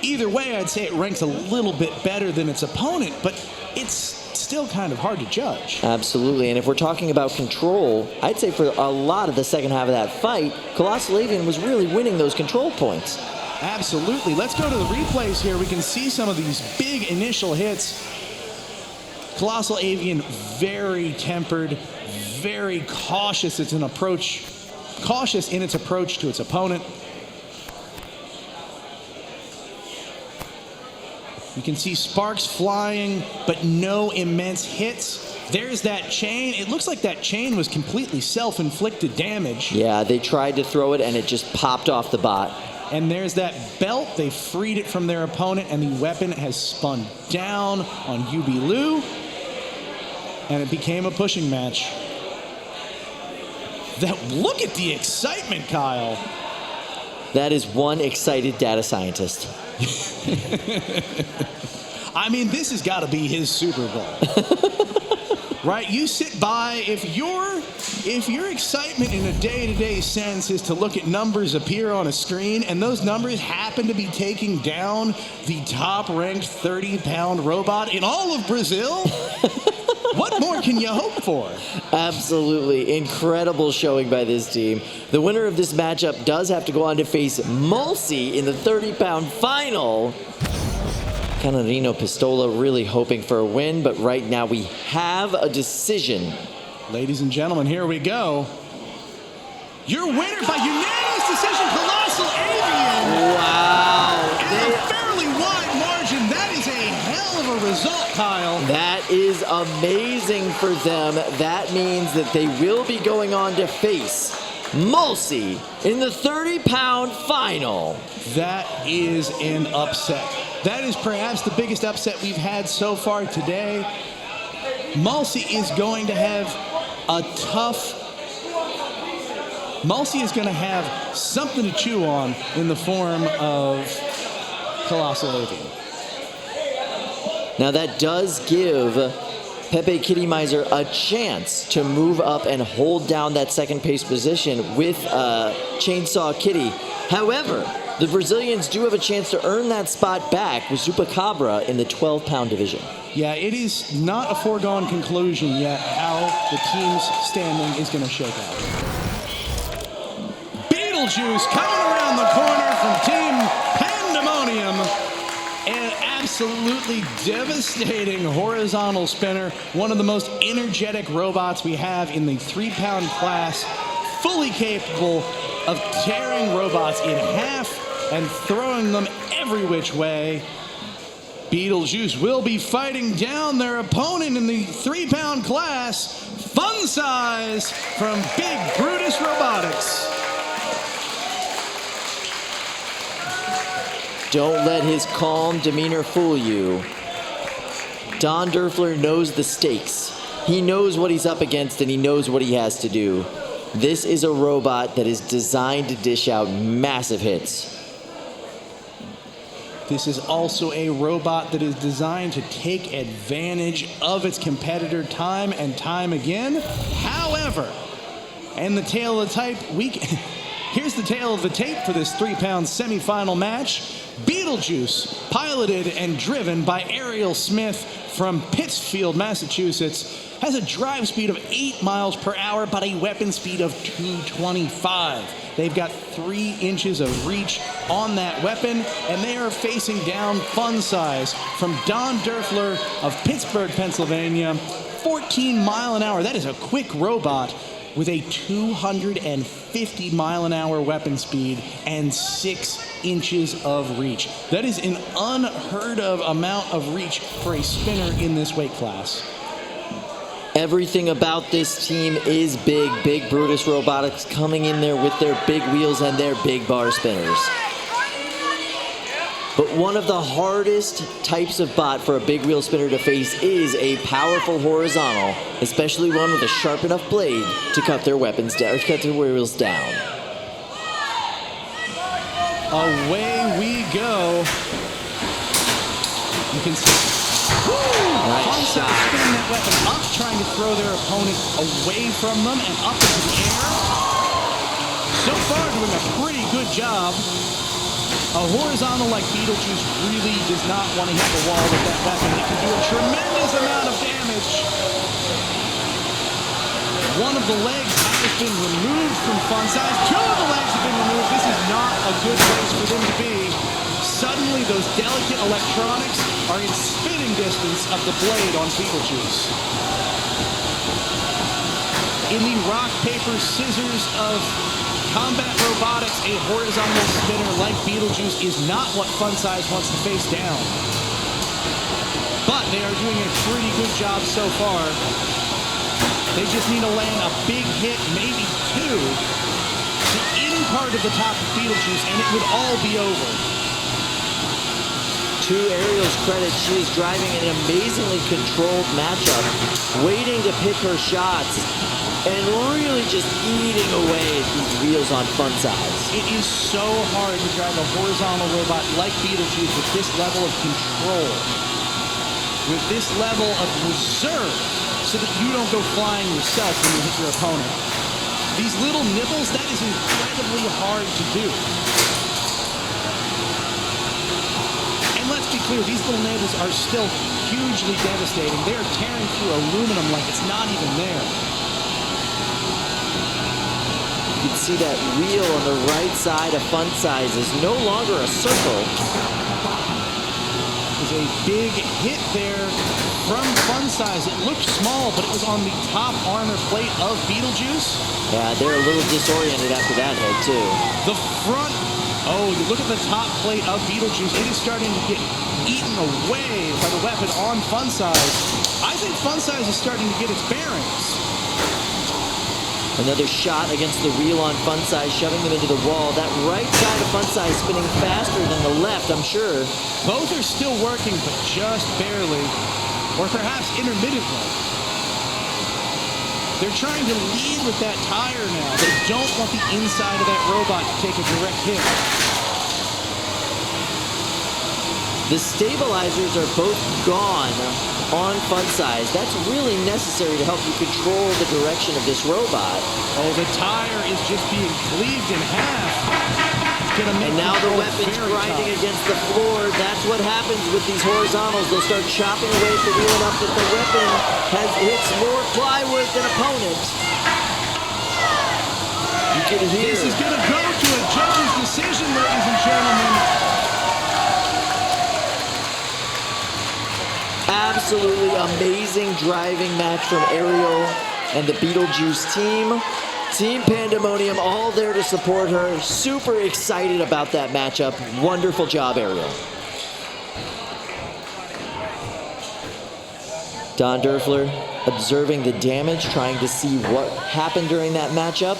Either way, I'd say it ranks a little bit better than its opponent, but it's still kind of hard to judge. Absolutely, and if we're talking about control, I'd say for a lot of the second half of that fight, Colossal Avian was really winning those control points. Absolutely. Let's go to the replays here. We can see some of these big initial hits. Colossal Avian, very tempered, very cautious. Cautious in its approach to its opponent. You can see sparks flying, but no immense hits. There's that chain. It looks like that chain was completely self-inflicted damage. Yeah, they tried to throw it, and it just popped off the bot. And there's that belt. They freed it from their opponent, and the weapon has spun down on UB, and it became a pushing match. Look at the excitement, Kyle. That is one excited data scientist. I mean, this has got to be his Super Bowl. Right? You sit by, if your excitement in a day-to-day sense is to look at numbers appear on a screen, and those numbers happen to be taking down the top-ranked 30-pound robot in all of Brazil, what more more can you hope for? Absolutely. Incredible showing by this team. The winner of this matchup does have to go on to face Mulsey in the 30-pound final. Canarinho Pistola really hoping for a win, but right now we have a decision. Ladies and gentlemen, here we go. Your winner by unanimous decision, Colossal Avian. Wow. And a fairly wide margin. That is a hell of a result, Kyle. That is amazing for them. That means that they will be going on to face Mulsey in the 30-pound final. That is an upset. That is perhaps the biggest upset we've had so far today. Mulsey is going to have a tough... Mulsey is going to have something to chew on in the form of Colossal Avian. Now that does give Pepe Kittymizer a chance to move up and hold down that second place position with Chainsaw Kitty. However, the Brazilians do have a chance to earn that spot back with Chupacabra in the 12-pound division. Yeah, it is not a foregone conclusion yet how the team's standing is going to shake out. Beetlejuice coming around the corner from Team Pandamonium. An absolutely devastating horizontal spinner. One of the most energetic robots we have in the 3-pound class. Fully capable of tearing robots in half and throwing them every which way. Beetlejuice will be fighting down their opponent in the 3-pound class, Fun Size from Big Brutus Robotics. Don't let his calm demeanor fool you. Don Derfler knows the stakes. He knows what he's up against and he knows what he has to do. This is a robot that is designed to dish out massive hits. This is also a robot that is designed to take advantage of its competitor time and time again. However, and the tail of the tape, here's the tail of the tape for this 3-pound semifinal match. Beetlejuice, piloted and driven by Ariel Smith from Pittsfield, Massachusetts, has a drive speed of 8 miles per hour, but a weapon speed of 225. They've got 3 inches of reach on that weapon, and they are facing down Fun Size from Don Derfler of Pittsburgh, Pennsylvania. 14 mile an hour. That is a quick robot with a 250 mile an hour weapon speed and 6 inches of reach. That is an unheard of amount of reach for a spinner in this weight class. Everything about this team is big. Big Brutus Robotics coming in there with their big wheels and their big bar spinners. But one of the hardest types of bot for a big wheel spinner to face is a powerful horizontal, especially one with a sharp enough blade to cut their weapons down, or cut their wheels down. Away we go. You can see. Nice shot. Spinning that weapon up, trying to throw their opponent away from them and up into the air. So far, doing a pretty good job. A horizontal like Beetlejuice really does not want to hit the wall with that weapon. It can do a tremendous amount of damage. One of the legs has been removed from Fun Size. 2 of the legs have been removed. This is not a good place for them to be. Suddenly, those delicate electronics are in spitting distance of the blade on Beetlejuice. In the rock, paper, scissors of combat robotics, a horizontal spinner like Beetlejuice is not what Fun Size wants to face down. But they are doing a pretty good job so far. They just need to land a big hit, maybe 2, the in part of the top of Beetlejuice, and it would all be over. To Ariel's credit, she is driving an amazingly controlled matchup, waiting to pick her shots, and really just eating away at these wheels on Fun Size. It is so hard to drive a horizontal robot like Beetlejuice with this level of control, with this level of reserve, so that you don't go flying yourself when you hit your opponent. These little nibbles, that is incredibly hard to do. And let's be clear, these little nails are still hugely devastating. They are tearing through aluminum like it's not even there. You can see that wheel on the right side of Fun Size is no longer a circle. There's a big hit there from Fun Size. It looked small, but it was on the top armor plate of Beetlejuice. Yeah, they're a little disoriented after that hit, too. The front, oh, you look at the top plate of Beetlejuice. It is starting to get eaten away by the weapon on Fun Size. I think Fun Size is starting to get its bearings. Another shot against the wheel on Fun Size, shoving them into the wall. That right side of Fun Size spinning faster than the left, I'm sure. Both are still working, but just barely, or perhaps intermittently. They're trying to lead with that tire now. They don't want the inside of that robot to take a direct hit. The stabilizers are both gone on Fun Size. That's really necessary to help you control the direction of this robot. Oh, the tire is just being cleaved in half. And now the weapon's grinding against the floor. That's what happens with these horizontals. They'll start chopping away at the wheel enough that the weapon hits more plywood than opponent. You can hear. This is going to go to a judge's decision, ladies and gentlemen. Absolutely amazing driving match from Ariel and the Beetlejuice team. Team Pandamonium all there to support her. Super excited about that matchup. Wonderful job, Ariel. Don Derfler observing the damage, trying to see what happened during that matchup.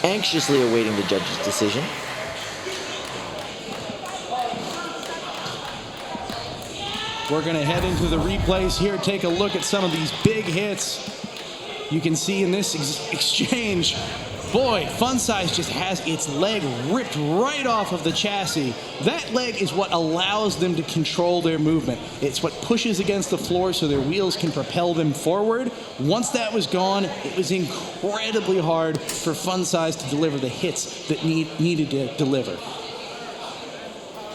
Anxiously awaiting the judge's decision. We're going to head into the replays here, take a look at some of these big hits. You can see in this exchange, boy, Fun Size just has its leg ripped right off of the chassis. That leg is what allows them to control their movement. It's what pushes against the floor so their wheels can propel them forward. Once that was gone, it was incredibly hard for Fun Size to deliver the hits that needed to deliver.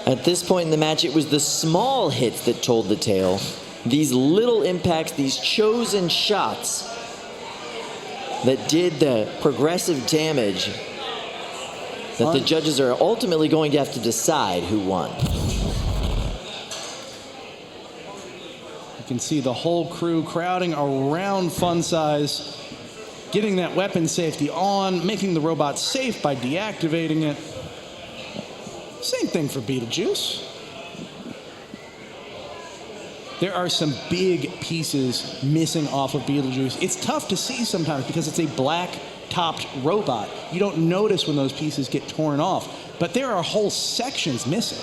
At this point in the match, it was the small hits that told the tale. These little impacts, these chosen shots that did the progressive damage that the judges are ultimately going to have to decide who won. You can see the whole crew crowding around Fun Size, getting that weapon safety on, making the robot safe by deactivating it. Same thing for Beetlejuice. There are some big pieces missing off of Beetlejuice. It's tough to see sometimes because it's a black-topped robot. You don't notice when those pieces get torn off, but there are whole sections missing.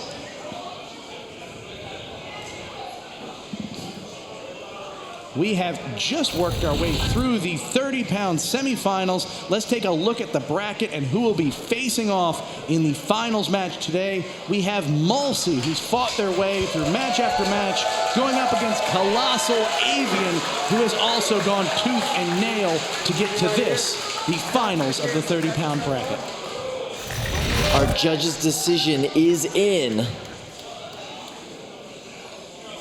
We have just worked our way through the 30-pound semifinals. Let's take a look at the bracket and who will be facing off in the finals match today. We have Mulsey, who's fought their way through match after match, going up against Colossal Avian, who has also gone tooth and nail to get to this, the finals of the 30-pound bracket. Our judge's decision is in.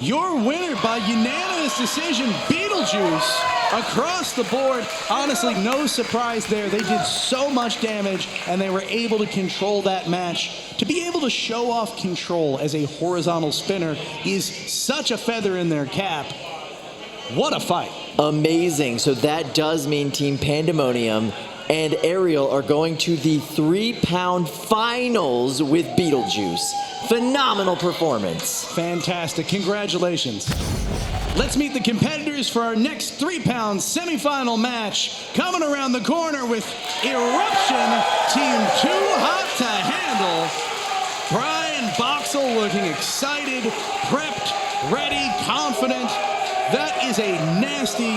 Your winner by unanimous decision, Beetlejuice, across the board. Honestly, no surprise there. They did so much damage, and they were able to control that match. To be able to show off control as a horizontal spinner is such a feather in their cap. What a fight. Amazing. So that does mean Team Pandamonium and Ariel are going to the 3-pound finals with Beetlejuice. Phenomenal performance. Fantastic. Congratulations. Let's meet the competitors for our next 3-pound semifinal match. Coming around the corner with Eruption, Team Too Hot to Handle. Brian Boxel looking excited, prepped, ready, confident. That is a nasty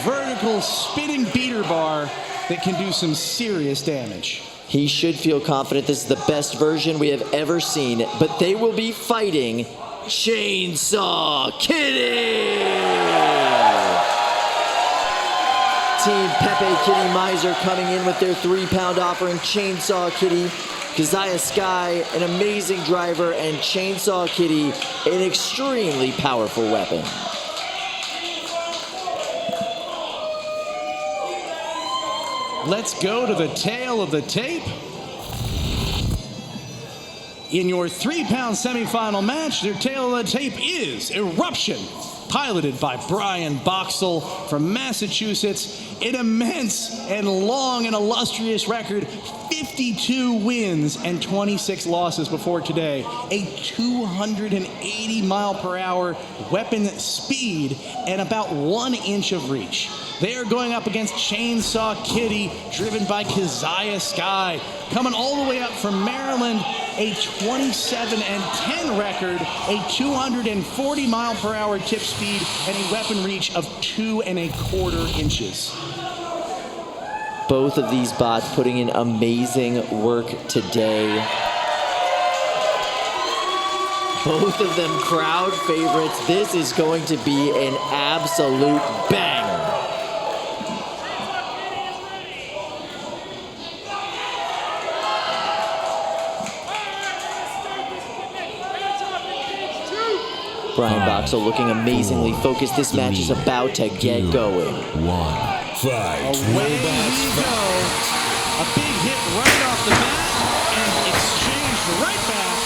vertical spinning beater bar that can do some serious damage. He should feel confident this is the best version we have ever seen, but they will be fighting Chainsaw Kitty! Team Pepe Kittymizer coming in with their 3-pound offering. Chainsaw Kitty Keziah Sky, an amazing driver, and Chainsaw Kitty, an extremely powerful weapon. Let's go to the tail of the tape. In your 3-pound semifinal match, their tail of the tape is Eruption, piloted by Brian Boxall from Massachusetts. An immense and long and illustrious record, 52 wins and 26 losses before today. A 280 mile per hour weapon speed and about 1 inch of reach. They are going up against Chainsaw Kitty, driven by Keziah Sky. Coming all the way up from Maryland, a 27-10 record, a 240 mile per hour tip speed, and a weapon reach of 2¼ inches. Both of these bots putting in amazing work today. Both of them crowd favorites. This is going to be an absolute banger. Brian Boxall looking amazingly focused. This match is about to get going. Fight. Away we go. A big hit right off the bat and exchanged right back.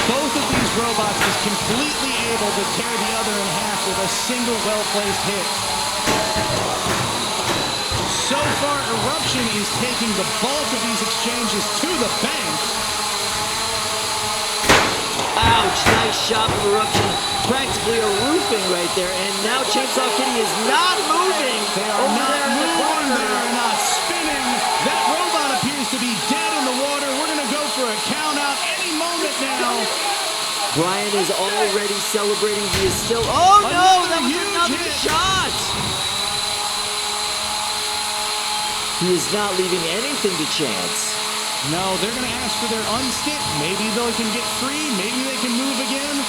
Both of these robots is completely able to tear the other in half with a single well-placed hit. So far, Eruption is taking the bulk of these exchanges to the bank. Ouch, nice shot from Eruption. Practically a roofing right there, and now Chainsaw Kitty is not moving. They are not moving, they are not spinning. That robot appears to be dead in the water. We're gonna go for a count out any moment now. Brian is already celebrating. He is still, oh no, that was another shot. He is not leaving anything to chance. No, they're gonna ask for their unstick. Maybe they can get free, maybe they can move again.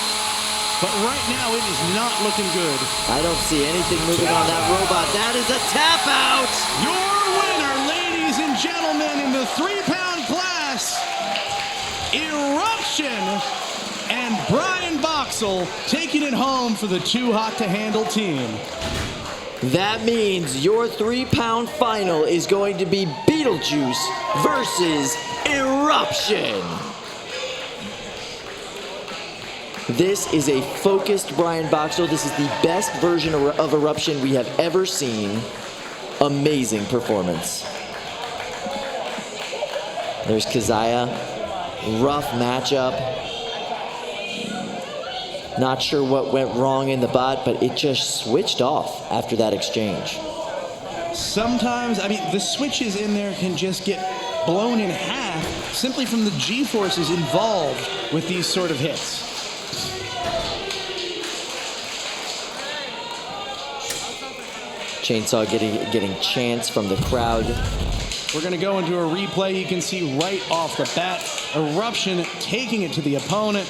But right now, it is not looking good. I don't see anything moving on that robot. That is a tap out. Your winner, ladies and gentlemen, in the 3-pound class, Eruption, and Brian Boxall taking it home for the Too Hot to Handle team. That means your 3-pound final is going to be Beetlejuice versus Eruption. This is a focused Brian Boxall. This is the best version of Eruption we have ever seen. Amazing performance. There's Keziah. Rough matchup. Not sure what went wrong in the bot, but it just switched off after that exchange. Sometimes, I mean, the switches in there can just get blown in half simply from the G-forces involved with these sort of hits. Chainsaw getting chants from the crowd. We're going to go into a replay. You can see right off the bat, Eruption taking it to the opponent.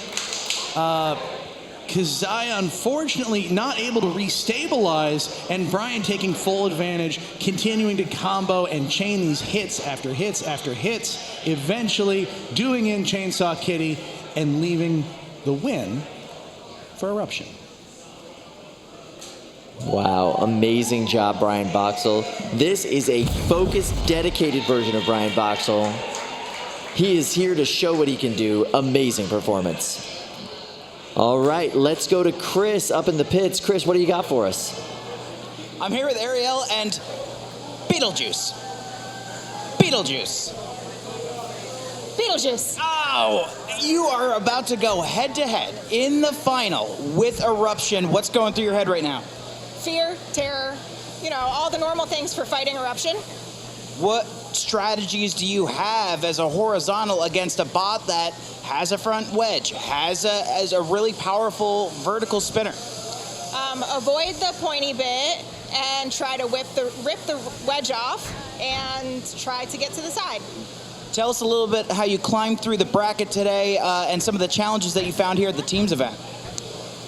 Keziah, unfortunately, not able to restabilize, and Brian taking full advantage, continuing to combo and chain these hits after hits after hits, eventually doing in Chainsaw Kitty and leaving the win for Eruption. Wow, amazing job, Brian Boxall. This is a focused, dedicated version of Brian Boxall. He is here to show what he can do. Amazing performance. All right, let's go to Chris up in the pits. Chris, what do you got for us? I'm here with Ariel and Beetlejuice. Beetlejuice. Beetlejuice. Oh, you are about to go head-to-head in the final with Eruption. What's going through your head right now? Fear, terror, you know, all the normal things for fighting Eruption. What strategies do you have as a horizontal against a bot that has a front wedge, has a really powerful vertical spinner? Avoid the pointy bit and try to rip the wedge off and try to get to the side. Tell us a little bit how you climbed through the bracket today and some of the challenges that you found here at the teams event.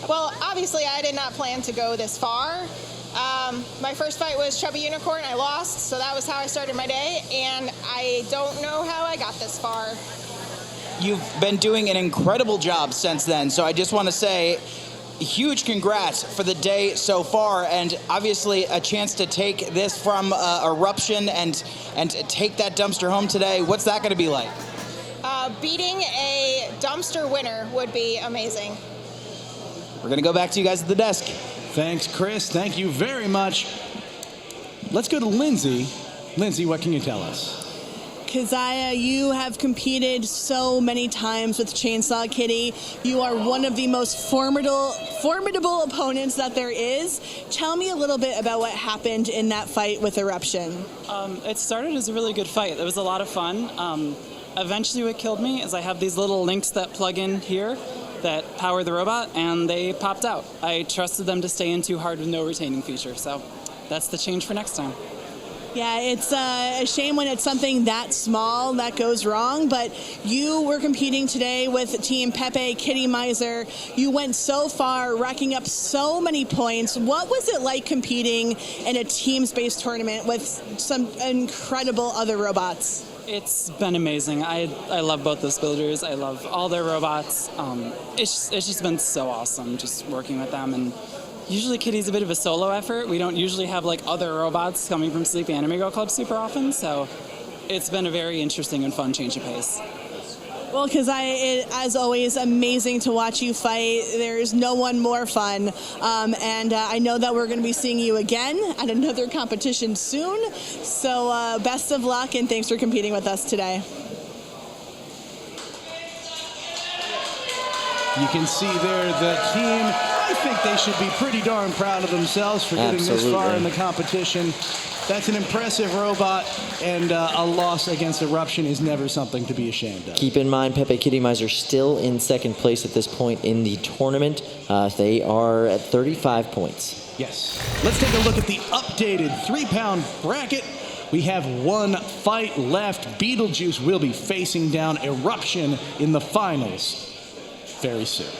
Well, obviously I did not plan to go this far. My first fight was Chubby Unicorn. I lost, so that was how I started my day, and I don't know how I got this far. You've been doing an incredible job since then, so I just want to say huge congrats for the day so far, and obviously a chance to take this from Eruption and take that dumpster home today. What's that going to be like? Beating a dumpster winner would be amazing. We're going to go back to you guys at the desk. Thanks, Chris. Thank you very much. Let's go to Lindsay. Lindsay, what can you tell us? Keziah, you have competed so many times with Chainsaw Kitty. You are one of the most formidable opponents that there is. Tell me a little bit about what happened in that fight with Eruption. It started as a really good fight. It was a lot of fun. Eventually what killed me is I have these little links that plug in here that power the robot, and they popped out. I trusted them to stay in too hard with no retaining feature, so that's the change for next time. Yeah, it's a shame when it's something that small that goes wrong, but you were competing today with Team Pepe Kittymizer. You went so far, racking up so many points. What was it like competing in a teams-based tournament with some incredible other robots? It's been amazing. I love both those builders. I love all their robots. It's just been so awesome just working with them. And usually Kitty's a bit of a solo effort. We don't usually have like other robots coming from Sleepy Anime Girl Club super often, so it's been a very interesting and fun change of pace. Well, as always, amazing to watch you fight. There's no one more fun. And I know that we're going to be seeing you again at another competition soon. So best of luck, and thanks for competing with us today. You can see there the team. I think they should be pretty darn proud of themselves for getting this far in the competition. That's an impressive robot, and a loss against Eruption is never something to be ashamed of. Keep in mind, Pepe Kittymizer still in second place at this point in the tournament. They are at 35 points. Yes. Let's take a look at the updated 3-pound bracket. We have one fight left. Beetlejuice will be facing down Eruption in the finals very soon.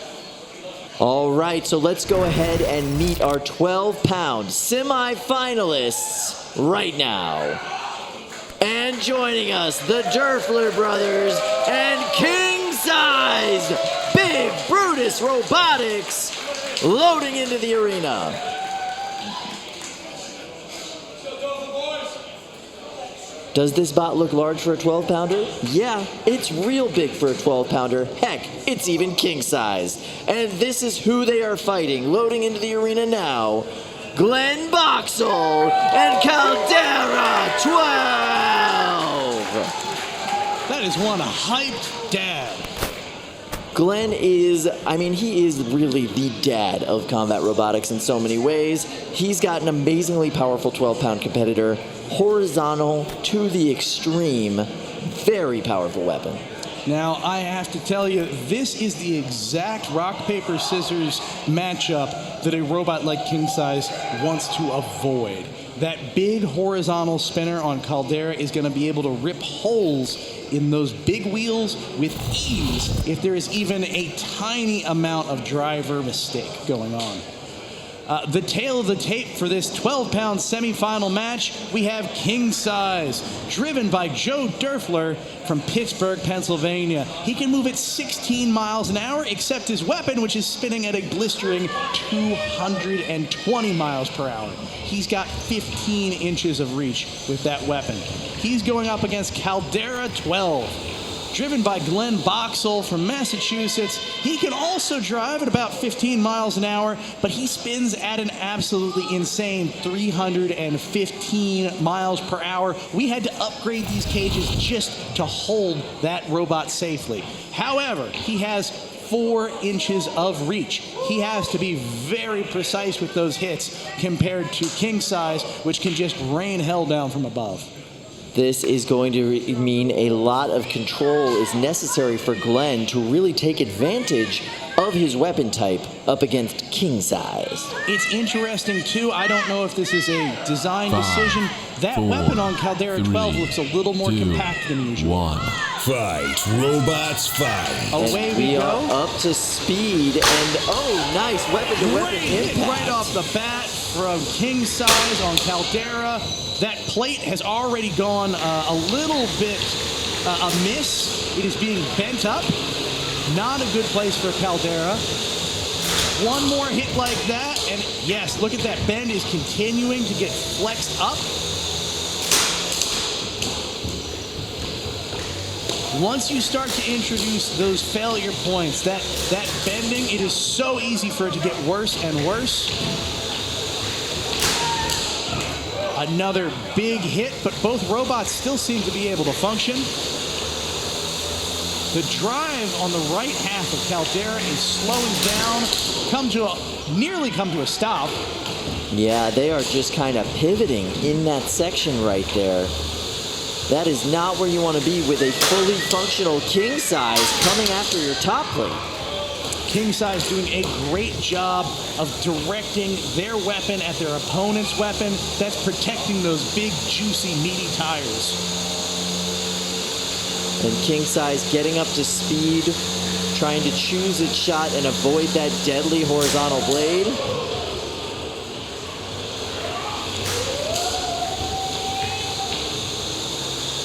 All right, so let's go ahead and meet our 12-pound semifinalists right now. And joining us, the Durfler brothers and King Size Big Brutus Robotics loading into the arena. Does this bot look large for a 12-pounder? Yeah, it's real big for a 12-pounder. Heck, it's even king size. And this is who they are fighting. Loading into the arena now, Glenn Boxall and Caldera 12. That is one hyped dad. Glenn is, he is really the dad of combat robotics in so many ways. He's got an amazingly powerful 12-pound competitor, horizontal to the extreme, very powerful weapon. Now, I have to tell you, this is the exact rock, paper, scissors matchup that a robot like King Size wants to avoid. That big horizontal spinner on Caldera is going to be able to rip holes in those big wheels with ease if there is even a tiny amount of driver mistake going on. The tail of the tape for this 12-pound semifinal match, we have King Size, driven by Joe Durfler from Pittsburgh, Pennsylvania. He can move at 16 miles an hour, except his weapon, which is spinning at a blistering 220 miles per hour. He's got 15 inches of reach with that weapon. He's going up against Caldera 12. Driven by Glenn Boxall from Massachusetts. He can also drive at about 15 miles an hour, but he spins at an absolutely insane 315 miles per hour. We had to upgrade these cages just to hold that robot safely. However, he has 4 inches of reach. He has to be very precise with those hits compared to King Size, which can just rain hell down from above. This is going to mean a lot of control is necessary for Glenn to really take advantage of his weapon type up against King Size. It's interesting, too. I don't know if this is a design decision. That weapon on Caldera 12 looks a little more compact than usual. Fight, robots, fight. Away and we go. Are up to speed, and oh, nice weapon-to-weapon impact. Right off the bat. from King Size on Caldera. That plate has already gone a little bit amiss. It is being bent up. Not a good place for Caldera. One more hit like that, and yes, look at that. Bend is continuing to get flexed up. Once you start to introduce those failure points, that bending, it is so easy for it to get worse and worse. Another big hit, but both robots still seem to be able to function. The drive on the right half of Caldera is slowing down, nearly come to a stop. Yeah, they are just kind of pivoting in that section right there. That is not where you want to be with a fully functional King Size coming after your top plate. King Size doing a great job of directing their weapon at their opponent's weapon. That's protecting those big, juicy, meaty tires. And King Size getting up to speed, trying to choose its shot and avoid that deadly horizontal blade.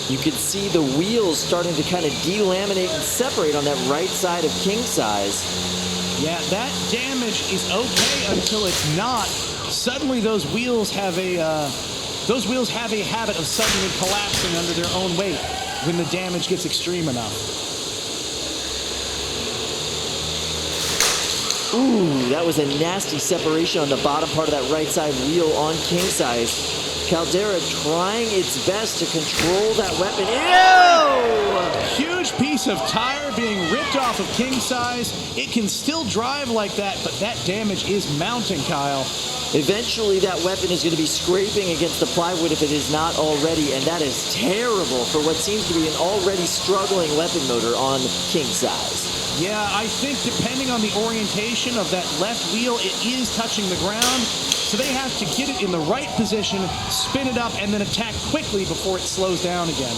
You can see the wheels starting to kind of delaminate and separate on that right side of King Size. Yeah, that damage is okay until it's not. Suddenly those wheels have a habit of suddenly collapsing under their own weight when the damage gets extreme enough. Ooh, that was a nasty separation on the bottom part of that right side wheel on King Size. Caldera trying its best to control that weapon. Ew! Huge piece of tire being ripped off of King Size. It can still drive like that, but that damage is mounting, Kyle. Eventually, that weapon is going to be scraping against the plywood if it is not already, and that is terrible for what seems to be an already struggling weapon motor on King Size. Yeah, I think depending on the orientation of that left wheel, it is touching the ground. So they have to get it in the right position, spin it up, and then attack quickly before it slows down again.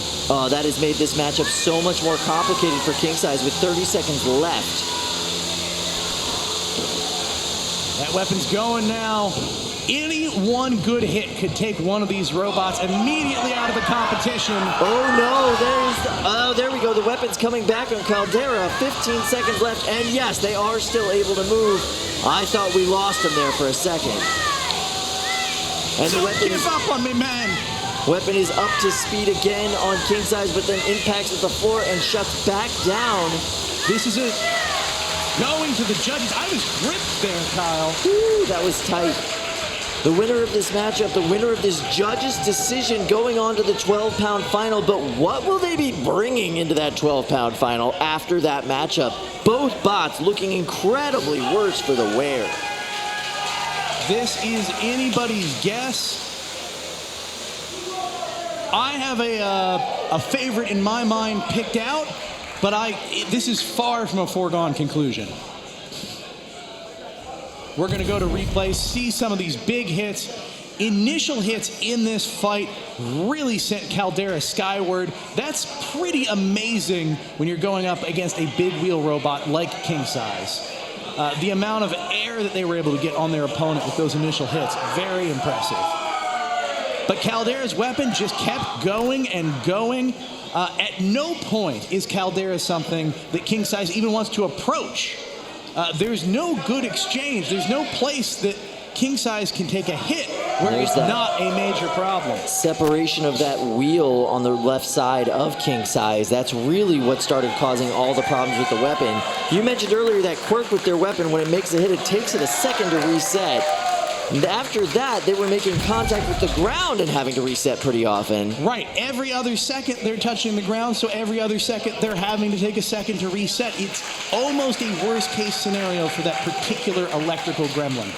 That has made this matchup so much more complicated for King Size with 30 seconds left. That weapon's going now. Any one good hit could take one of these robots immediately out of the competition. Oh no, there we go. The weapon's coming back on Caldera. 15 seconds left, and yes, they are still able to move. I thought we lost them there for a second. And the weapon give up on me, man. Weapon is up to speed again on King Size, but then impacts with the floor and shuts back down. This is it. Going to the judges. I was gripped there, Kyle. Ooh, that was tight. The winner of this matchup, the winner of this judge's decision going on to the 12-pound final, but what will they be bringing into that 12-pound final after that matchup? Both bots looking incredibly worse for the wear. This is anybody's guess. I have a favorite in my mind picked out, but this is far from a foregone conclusion. We're going to go to replay, see some of these big hits. Initial hits in this fight really sent Caldera skyward. That's pretty amazing when you're going up against a big wheel robot like King Size. The amount of air that they were able to get on their opponent with those initial hits, very impressive. But Caldera's weapon just kept going and going. At no point is Caldera something that King Size even wants to approach. There's no good exchange. There's no place that King Size can take a hit where it's not a major problem. Separation of that wheel on the left side of King Size, that's really what started causing all the problems with the weapon. You mentioned earlier that quirk with their weapon, when it makes a hit, it takes it a second to reset. And after that, they were making contact with the ground and having to reset pretty often. Right. Every other second, they're touching the ground, so every other second, they're having to take a second to reset. It's almost a worst-case scenario for that particular electrical gremlin.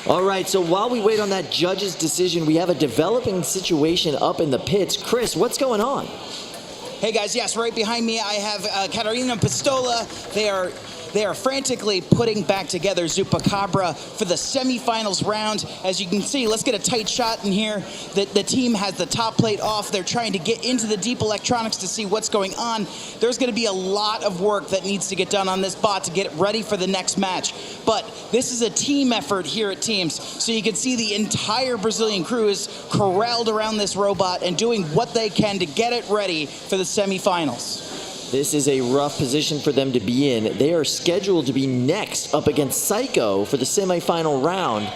All right, so while we wait on that judge's decision, we have a developing situation up in the pits. Chris, what's going on? Hey guys, yes, right behind me I have Canarinho Pistola. They are They are frantically putting back together Zupacabra for the semifinals round. As you can see, let's get a tight shot in here. The team has the top plate off. They're trying to get into the deep electronics to see what's going on. There's going to be a lot of work that needs to get done on this bot to get it ready for the next match. But this is a team effort here at Teams. So you can see the entire Brazilian crew is corralled around this robot and doing what they can to get it ready for the semifinals. This is a rough position for them to be in. They are scheduled to be next up against Psycho for the semifinal round.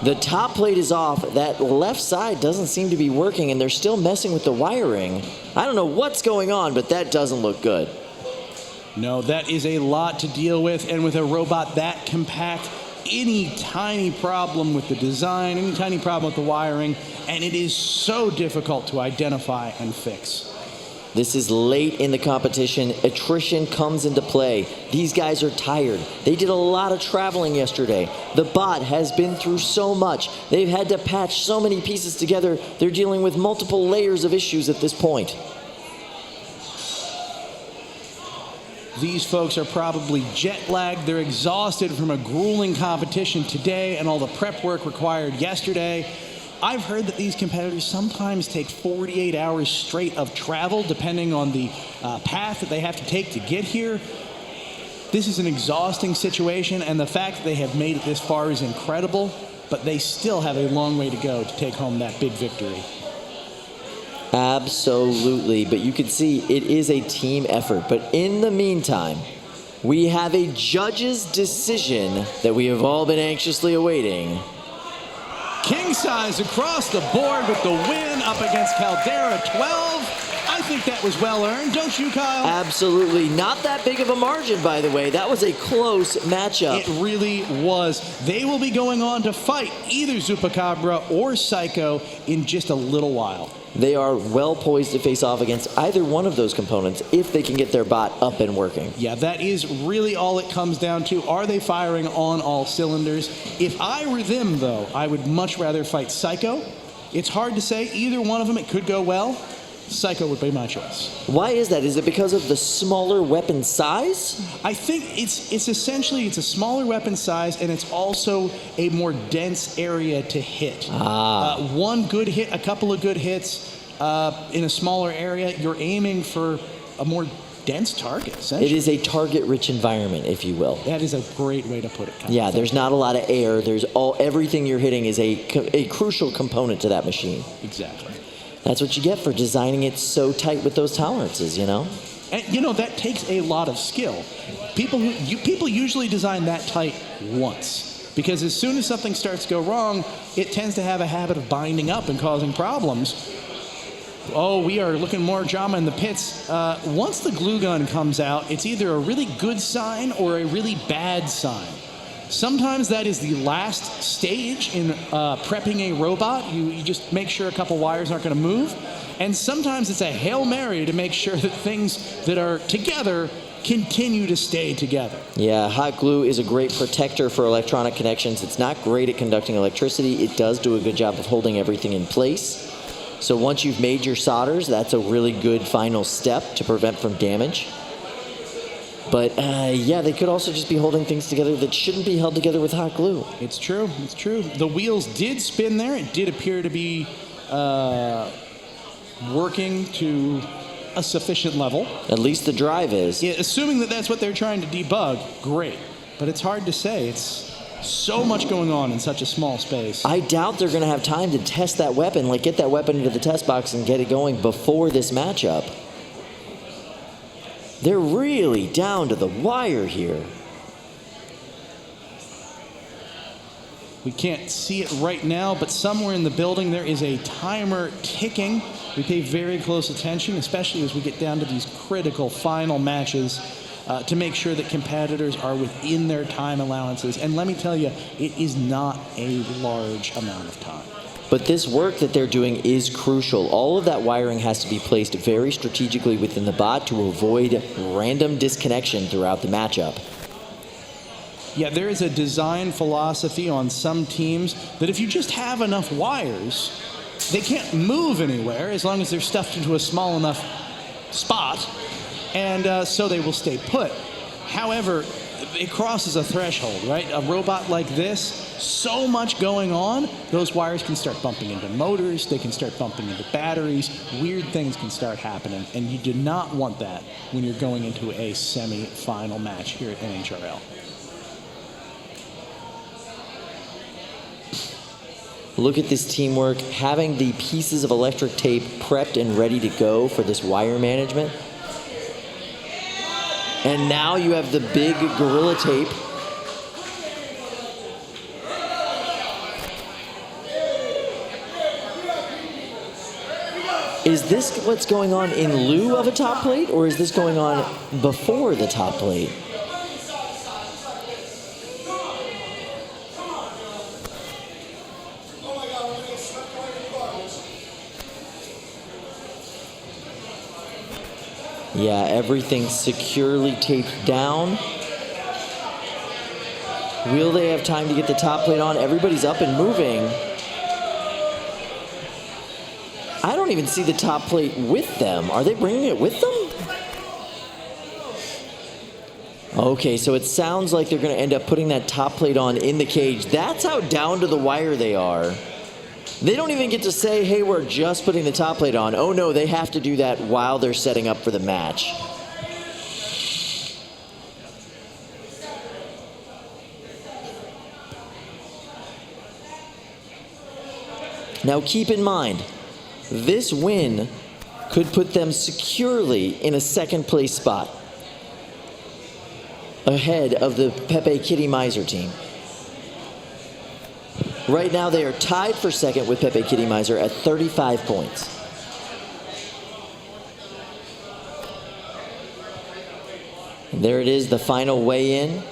The top plate is off. That left side doesn't seem to be working, and they're still messing with the wiring. I don't know what's going on, but that doesn't look good. No, that is a lot to deal with, and with a robot that compact, any tiny problem with the design, any tiny problem with the wiring, and it is so difficult to identify and fix. This is late in the competition. Attrition comes into play. These guys are tired. They did a lot of traveling yesterday. The bot has been through so much. They've had to patch so many pieces together. They're dealing with multiple layers of issues at this point. These folks are probably jet lagged. They're exhausted from a grueling competition today and all the prep work required yesterday. I've heard that these competitors sometimes take 48 hours straight of travel, depending on the path that they have to take to get here. This is an exhausting situation, and the fact that they have made it this far is incredible, but they still have a long way to go to take home that big victory. Absolutely, but you can see it is a team effort. But in the meantime, we have a judge's decision that we have all been anxiously awaiting. King size across the board with the win up against Caldera 12. I think that was well earned, don't you, Kyle? Absolutely. Not that big of a margin, by the way. That was a close matchup. It really was. They will be going on to fight either Zupacabra or Psycho in just a little while. They are well poised to face off against either one of those components if they can get their bot up and working. Yeah, that is really all it comes down to. Are they firing on all cylinders? If I were them, though, I would much rather fight Psycho. It's hard to say. Either one of them, it could go well. Psycho would be my choice. Why is that? Is it because of the smaller weapon size? I think it's essentially a smaller weapon size, and it's also a more dense area to hit. One good hit, a couple of good hits in a smaller area, you're aiming for a more dense target, essentially. It is a target-rich environment, if you will. That is a great way to put it. Yeah, there's not a lot of air. Everything you're hitting is a crucial component to that machine. Exactly. That's what you get for designing it so tight with those tolerances, you know? And, that takes a lot of skill. People usually design that tight once, because as soon as something starts to go wrong, it tends to have a habit of binding up and causing problems. Oh, we are looking more drama in the pits. Once the glue gun comes out, it's either a really good sign or a really bad sign. Sometimes that is the last stage in prepping a robot. You just make sure a couple wires aren't going to move. And sometimes it's a Hail Mary to make sure that things that are together continue to stay together. Yeah, hot glue is a great protector for electronic connections. It's not great at conducting electricity. It does do a good job of holding everything in place. So once you've made your solders, that's a really good final step to prevent from damage. But, yeah, they could also just be holding things together that shouldn't be held together with hot glue. It's true. It's true. The wheels did spin there. It did appear to be working to a sufficient level. At least the drive is. Yeah, assuming that that's what they're trying to debug, great. But it's hard to say. It's so much going on in such a small space. I doubt they're going to have time to test that weapon, like get that weapon into the test box and get it going before this matchup. They're really down to the wire here. We can't see it right now, but somewhere in the building there is a timer ticking. We pay very close attention, especially as we get down to these critical final matches, to make sure that competitors are within their time allowances. And let me tell you, it is not a large amount of time. But this work that they're doing is crucial. All of that wiring has to be placed very strategically within the bot to avoid random disconnection throughout the matchup. Yeah, there is a design philosophy on some teams that if you just have enough wires, they can't move anywhere as long as they're stuffed into a small enough spot, and so they will stay put. However, it crosses a threshold, right? A robot like this, so much going on, those wires can start bumping into motors, they can start bumping into batteries, weird things can start happening, and you do not want that when you're going into a semi-final match here at NHRL. Look at this teamwork, having the pieces of electric tape prepped and ready to go for this wire management. And now you have the big Gorilla Tape. Is this what's going on in lieu of a top plate, or is this going on before the top plate? Yeah, everything's securely taped down. Will they have time to get the top plate on? Everybody's up and moving. I don't even see the top plate with them. Are they bringing it with them? Okay, so it sounds like they're going to end up putting that top plate on in the cage. That's how down to the wire they are. They don't even get to say, hey, we're just putting the top plate on. Oh no, they have to do that while they're setting up for the match. Now keep in mind, this win could put them securely in a second place spot, ahead of the Pepe Kittymizer team. Right now, they are tied for second with Pepe Kittymizer at 35 points. And there it is, the final weigh-in.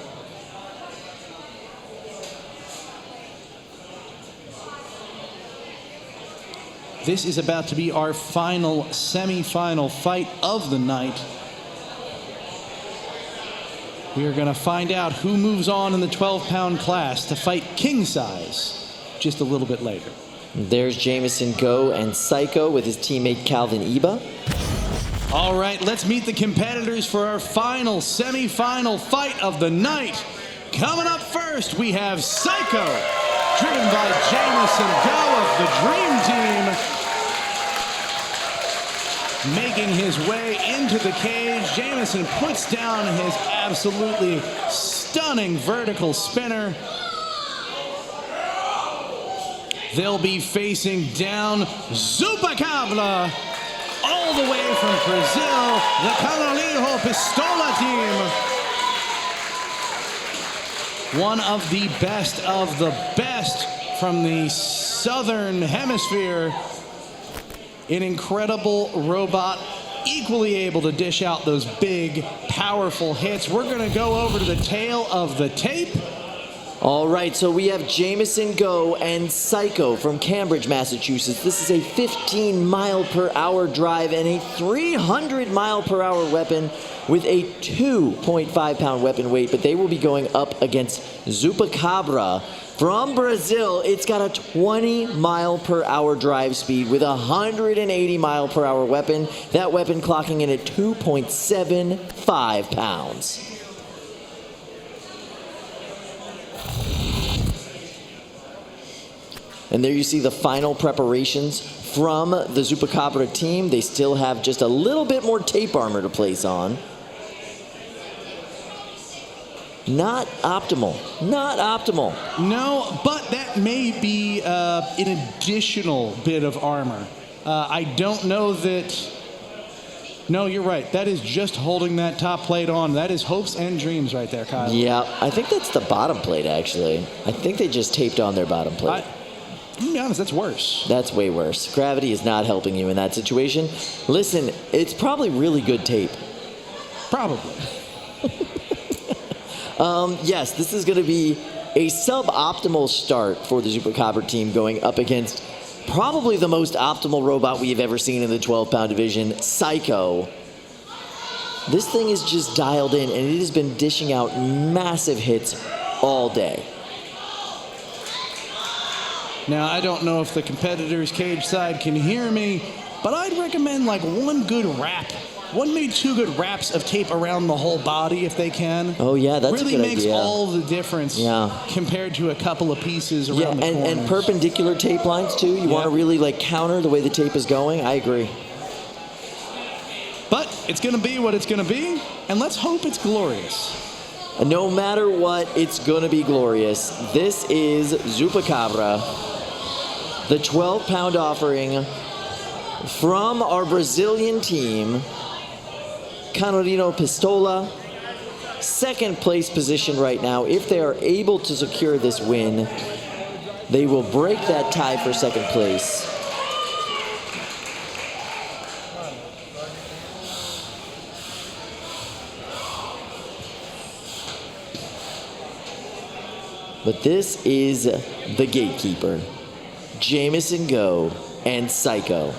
This is about to be our final semi-final fight of the night. We are going to find out who moves on in the 12-pound class to fight king size just a little bit later. There's Jameson Go and Psycho with his teammate Calvin Iba. All right, let's meet the competitors for our final semi-final fight of the night. Coming up first, we have Psycho, driven by Jameson Go of the Dream Team. Making his way into the cage, Jameson puts down his absolutely stunning vertical spinner. They'll be facing down Zupacabra, all the way from Brazil, the Canarinho Pistola team. One of the best from the southern hemisphere. An incredible robot, equally able to dish out those big, powerful hits. We're going to go over to the tail of the tape. All right, so we have Jameson Go and Psycho from Cambridge, Massachusetts. This is a 15-mile-per-hour drive and a 300-mile-per-hour weapon with a 2.5-pound weapon weight, but they will be going up against Zupacabra from Brazil. It's got a 20-mile-per-hour drive speed with a 180-mile-per-hour weapon. That weapon clocking in at 2.75 pounds. And there you see the final preparations from the Zupacabra team. They still have just a little bit more tape armor to place on. Not optimal. Not optimal. No, but that may be an additional bit of armor. I don't know that... No, you're right. That is just holding that top plate on. That is hopes and dreams right there, Kyle. Yeah, I think that's the bottom plate, actually. I think they just taped on their bottom plate. To be honest, that's worse. That's way worse. Gravity is not helping you in that situation. Listen, it's probably really good tape. Probably. Yes, this is going to be a suboptimal start for the Zupacabra team going up against probably the most optimal robot we have ever seen in the 12-pound division, Psycho. This thing is just dialed in, and it has been dishing out massive hits all day. Now, I don't know if the competitors cage side can hear me, but I'd recommend like one good rap one, maybe two good wraps of tape around the whole body if they can. Oh, yeah, that's really a good makes idea. all the difference compared to a couple of pieces around the corners. And perpendicular tape lines, too. You want to really, like, counter the way the tape is going. I agree. But it's going to be what it's going to be, and let's hope it's glorious. No matter what, it's going to be glorious. This is Zupacabra, the 12-pound offering from our Brazilian team, Canarinho Pistola. Second place position right now. If they are able to secure this win, they will break that tie for second place. But this is the gatekeeper, Jamison Go and Psycho.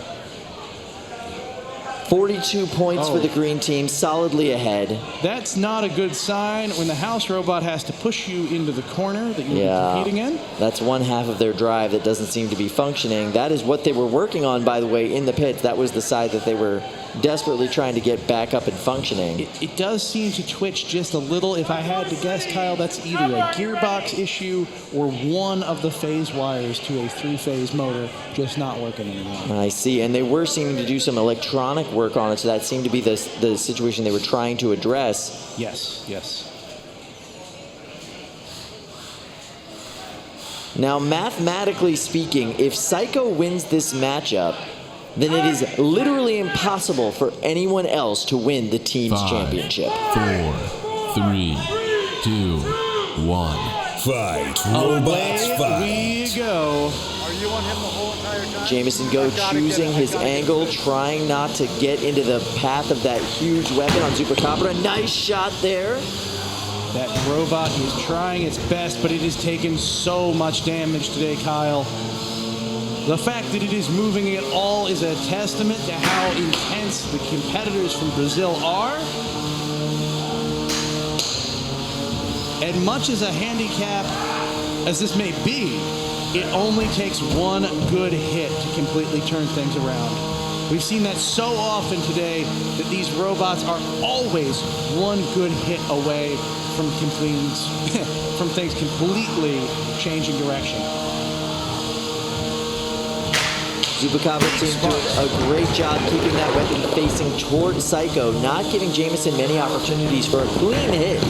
42 points for the green team, solidly ahead. That's not a good sign when the house robot has to push you into the corner that you're competing in. That's one half of their drive that doesn't seem to be functioning. That is what they were working on, by the way, in the pits. That was the side that they were desperately trying to get back up and functioning. It does seem to twitch just a little. If I had to guess, Kyle, that's either a gearbox issue or one of the phase wires to a three-phase motor just not working anymore. I see, and they were seeming to do some electronic work on it, so that seemed to be the situation they were trying to address. Yes, yes. Now, mathematically speaking, if Psycho wins this matchup, then it is literally impossible for anyone else to win the team's championship. 4, 3, 2, 1. Fight, robots, fight. We go. Are you on him the whole entire time? Jamison Go choosing his angle, trying not to get into the path of that huge weapon on Zupacabra. Nice shot there. That robot is trying its best, but it has taken so much damage today, Kyle. The fact that it is moving at all is a testament to how intense the competitors from Brazil are. And much as a handicap as this may be, it only takes one good hit to completely turn things around. We've seen that so often today that these robots are always one good hit away from things completely changing direction. Zupacabra team doing a great job keeping that weapon facing toward Psycho, not giving Jamison many opportunities for a clean hit.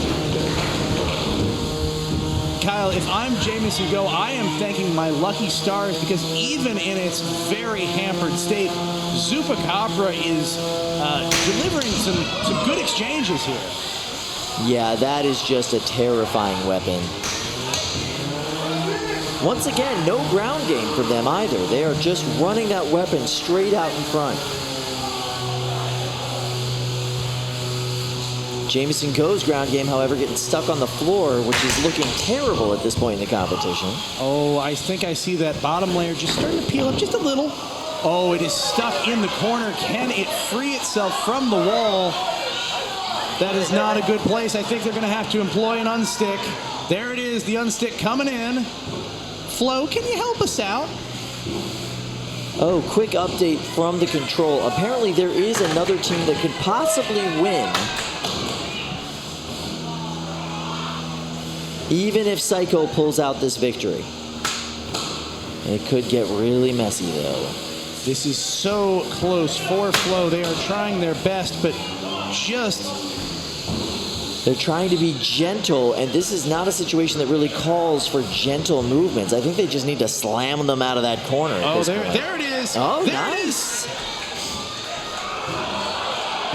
Kyle, if I'm Jamison Go, I am thanking my lucky stars because even in its very hampered state, Zupacabra is delivering some good exchanges here. Yeah, that is just a terrifying weapon. Once again, no ground game for them either. They are just running that weapon straight out in front. Jamison Go's ground game, however, getting stuck on the floor, which is looking terrible at this point in the competition. Oh, I think I see that bottom layer just starting to peel up just a little. Oh, it is stuck in the corner. Can it free itself from the wall? That is not a good place. I think they're going to have to employ an unstick. There it is, the unstick coming in. Flo, can you help us out? Oh, quick update from the control. Apparently there is another team that could possibly win, even if Psycho pulls out this victory. It could get really messy, though. This is so close for Flo. They are trying their best, but just... They're trying to be gentle, and this is not a situation that really calls for gentle movements. I think they just need to slam them out of that corner. Oh, there it is. Oh, there nice. It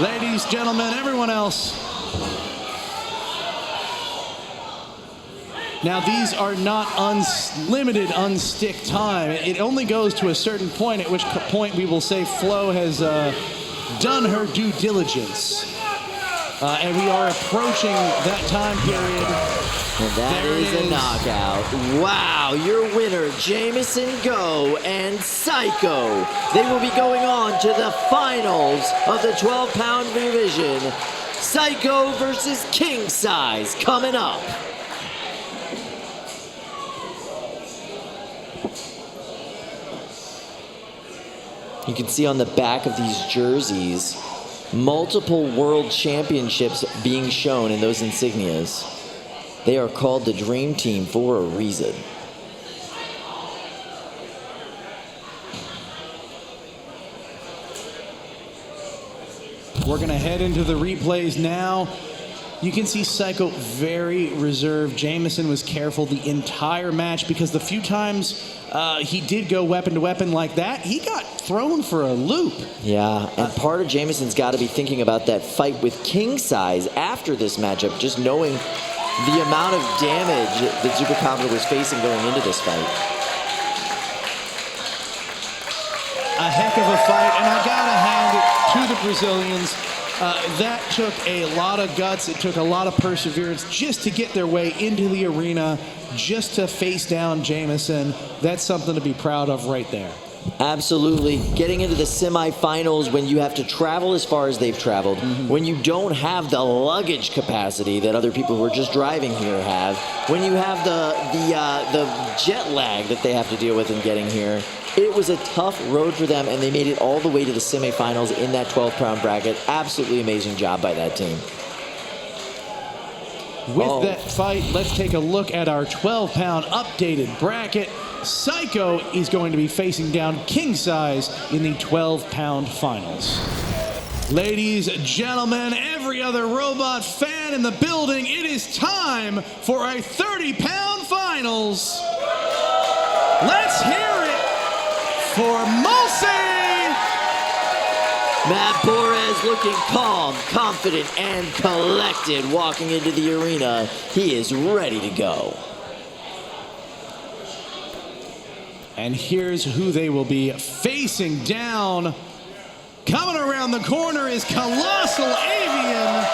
is. Ladies, gentlemen, everyone else. Now, these are not unlimited unstick time. It only goes to a certain point, at which point we will say Flo has done her due diligence. And we are approaching that time period. And that is a knockout. Wow, your winner, Jamison Go and Psycho. They will be going on to the finals of the 12-pound division. Psycho versus King Size coming up. You can see on the back of these jerseys Multiple world championships being shown in those insignias. They are called the Dream Team for a reason. We're going to head into the replays now. You can see Psycho very reserved. Jameson was careful the entire match because the few times he did go weapon to weapon like that, he got thrown for a loop. Yeah, and part of Jameson's got to be thinking about that fight with King Size after this matchup, just knowing the amount of damage that Super Commodore was facing going into this fight. A heck of a fight, and I gotta hand it to the Brazilians. That took a lot of guts. It took a lot of perseverance just to get their way into the arena, just to face down Jameson. That's something to be proud of right there. Absolutely. Getting into the semifinals when you have to travel as far as they've traveled, when you don't have the luggage capacity that other people who are just driving here have, when you have the jet lag that they have to deal with in getting here. It was a tough road for them, and they made it all the way to the semifinals in that 12-pound bracket. Absolutely amazing job by that team. With that fight, let's take a look at our 12-pound updated bracket. Psycho is going to be facing down King Size in the 12-pound finals. Ladies, gentlemen, every other robot fan in the building, it is time for our 30-pound finals. Let's hear it for Mulsey! Matt Borez looking calm, confident, and collected walking into the arena. He is ready to go. And here's who they will be facing down. Coming around the corner is Colossal Avian.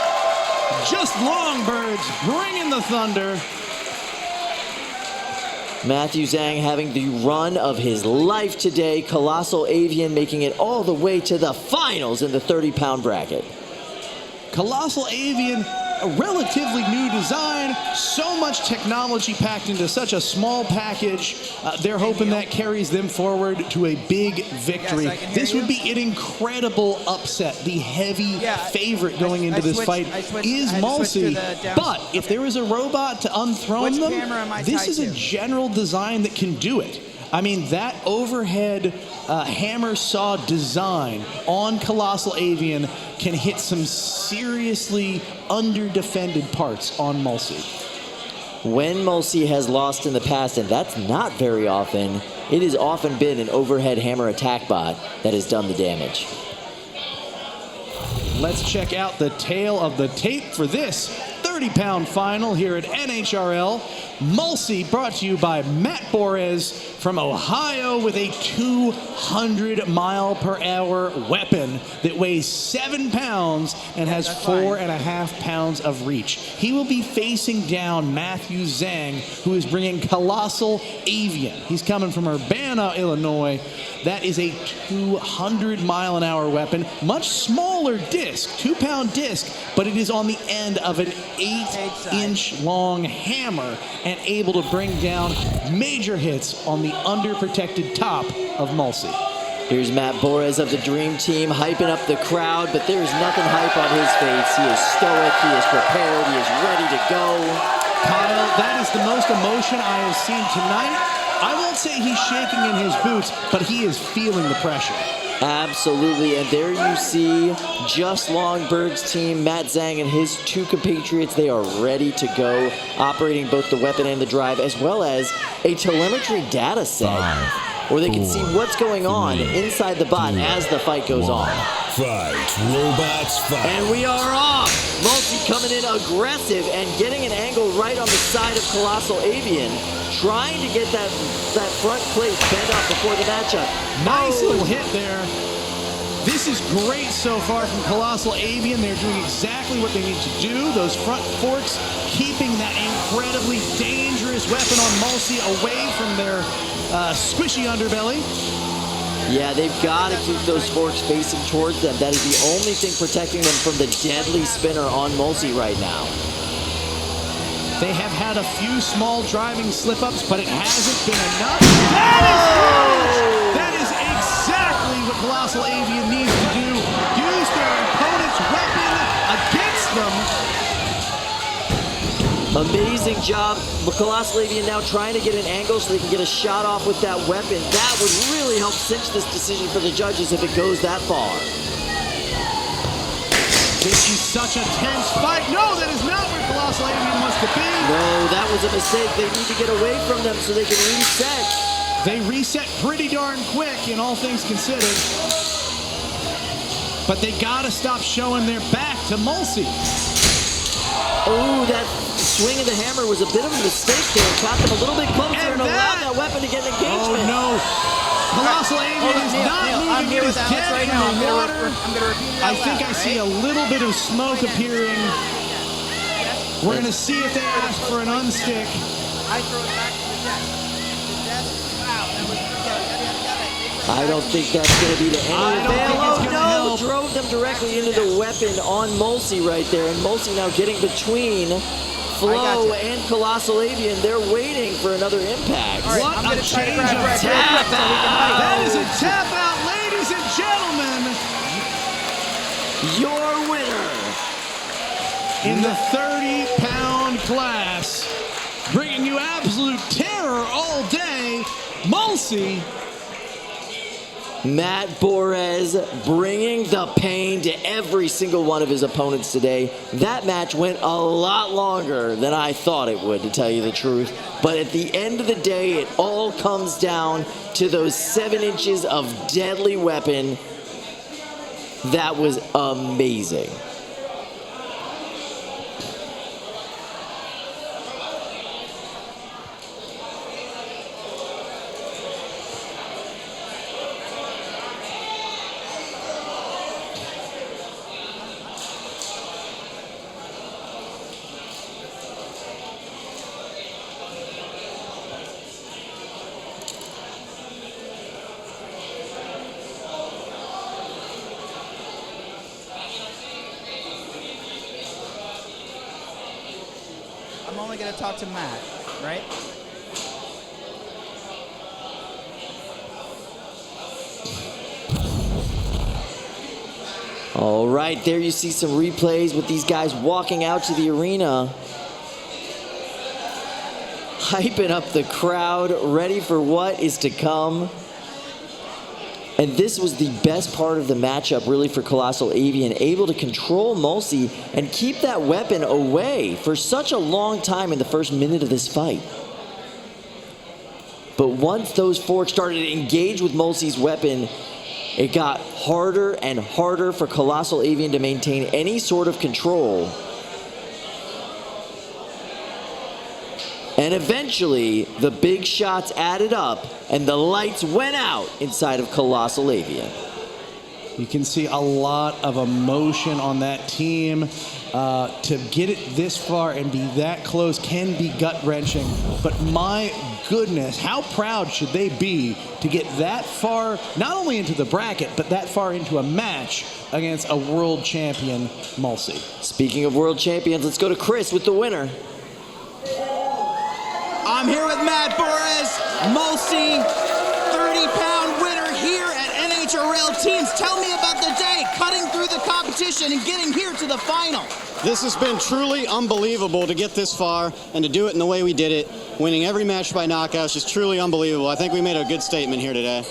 Just Longbirds bringing the thunder. Matthew Zhang having the run of his life today. Colossal Avian making it all the way to the finals in the 30-pound bracket. Colossal Avian, a relatively new design, so much technology packed into such a small package. They're hoping that carries them forward to a big victory. Yes, this would be an incredible upset. The heavy favorite going into this fight is Mulsey. But if there is a robot to unthrone them, this is a general design that can do it. I mean, that overhead hammer saw design on Colossal Avian can hit some seriously under-defended parts on Mulsey. When Mulsey has lost in the past, and that's not very often, it has often been an overhead hammer attack bot that has done the damage. Let's check out the tail of the tape for this 30-pound final here at NHRL. Mulsey brought to you by Matt Borez from Ohio with a 200-mile-per-hour weapon that weighs 7 pounds and has 4.5 pounds of reach. He will be facing down Matthew Zhang, who is bringing Colossal Avian. He's coming from Urbana, Illinois. That is a 200-mile-an-hour weapon, much smaller disc, 2-pound disc, but it is on the end of an 8-inch long hammer and able to bring down major hits on the underprotected top of Mulsey. Here's Matt Borez of the Dream Team hyping up the crowd, but there is nothing hype on his face. He is stoic, he is prepared, he is ready to go. Kyle, that is the most emotion I have seen tonight. I won't say he's shaking in his boots, but he is feeling the pressure. Absolutely, and there you see Just Longbird's team, Matt Zhang and his 2 compatriots. They are ready to go, operating both the weapon and the drive, as well as a telemetry data set where they can see what's going on inside the bot as the fight goes on. Fight, robots, fight. And we are off! Mulsey coming in aggressive and getting an angle right on the side of Colossal Avian, trying to get that front plate bent up before the matchup. Nice little hit there. This is great so far from Colossal Avian. They're doing exactly what they need to do. Those front forks keeping that incredibly dangerous weapon on Mulsey away from their squishy underbelly. Yeah, they've got to keep those forks facing towards them. That is the only thing protecting them from the deadly spinner on Mulsey right now. They have had a few small driving slip-ups, but it hasn't been enough. That is huge! That is exactly what Colossal Avian needs to do. Use their opponent's Amazing job. Colossal Avian now trying to get an angle so they can get a shot off with that weapon. That would really help cinch this decision for the judges if it goes that far. This is such a tense fight. No, that is not where Colossal Avian wants to be. No, that was a mistake. They need to get away from them so they can reset. They reset pretty darn quick in all things considered. But they gotta stop showing their back to Mulsey. Oh, that swing of the hammer was a bit of a mistake there. Caught them a little bit closer and allowed that weapon to get an engagement. Oh no. Colossal Avian is not moving. It is dead right in now. the water. I'm gonna repeat it I out think loud, I see right? a little bit of smoke appearing. We're gonna see if they ask for an unstick. I throw it back to the desk. The desk, wow, that was, I don't think that's going to be to any avail. Oh no! Drove them directly into the weapon on Mulsey right there. And Mulsey now getting between Flo and Colossal Avian. They're waiting for another impact. Right, what a change of tap out. That is a tap out, ladies and gentlemen. Your winner in the 30-pound class, bringing you absolute terror all day, Mulsey. Matt Borez bringing the pain to every single one of his opponents today. That match went a lot longer than I thought it would, to tell you the truth. But at the end of the day, it all comes down to those 7 inches of deadly weapon. That was amazing. I'm only going to talk to Matt, right? All right, there you see some replays with these guys walking out to the arena. Hyping up the crowd, ready for what is to come. And this was the best part of the matchup, really, for Colossal Avian, able to control Mulsey and keep that weapon away for such a long time in the first minute of this fight. But once those forks started to engage with Mulsey's weapon, it got harder and harder for Colossal Avian to maintain any sort of control. And eventually, the big shots added up, and the lights went out inside of Colossal Avian. You can see a lot of emotion on that team. To get it this far and be that close can be gut-wrenching. But my goodness, how proud should they be to get that far, not only into the bracket, but that far into a match against a world champion, Mulsey. Speaking of world champions, let's go to Chris with the winner. I'm here with Matt Borez, Mulsey, 30-pound winner here at NHRL Teams. Tell me about the day, cutting through the competition and getting here to the final. This has been truly unbelievable to get this far and to do it in the way we did it. Winning every match by knockouts is truly unbelievable. I think we made a good statement here today.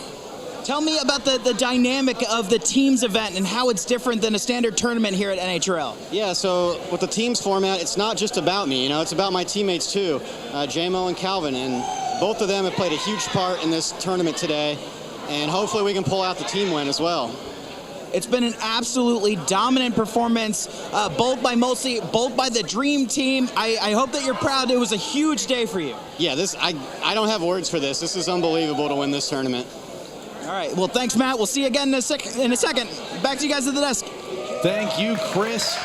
Tell me about the dynamic of the teams event and how it's different than a standard tournament here at NHRL. Yeah, so with the teams format, it's not just about me, it's about my teammates too, J-Mo and Calvin, and both of them have played a huge part in this tournament today, and hopefully we can pull out the team win as well. It's been an absolutely dominant performance, both by Mulsey, both by the Dream Team. I hope that you're proud. It was a huge day for you. Yeah, I don't have words for this. This is unbelievable to win this tournament. All right, well, thanks, Matt. We'll see you again in a second. Back to you guys at the desk. Thank you, Chris.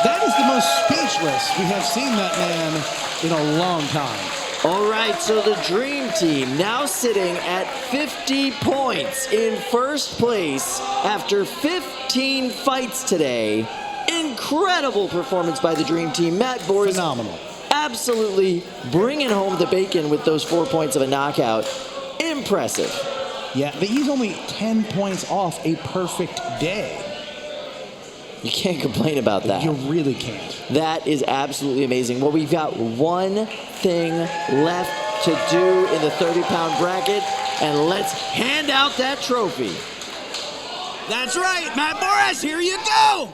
That is the most speechless we have seen that man in a long time. All right, so the Dream Team now sitting at 50 points in first place after 15 fights today. Incredible performance by the Dream Team. Matt Borez, phenomenal. Absolutely bringing home the bacon with those 4 points of a knockout. Impressive. Yeah, but he's only 10 points off a perfect day. You can't complain about that. You really can't. That is absolutely amazing. Well, we've got one thing left to do in the 30-pound bracket, and let's hand out that trophy. That's right, Matt Boris, here you go!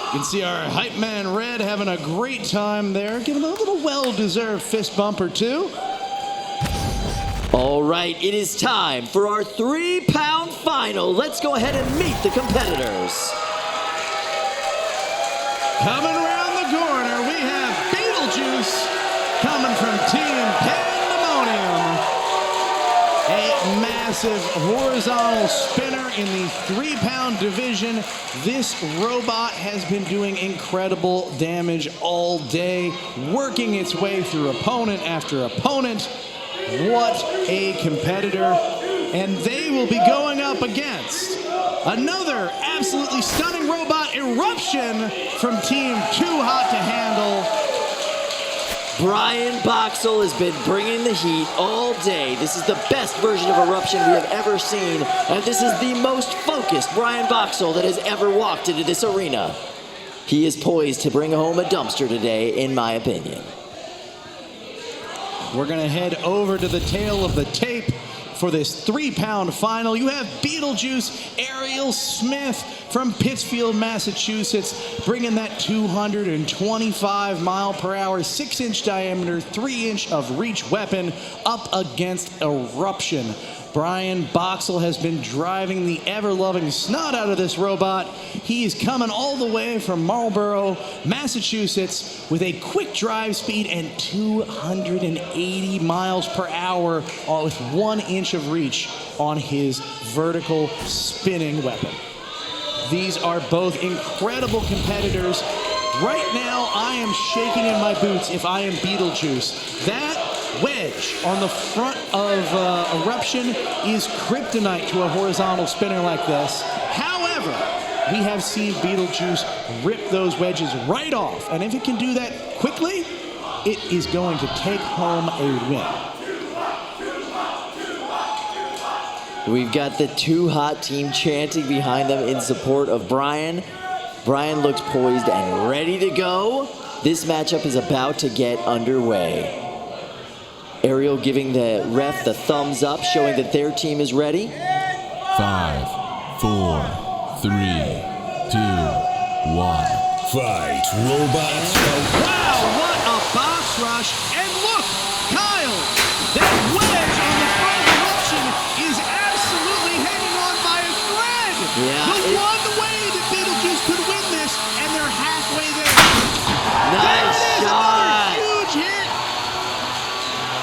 You can see our hype man Red having a great time there, giving a little well-deserved fist bump or two. All right, it is time for our 3-pound final. Let's go ahead and meet the competitors. Coming around the corner, we have Beetlejuice coming from Team Pandamonium. A massive horizontal spinner in the 3-pound division. This robot has been doing incredible damage all day, working its way through opponent after opponent. What a competitor. And they will be going up against another absolutely stunning robot, Eruption, from Team Too Hot to Handle. Brian Boxall has been bringing the heat all day. This is the best version of Eruption we have ever seen, and this is the most focused Brian Boxall that has ever walked into this arena. He is poised to bring home a dumpster today, in my opinion. We're gonna head over to the tail of the tape for this 3-pound final. You have Beetlejuice Ariel Smith from Pittsfield, Massachusetts, bringing that 225 mile per hour, 6-inch diameter, 3-inch of reach weapon up against Eruption. Brian Boxall has been driving the ever-loving snot out of this robot. He's coming all the way from Marlborough, Massachusetts, with a quick drive speed and 280 miles per hour with 1 inch of reach on his vertical spinning weapon. These are both incredible competitors. Right now, I am shaking in my boots if I am Beetlejuice. That wedge on the front of Eruption is kryptonite to a horizontal spinner like this. However, we have seen Beetlejuice rip those wedges right off, and if it can do that quickly, it is going to take home a win. We've got the Too Hot team chanting behind them in support of Brian. Brian looks poised and ready to go. This matchup is about to get underway. Ariel giving the ref the thumbs up, showing that their team is ready. 5, 4, 3, 2, 1. Fight, robots. Wow, what a box rush. And look, Kyle, that wedge on the front of Eruption is absolutely hanging on by a thread. Yeah, The one way that Beetlejuice could win this, and they're halfway there. Nice shot. Huge hit.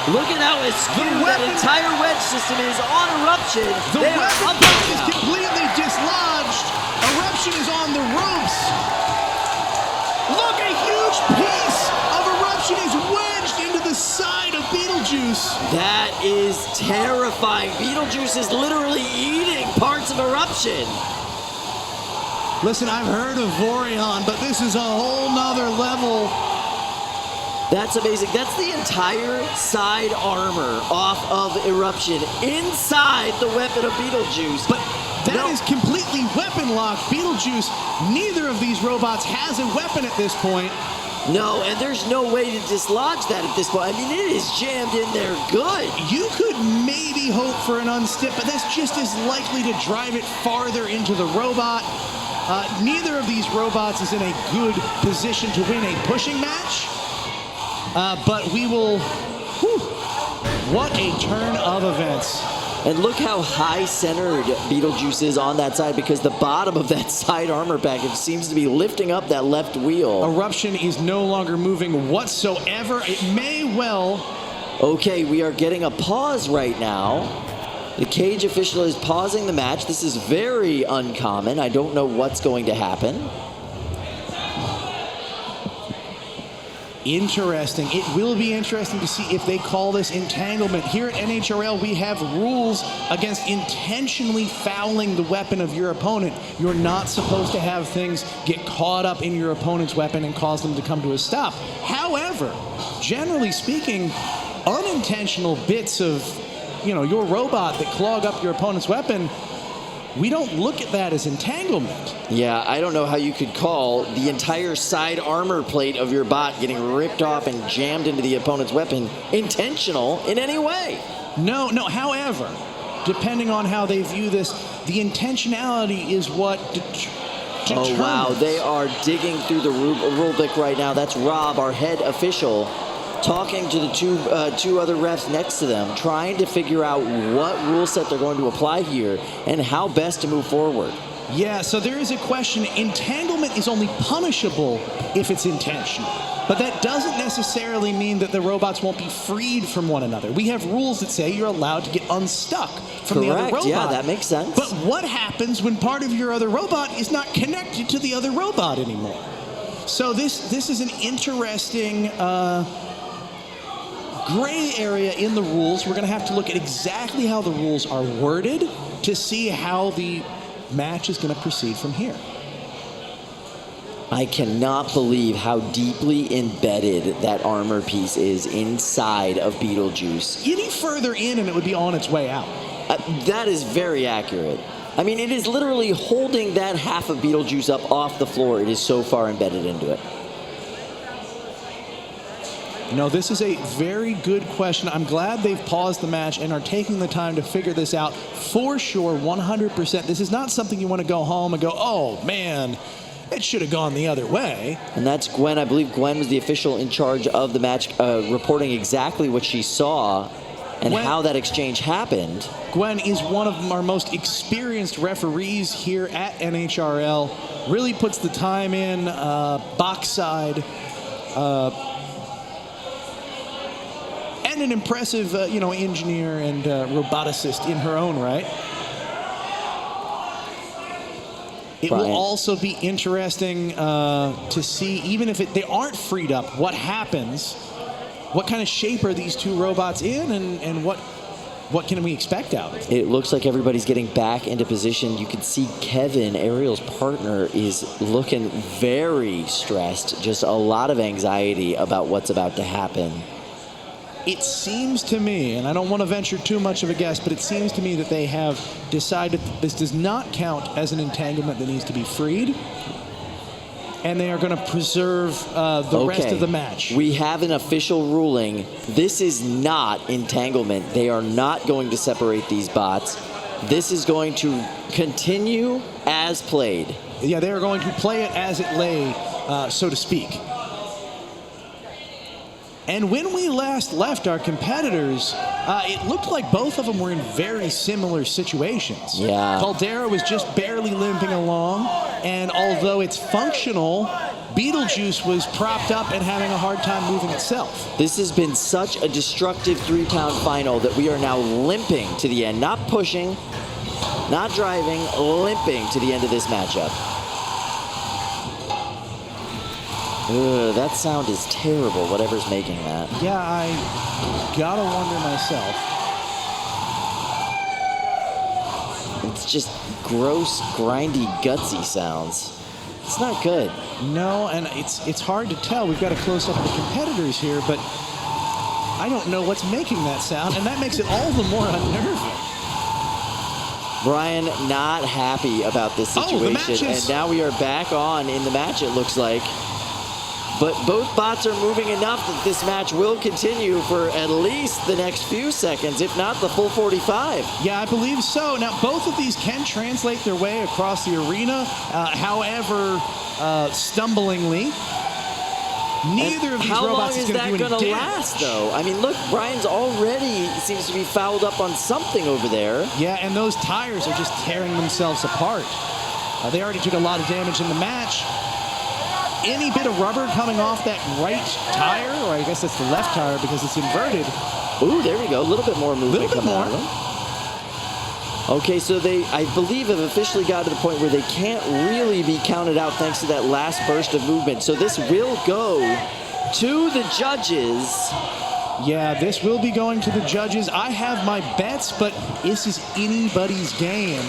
Look at how askew that entire wedge system is on Eruption. The They are weapon up is now. completely dislodged. Eruption is on the ropes. Look, a huge piece of Eruption is wedged into the side of Beetlejuice. That is terrifying. Beetlejuice is literally eating parts of Eruption. Listen, I've heard of Vorion, but this is a whole nother level. That's amazing. That's the entire side armor off of Eruption inside the weapon of Beetlejuice. But that is completely weapon locked. Beetlejuice, neither of these robots has a weapon at this point. No, and there's no way to dislodge that at this point. I mean, it is jammed in there good. You could maybe hope for an unstip, but that's just as likely to drive it farther into the robot. Neither of these robots is in a good position to win a pushing match. But we will, what a turn of events. And look how high-centered Beetlejuice is on that side, because the bottom of that side armor package seems to be lifting up that left wheel. Eruption is no longer moving whatsoever. It may well. Okay, we are getting a pause right now. The cage official is pausing the match. This is very uncommon. I don't know what's going to happen. Interesting. It will be interesting to see if they call this entanglement. Here at NHRL, we have rules against intentionally fouling the weapon of your opponent. You're not supposed to have things get caught up in your opponent's weapon and cause them to come to a stop. However, generally speaking, unintentional bits of, your robot that clog up your opponent's weapon, we don't look at that as entanglement. Yeah, I don't know how you could call the entire side armor plate of your bot getting ripped off and jammed into the opponent's weapon intentional in any way. No. However, depending on how they view this, the intentionality is what determines. Oh, wow. They are digging through the rule book right now. That's Rob, our head official, talking to the two other refs next to them, trying to figure out what rule set they're going to apply here and how best to move forward. Yeah, so there is a question. Entanglement is only punishable if it's intentional. But that doesn't necessarily mean that the robots won't be freed from one another. We have rules that say you're allowed to get unstuck from the other robot. Yeah, that makes sense. But what happens when part of your other robot is not connected to the other robot anymore? So this is an interesting gray area in the rules. We're going to have to look at exactly how the rules are worded to see how the match is going to proceed from here. I cannot believe how deeply embedded that armor piece is inside of Beetlejuice. Any further in and it would be on its way out. That is very accurate. I mean, it is literally holding that half of Beetlejuice up off the floor. It is so far embedded into it. No, this is a very good question. I'm glad they've paused the match and are taking the time to figure this out. For sure, 100%. This is not something you want to go home and go, oh, man, it should have gone the other way. And that's Gwen. I believe Gwen was the official in charge of the match, reporting exactly what she saw and how that exchange happened. Gwen is one of our most experienced referees here at NHRL. Really puts the time in, box side, and an impressive, engineer and roboticist in her own right. It will also be interesting to see, even if they aren't freed up, what happens, what kind of shape are these two robots in, and what can we expect out of it? It looks like everybody's getting back into position. You can see Kevin, Ariel's partner, is looking very stressed, just a lot of anxiety about what's about to happen. It seems to me, and I don't want to venture too much of a guess, but it seems to me that they have decided that this does not count as an entanglement that needs to be freed, and they are going to preserve the rest of the match. We have an official ruling. This is not entanglement. They are not going to separate these bots. This is going to continue as played. Yeah, they are going to play it as it lay, so to speak. And when we last left our competitors, it looked like both of them were in very similar situations. Yeah. Caldera was just barely limping along, and although it's functional, Beetlejuice was propped up and having a hard time moving itself. This has been such a destructive 3-pound final that we are now limping to the end. Not pushing, not driving, limping to the end of this matchup. Ugh, that sound is terrible, whatever's making that. Yeah, I gotta wonder myself. It's just gross, grindy, gutsy sounds. It's not good. No, and it's hard to tell. We've got a close-up of the competitors here, but I don't know what's making that sound, and that makes it all the more unnerving. Brian, not happy about this situation, and now we are back on in the match, it looks like. But both bots are moving enough that this match will continue for at least the next few seconds, if not the full 45. Yeah, I believe so. Now, both of these can translate their way across the arena, however, stumblingly. Neither of these robots is going to do any damage. How long is that going to last, though? I mean, look, Brian's already seems to be fouled up on something over there. Yeah, and those tires are just tearing themselves apart. They already took a lot of damage in the match. Any bit of rubber coming off that right tire, or I guess that's the left tire because it's inverted. Ooh, there we go. A little bit more movement coming out of them. Okay, so they, I believe, have officially got to the point where they can't really be counted out thanks to that last burst of movement. So this will go to the judges. Yeah, this will be going to the judges. I have my bets, but this is anybody's game.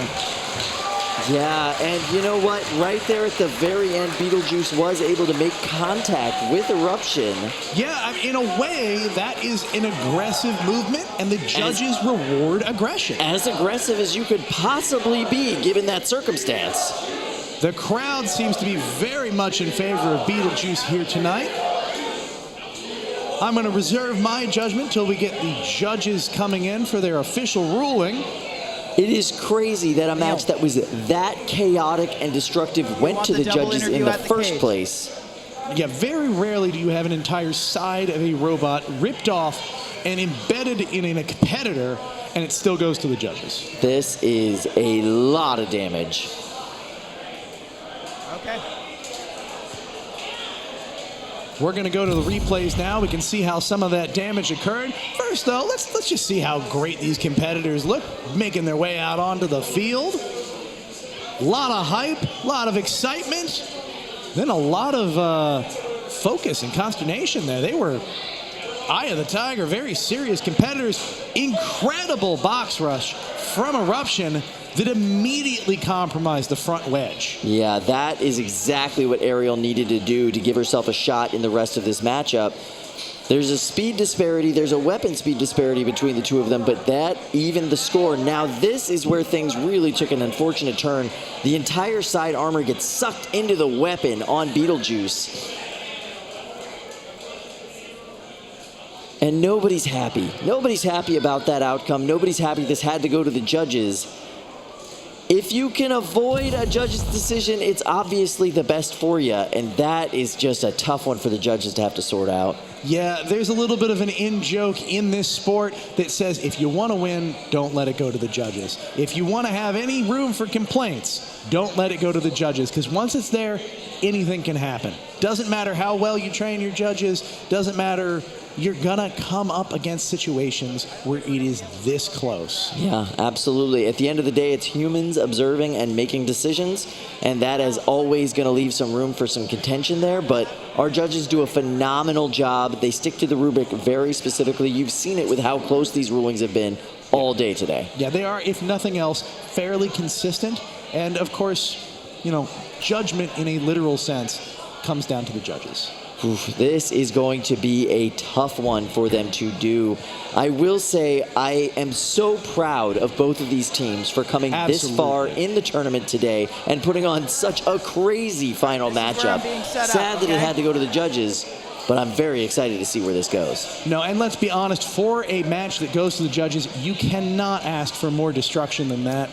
Yeah, and you know what? Right there at the very end, Beetlejuice was able to make contact with Eruption. Yeah, in a way, that is an aggressive movement, and the judges reward aggression. As aggressive as you could possibly be, given that circumstance. The crowd seems to be very much in favor of Beetlejuice here tonight. I'm going to reserve my judgment till we get the judges coming in for their official ruling. It is crazy that a match that was that chaotic and destructive went to the judges in the first place. Yeah, very rarely do you have an entire side of a robot ripped off and embedded in a competitor, and it still goes to the judges. This is a lot of damage. Okay. We're going to go to the replays now. We can see how some of that damage occurred. First, though, let's just see how great these competitors look, making their way out onto the field. A lot of hype, a lot of excitement, then a lot of focus and consternation there. They were eye of the tiger, very serious competitors. Incredible box rush from Eruption that immediately compromised the front wedge. Yeah, that is exactly what Ariel needed to do to give herself a shot in the rest of this matchup. There's a speed disparity, there's a weapon speed disparity between the two of them, but that evened the score. Now this is where things really took an unfortunate turn. The entire side armor gets sucked into the weapon on Beetlejuice. And nobody's happy. Nobody's happy about that outcome. Nobody's happy this had to go to the judges. If you can avoid a judge's decision, it's obviously the best for you, and that is just a tough one for the judges to have to sort out. Yeah, there's a little bit of an in-joke in this sport that says if you want to win, don't let it go to the judges. If you want to have any room for complaints, don't let it go to the judges, because once it's there, anything can happen. Doesn't matter how well you train your judges, doesn't matter. You're gonna come up against situations where it is this close. Yeah, absolutely. At the end of the day, it's humans observing and making decisions, and that is always gonna leave some room for some contention there, but our judges do a phenomenal job. They stick to the rubric very specifically. You've seen it with how close these rulings have been all day today. Yeah, they are, if nothing else, fairly consistent, and of course, you know, judgment in a literal sense comes down to the judges. Oof, this is going to be a tough one for them to do. I will say I am so proud of both of these teams for coming this far in the tournament today and putting on such a crazy final matchup. Sad that it had to go to the judges, but I'm very excited to see where this goes. No, and let's be honest, for a match that goes to the judges, you cannot ask for more destruction than that.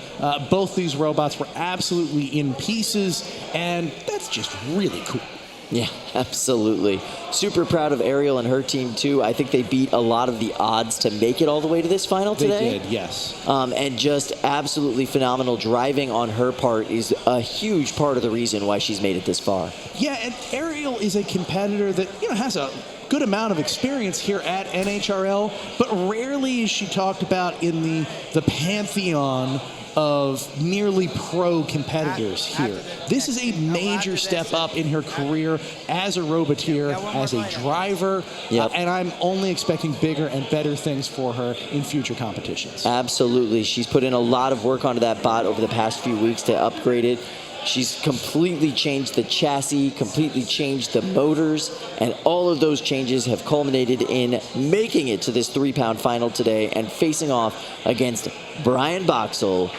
Both these robots were absolutely in pieces, and that's just really cool. Yeah, absolutely. Super proud of Ariel and her team, too. I think they beat a lot of the odds to make it all the way to this final today. They did, yes. And just absolutely phenomenal driving on her part is a huge part of the reason why she's made it this far. Yeah, and Ariel is a competitor that, you know, has a good amount of experience here at NHRL, but rarely is she talked about in the pantheon of nearly pro competitors here. This is a major step up in her career as a roboteer, as a driver, and I'm only expecting bigger and better things for her in future competitions. Absolutely. She's put in a lot of work onto that bot over the past few weeks to upgrade it. She's completely changed the chassis, completely changed the motors, and all of those changes have culminated in making it to this 3-pound final today and facing off against Brian Boxall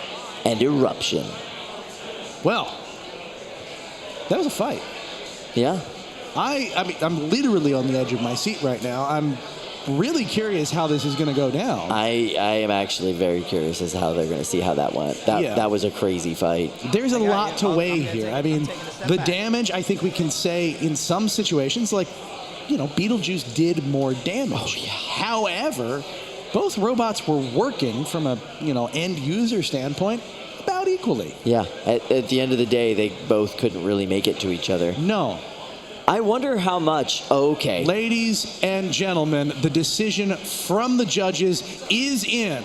and Eruption. Well, that was a fight. Yeah. I mean, I'm literally on the edge of my seat right now. I'm really curious how this is going to go down. I am actually very curious as to how they're going to see how that went. That was a crazy fight. There's a lot to weigh here. I mean, the damage, I think we can say in some situations, like, you know, Beetlejuice did more damage. Oh, yeah. However, both robots were working from a, you know, end user standpoint about equally. Yeah. At the end of the day, they both couldn't really make it to each other. No. I wonder how much. Okay. Ladies and gentlemen, the decision from the judges is in.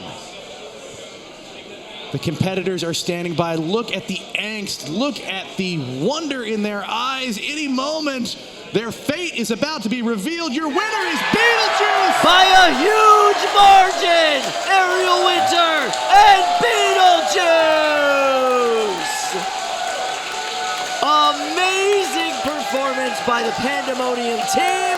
The competitors are standing by. Look at the angst. Look at the wonder in their eyes. Any moment, Their fate is about to be revealed. Your winner is Beetlejuice! By a huge margin, Ariel Winter and Beetlejuice! Amazing performance by the Pandamonium team,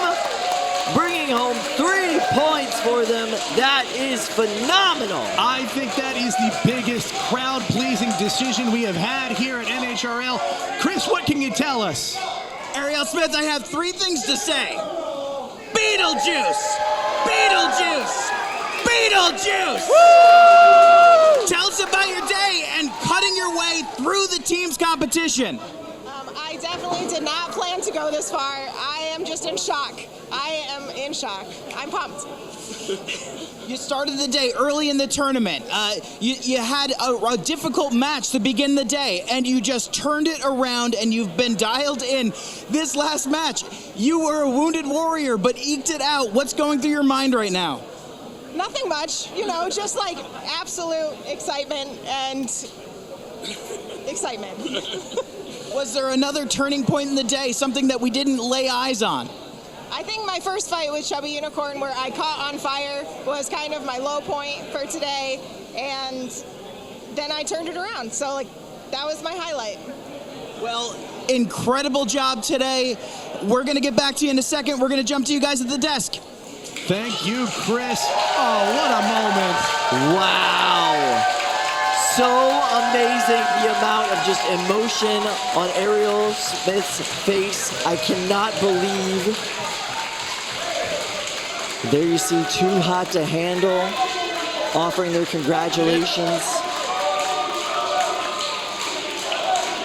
bringing home 3 points for them. That is phenomenal. I think that is the biggest crowd-pleasing decision we have had here at NHRL. Chris, what can you tell us? Ariel Smith, I have 3 things to say. Beetlejuice! Beetlejuice! Beetlejuice! Woo! Tell us about your day and cutting your way through the team's competition. I definitely did not plan to go this far. I am just in shock. I am in shock. I'm pumped. You started the day early in the tournament. You had a difficult match to begin the day, and you just turned it around, and you've been dialed in. This last match, you were a wounded warrior, but eked it out. What's going through your mind right now? Nothing much, you know, just like absolute excitement and excitement. Was there another turning point in the day, something that we didn't lay eyes on? I think my first fight with Chubby Unicorn, where I caught on fire, was kind of my low point for today, and then I turned it around. So, like, that was my highlight. Well, incredible job today. We're going to get back to you in a second. We're going to jump to you guys at the desk. Thank you, Chris. Oh, what a moment. Wow. So amazing, the amount of just emotion on Ariel Smith's face. I cannot believe. There you see Too Hot to Handle offering their congratulations.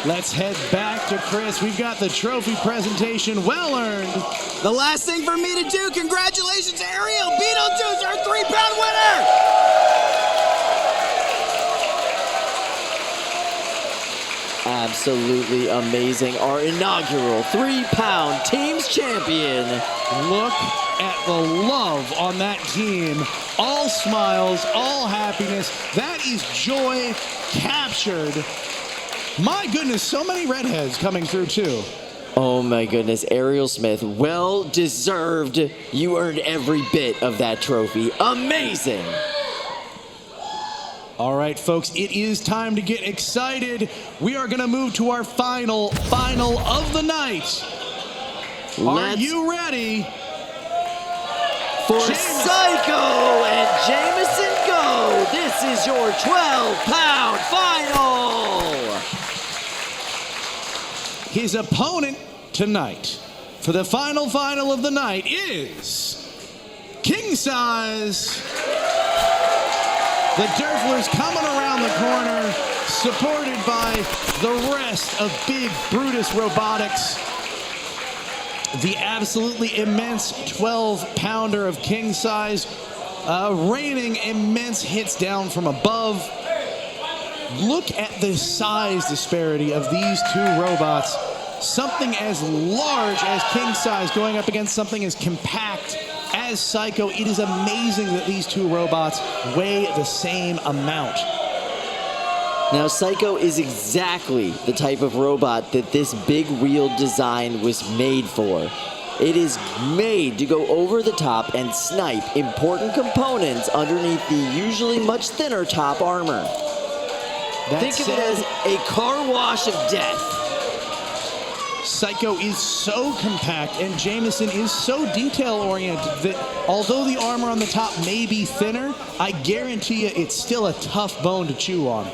Let's head back to Chris. We've got the trophy presentation, well earned. The last thing for me to do, congratulations, Ariel Beetlejuice, our 3-pound winner! Absolutely amazing. Our inaugural 3-pound teams champion. Look at the love on that team. All smiles, all happiness. That is joy captured. My goodness, so many redheads coming through too. Oh my goodness, Ariel Smith, well deserved. You earned every bit of that trophy. Amazing. All right, folks, it is time to get excited. We are going to move to our final of the night. Are you ready? For Psycho and Jameson Go, this is your 12-pound final. His opponent tonight for the final of the night is King Size. The Derflers coming around the corner, supported by the rest of Big Brutus Robotics. The absolutely immense 12-pounder of King Size, raining immense hits down from above. Look at the size disparity of these two robots. Something as large as King Size going up against something as compact as Psycho. It is amazing that these two robots weigh the same amount. Now, Psycho is exactly the type of robot that this big wheel design was made for. It is made to go over the top and snipe important components underneath the usually much thinner top armor. Think of it as a car wash of death. Psycho is so compact and Jameson is so detail-oriented that although the armor on the top may be thinner, I guarantee you it's still a tough bone to chew on.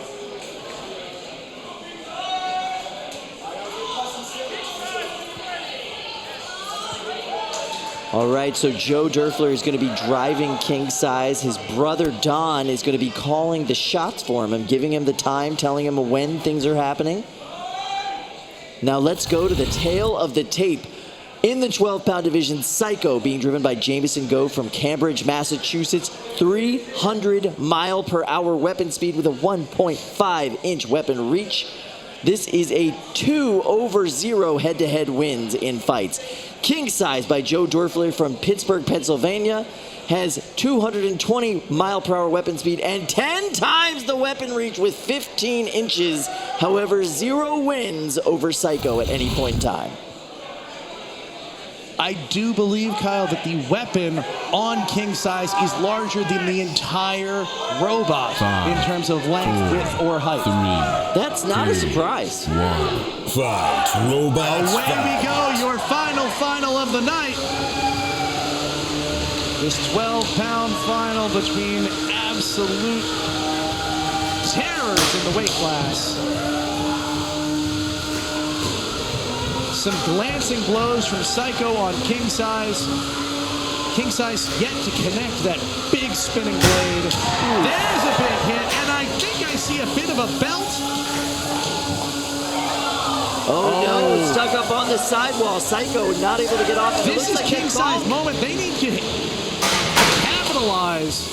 All right, so Joe Derfler is going to be driving King Size. His brother Don is going to be calling the shots for him, giving him the time, telling him when things are happening. Now let's go to the tail of the tape. In the 12-pound division, Psycho being driven by Jameson Go from Cambridge, Massachusetts. 300-mile-per-hour weapon speed with a 1.5-inch weapon reach. This is a 2-over-0 head-to-head wins in fights. King Size by Joe Derfler from Pittsburgh, Pennsylvania has 220-mile-per-hour weapon speed and 10 times the weapon reach with 15 inches. However, 0 wins over Psycho at any point in time. I do believe, Kyle, that the weapon on King Size is larger than the entire robot in terms of length, width, or height. That's not a surprise. 1. Fight, robots. Away we go, your final of the night. This 12-pound final between absolute terrors in the weight class. Some glancing blows from Psycho on King Size. King Size yet to connect that big spinning blade. There's a big hit, and I think I see a bit of a belt. Oh no, stuck up on the sidewall. Psycho not able to get off. This is King Size moment. They need to capitalize.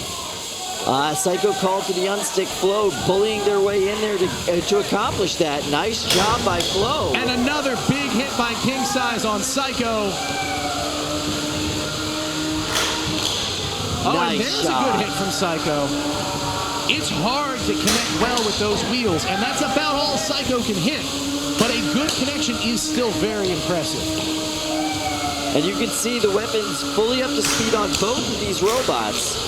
Psycho called to the unstick Flo, bullying their way in there to accomplish that. Nice job by Flo. And another big hit by King Size on Psycho. Oh, Nice and there's shot. a good hit from Psycho. It's hard to connect well with those wheels, and that's about all Psycho can hit. But a good connection is still very impressive. And you can see the weapons fully up to speed on both of these robots.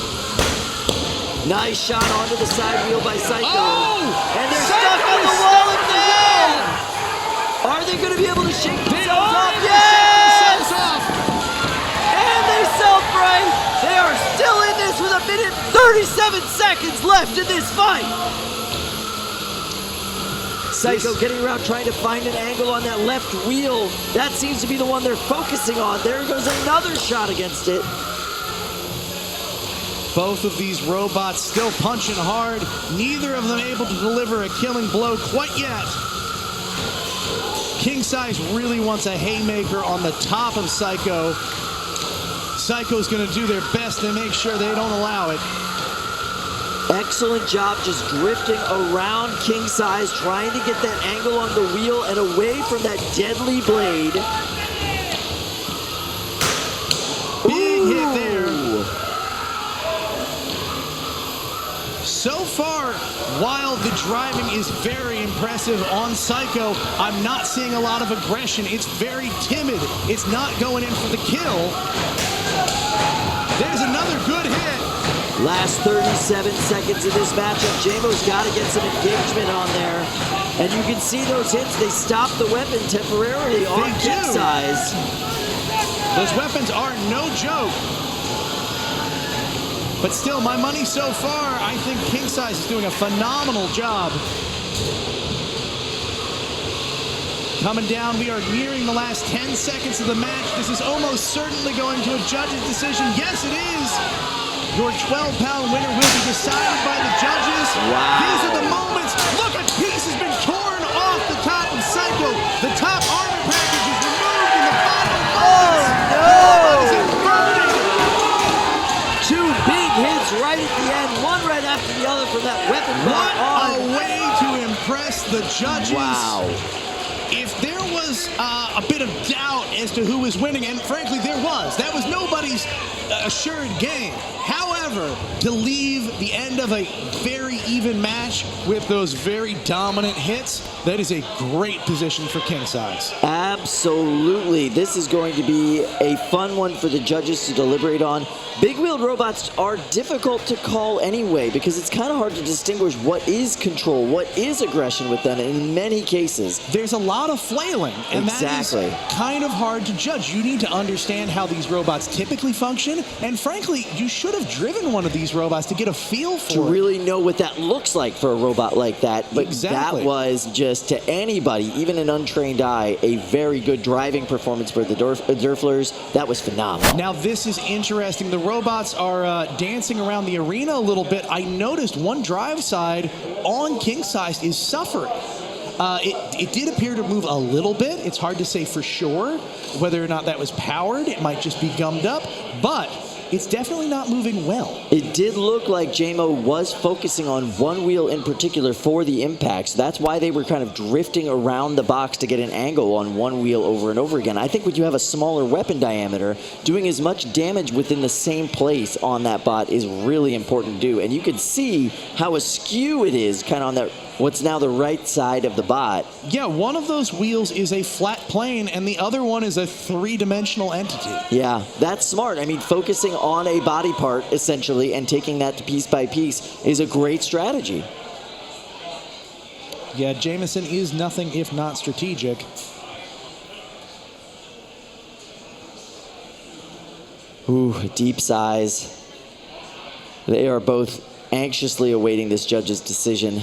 Nice shot onto the side wheel by Psycho. Oh! And they're stuck on the wall again! Are they going to be able to shake themselves off? Yes! And they self-right. They are still in this with 1 minute 37 seconds left in this fight. Psycho getting around trying to find an angle on that left wheel. That seems to be the one they're focusing on. There goes another shot against it. Both of these robots still punching hard. Neither of them able to deliver a killing blow quite yet. King Size really wants a haymaker on the top of Psycho. Psycho's going to do their best to make sure they don't allow it. Excellent job just drifting around King Size, trying to get that angle on the wheel and away from that deadly blade. Big hit there. So far, while the driving is very impressive on Psycho, I'm not seeing a lot of aggression. It's very timid. It's not going in for the kill. There's another good hit. Last 37 seconds of this matchup. JMO's got to get some engagement on there. And you can see those hits. They stop the weapon temporarily on King Size. Those weapons are no joke. But still, my money so far, I think King Size is doing a phenomenal job. Coming down, we are nearing the last 10 seconds of the match. This is almost certainly going to a judge's decision. Yes, it is. Your 12-pound winner will be decided by the judges. Wow. These are the moments. Look, a piece has been torn off the top of Psycho. The top armor package is removed in the final moments. Oh, no! Two big hits right at the end, one right after the other from that weapon. What a way to impress the judges. Wow. If there was a bit of doubt as to who was winning, and frankly there was, that was nobody's assured game. However, to leave the end of a very even match with those very dominant hits, that is a great position for King Size. Absolutely. This is going to be a fun one for the judges to deliberate on. Big wheeled robots are difficult to call anyway because it's kind of hard to distinguish what is control, what is aggression with them in many cases. There's a lot of flailing, and exactly. that is kind of hard to judge. You need to understand how these robots typically function, and frankly, you should have driven one of these robots to get a feel for to really know what that looks like for a robot like that. But exactly. That was just, to anybody, even an untrained eye, a very good driving performance for the Durflers. That was phenomenal. Now this is interesting. The robots are dancing around the arena a little bit. I noticed one drive side on King Size is suffering. It did appear to move a little bit. It's hard to say for sure whether or not that was powered. It might just be gummed up, but it's definitely not moving well. It did look like JMO was focusing on one wheel in particular for the impacts. That's why they were kind of drifting around the box to get an angle on one wheel over and over again. I think when you have a smaller weapon diameter, doing as much damage within the same place on that bot is really important to do. And you can see how askew it is kind of on that what's now the right side of the bot. Yeah, one of those wheels is a flat plane, and the other one is a three-dimensional entity. Yeah, that's smart. I mean, focusing on a body part, essentially, and taking that piece by piece is a great strategy. Yeah, Jamison is nothing if not strategic. Ooh, deep sighs. They are both anxiously awaiting this judge's decision.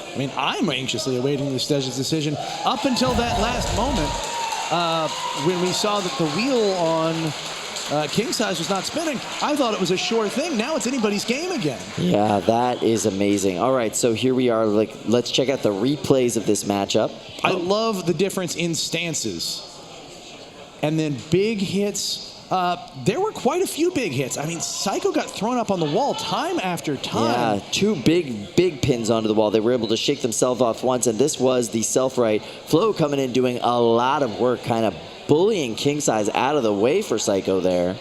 I mean, I'm anxiously awaiting this judge's decision up until that last moment when we saw that the wheel on king size was not spinning. I thought it was a sure thing. Now it's anybody's game again. Yeah, that is amazing. All right, so here we are. Let's check out the replays of this matchup. I love the difference in stances. And then big hits. There were quite a few big hits. I mean, Psycho got thrown up on the wall time after time. Yeah, two big pins onto the wall. They were able to shake themselves off once, and this was the self-right. Flo coming in doing a lot of work, kind of bullying king size out of the way for Psycho there.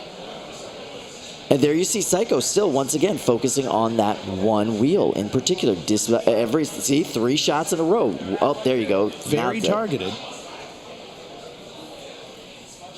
And there you see Psycho still, once again, focusing on that one wheel in particular. See, 3 shots in a row. Oh, there you go. Very targeted.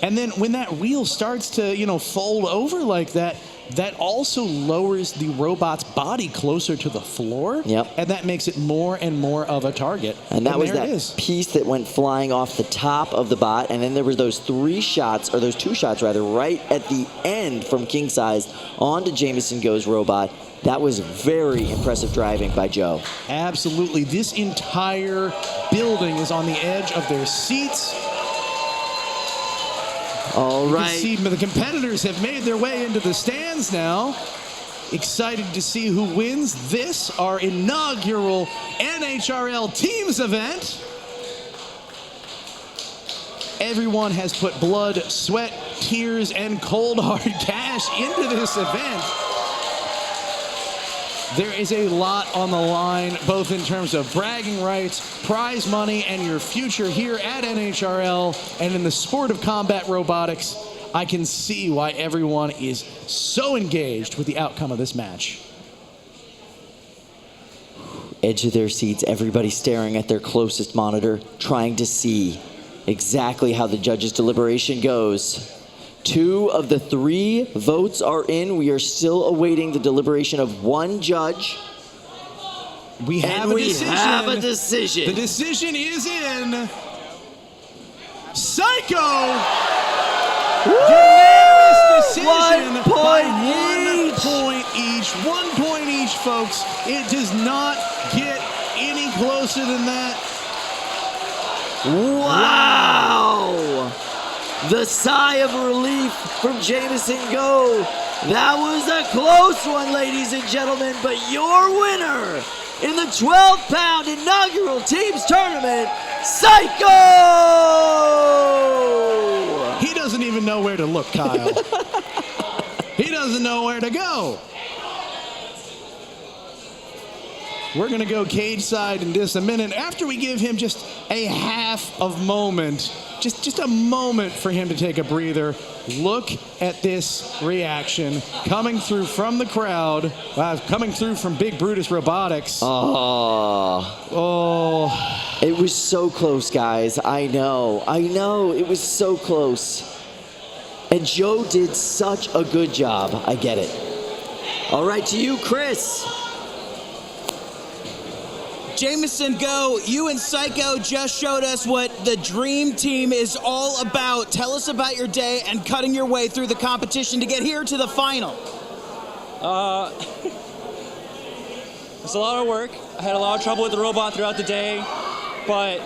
And then when that wheel starts to, fold over like that, that also lowers the robot's body closer to the floor. Yep. And that makes it more and more of a target. And that was that piece that went flying off the top of the bot. And then there were those 2 shots, right at the end from king size onto Jameson Go's robot. That was very impressive driving by Joe. Absolutely. This entire building is on the edge of their seats. All right. You can see the competitors have made their way into the stands now. Excited to see who wins this, our inaugural NHRL Teams event. Everyone has put blood, sweat, tears, and cold hard cash into this event. There is a lot on the line, both in terms of bragging rights, prize money, and your future here at NHRL. And in the sport of combat robotics, I can see why everyone is so engaged with the outcome of this match. Edge of their seats, everybody staring at their closest monitor, trying to see exactly how the judge's deliberation goes. 2 of the 3 votes are in. We are still awaiting the deliberation of 1 judge. We have a decision. The decision is in. Psycho! Unanimous decision by 1 point each. 1 point each, folks. It does not get any closer than that. Wow! The sigh of relief from Jameson Go. That was a close one, ladies and gentlemen, but your winner in the 12-pound inaugural teams tournament, Psycho! He doesn't even know where to look, Kyle. He doesn't know where to go. We're going to go cage side in just a minute after we give him just a half of moment. Just a moment for him to take a breather. Look at this reaction coming through from the crowd, coming through from Big Brutus Robotics. Oh. It was so close, guys. I know. It was so close. And Joe did such a good job. I get it. All right, to you, Chris. Jameson Go, you and Psycho just showed us what the Dream Team is all about. Tell us about your day and cutting your way through the competition to get here to the final. It's a lot of work. I had a lot of trouble with the robot throughout the day, but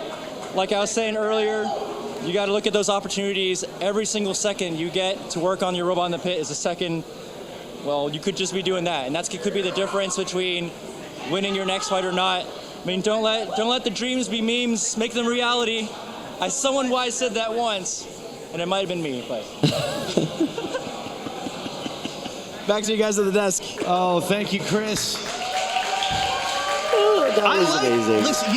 like I was saying earlier, you got to look at those opportunities. Every single second you get to work on your robot in the pit is a second, well, you could just be doing that, and that could be the difference between winning your next fight or not. I mean, don't let the dreams be memes. Make them reality. Someone wise said that once, and it might have been me. But back to you guys at the desk. Oh, thank you, Chris. That was amazing. Listen,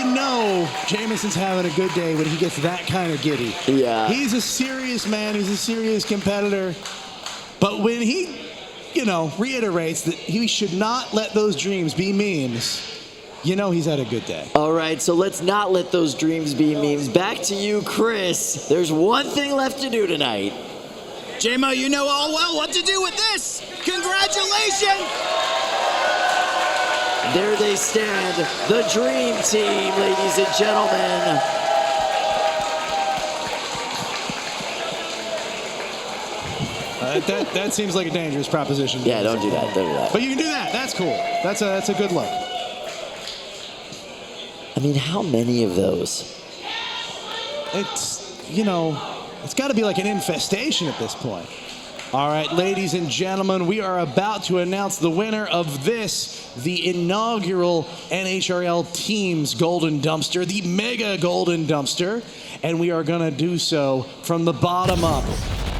Jameson's having a good day when he gets that kind of giddy. Yeah. He's a serious man. He's a serious competitor. But when he reiterates that he should not let those dreams be memes, he's had a good day. All right, so let's not let those dreams be memes. Back to you, Chris. There's one thing left to do tonight. J-Mo, you know all well what to do with this. Congratulations! There they stand, the Dream Team, ladies and gentlemen. That seems like a dangerous proposition. Yeah, don't do that. Don't do that. But you can do that. That's cool. That's a good look. I mean, how many of those? It's got to be like an infestation at this point. All right, ladies and gentlemen, we are about to announce the winner of the inaugural NHRL Teams Golden Dumpster, the Mega Golden Dumpster, and we are going to do so from the bottom up.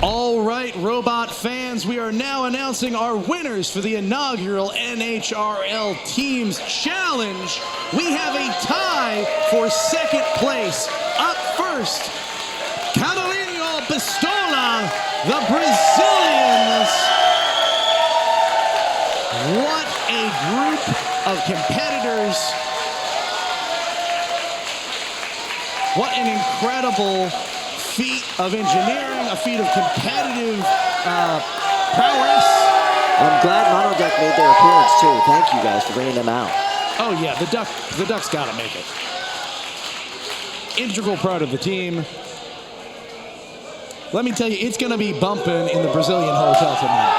All right, robot fans, we are now announcing our winners for the inaugural NHRL Teams Challenge. We have a tie for second place. Up first, Canarinho Pistola, the Brazilians. What a group of competitors. What an incredible feat of engineering, a feat of competitive prowess. I'm glad Monoduck made their appearance too. Thank you guys for bringing them out. Oh yeah, the Duck's got to make it. Integral part of the team. Let me tell you, it's going to be bumping in the Brazilian hotel tonight.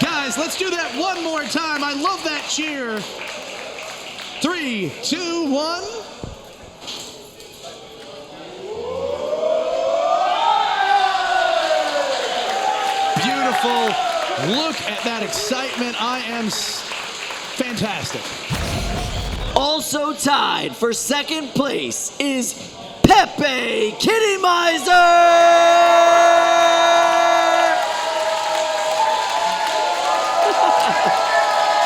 Guys, let's do that one more time. I love that cheer. 3, 2, 1. Beautiful. Look at that excitement. I am fantastic. Also tied for second place is Pepe Kittymizer!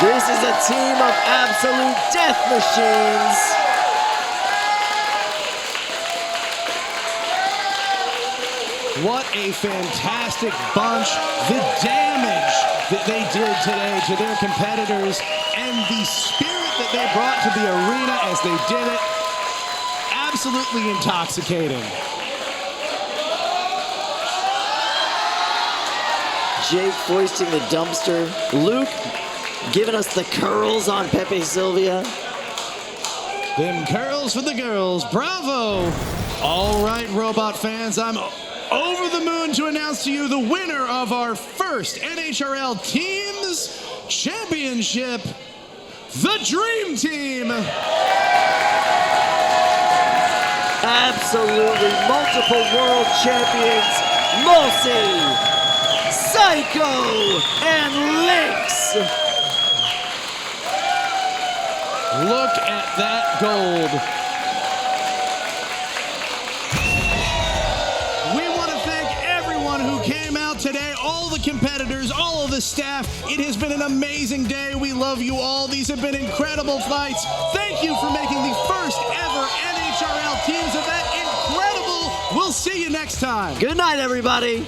This is a team of absolute death machines. What a fantastic bunch. The damage that they did today to their competitors and the spirit that they brought to the arena as they did it, absolutely intoxicating. Jake foisting the dumpster. Luke giving us the curls on Pepe Sylvia. Them curls for the girls. Bravo. All right, robot fans, I'm over the moon to announce to you the winner of our first NHRL Teams Championship, the Dream Team. Absolutely multiple world champions, Mulsey, Psycho, and Lynx. Look at that gold. We want to thank everyone who came out today, all the competitors, all of the staff. It has been an amazing day. We love you all. These have been incredible fights. Thank you for making the first ever NHRL Teams event incredible. We'll see you next time. Good night, everybody.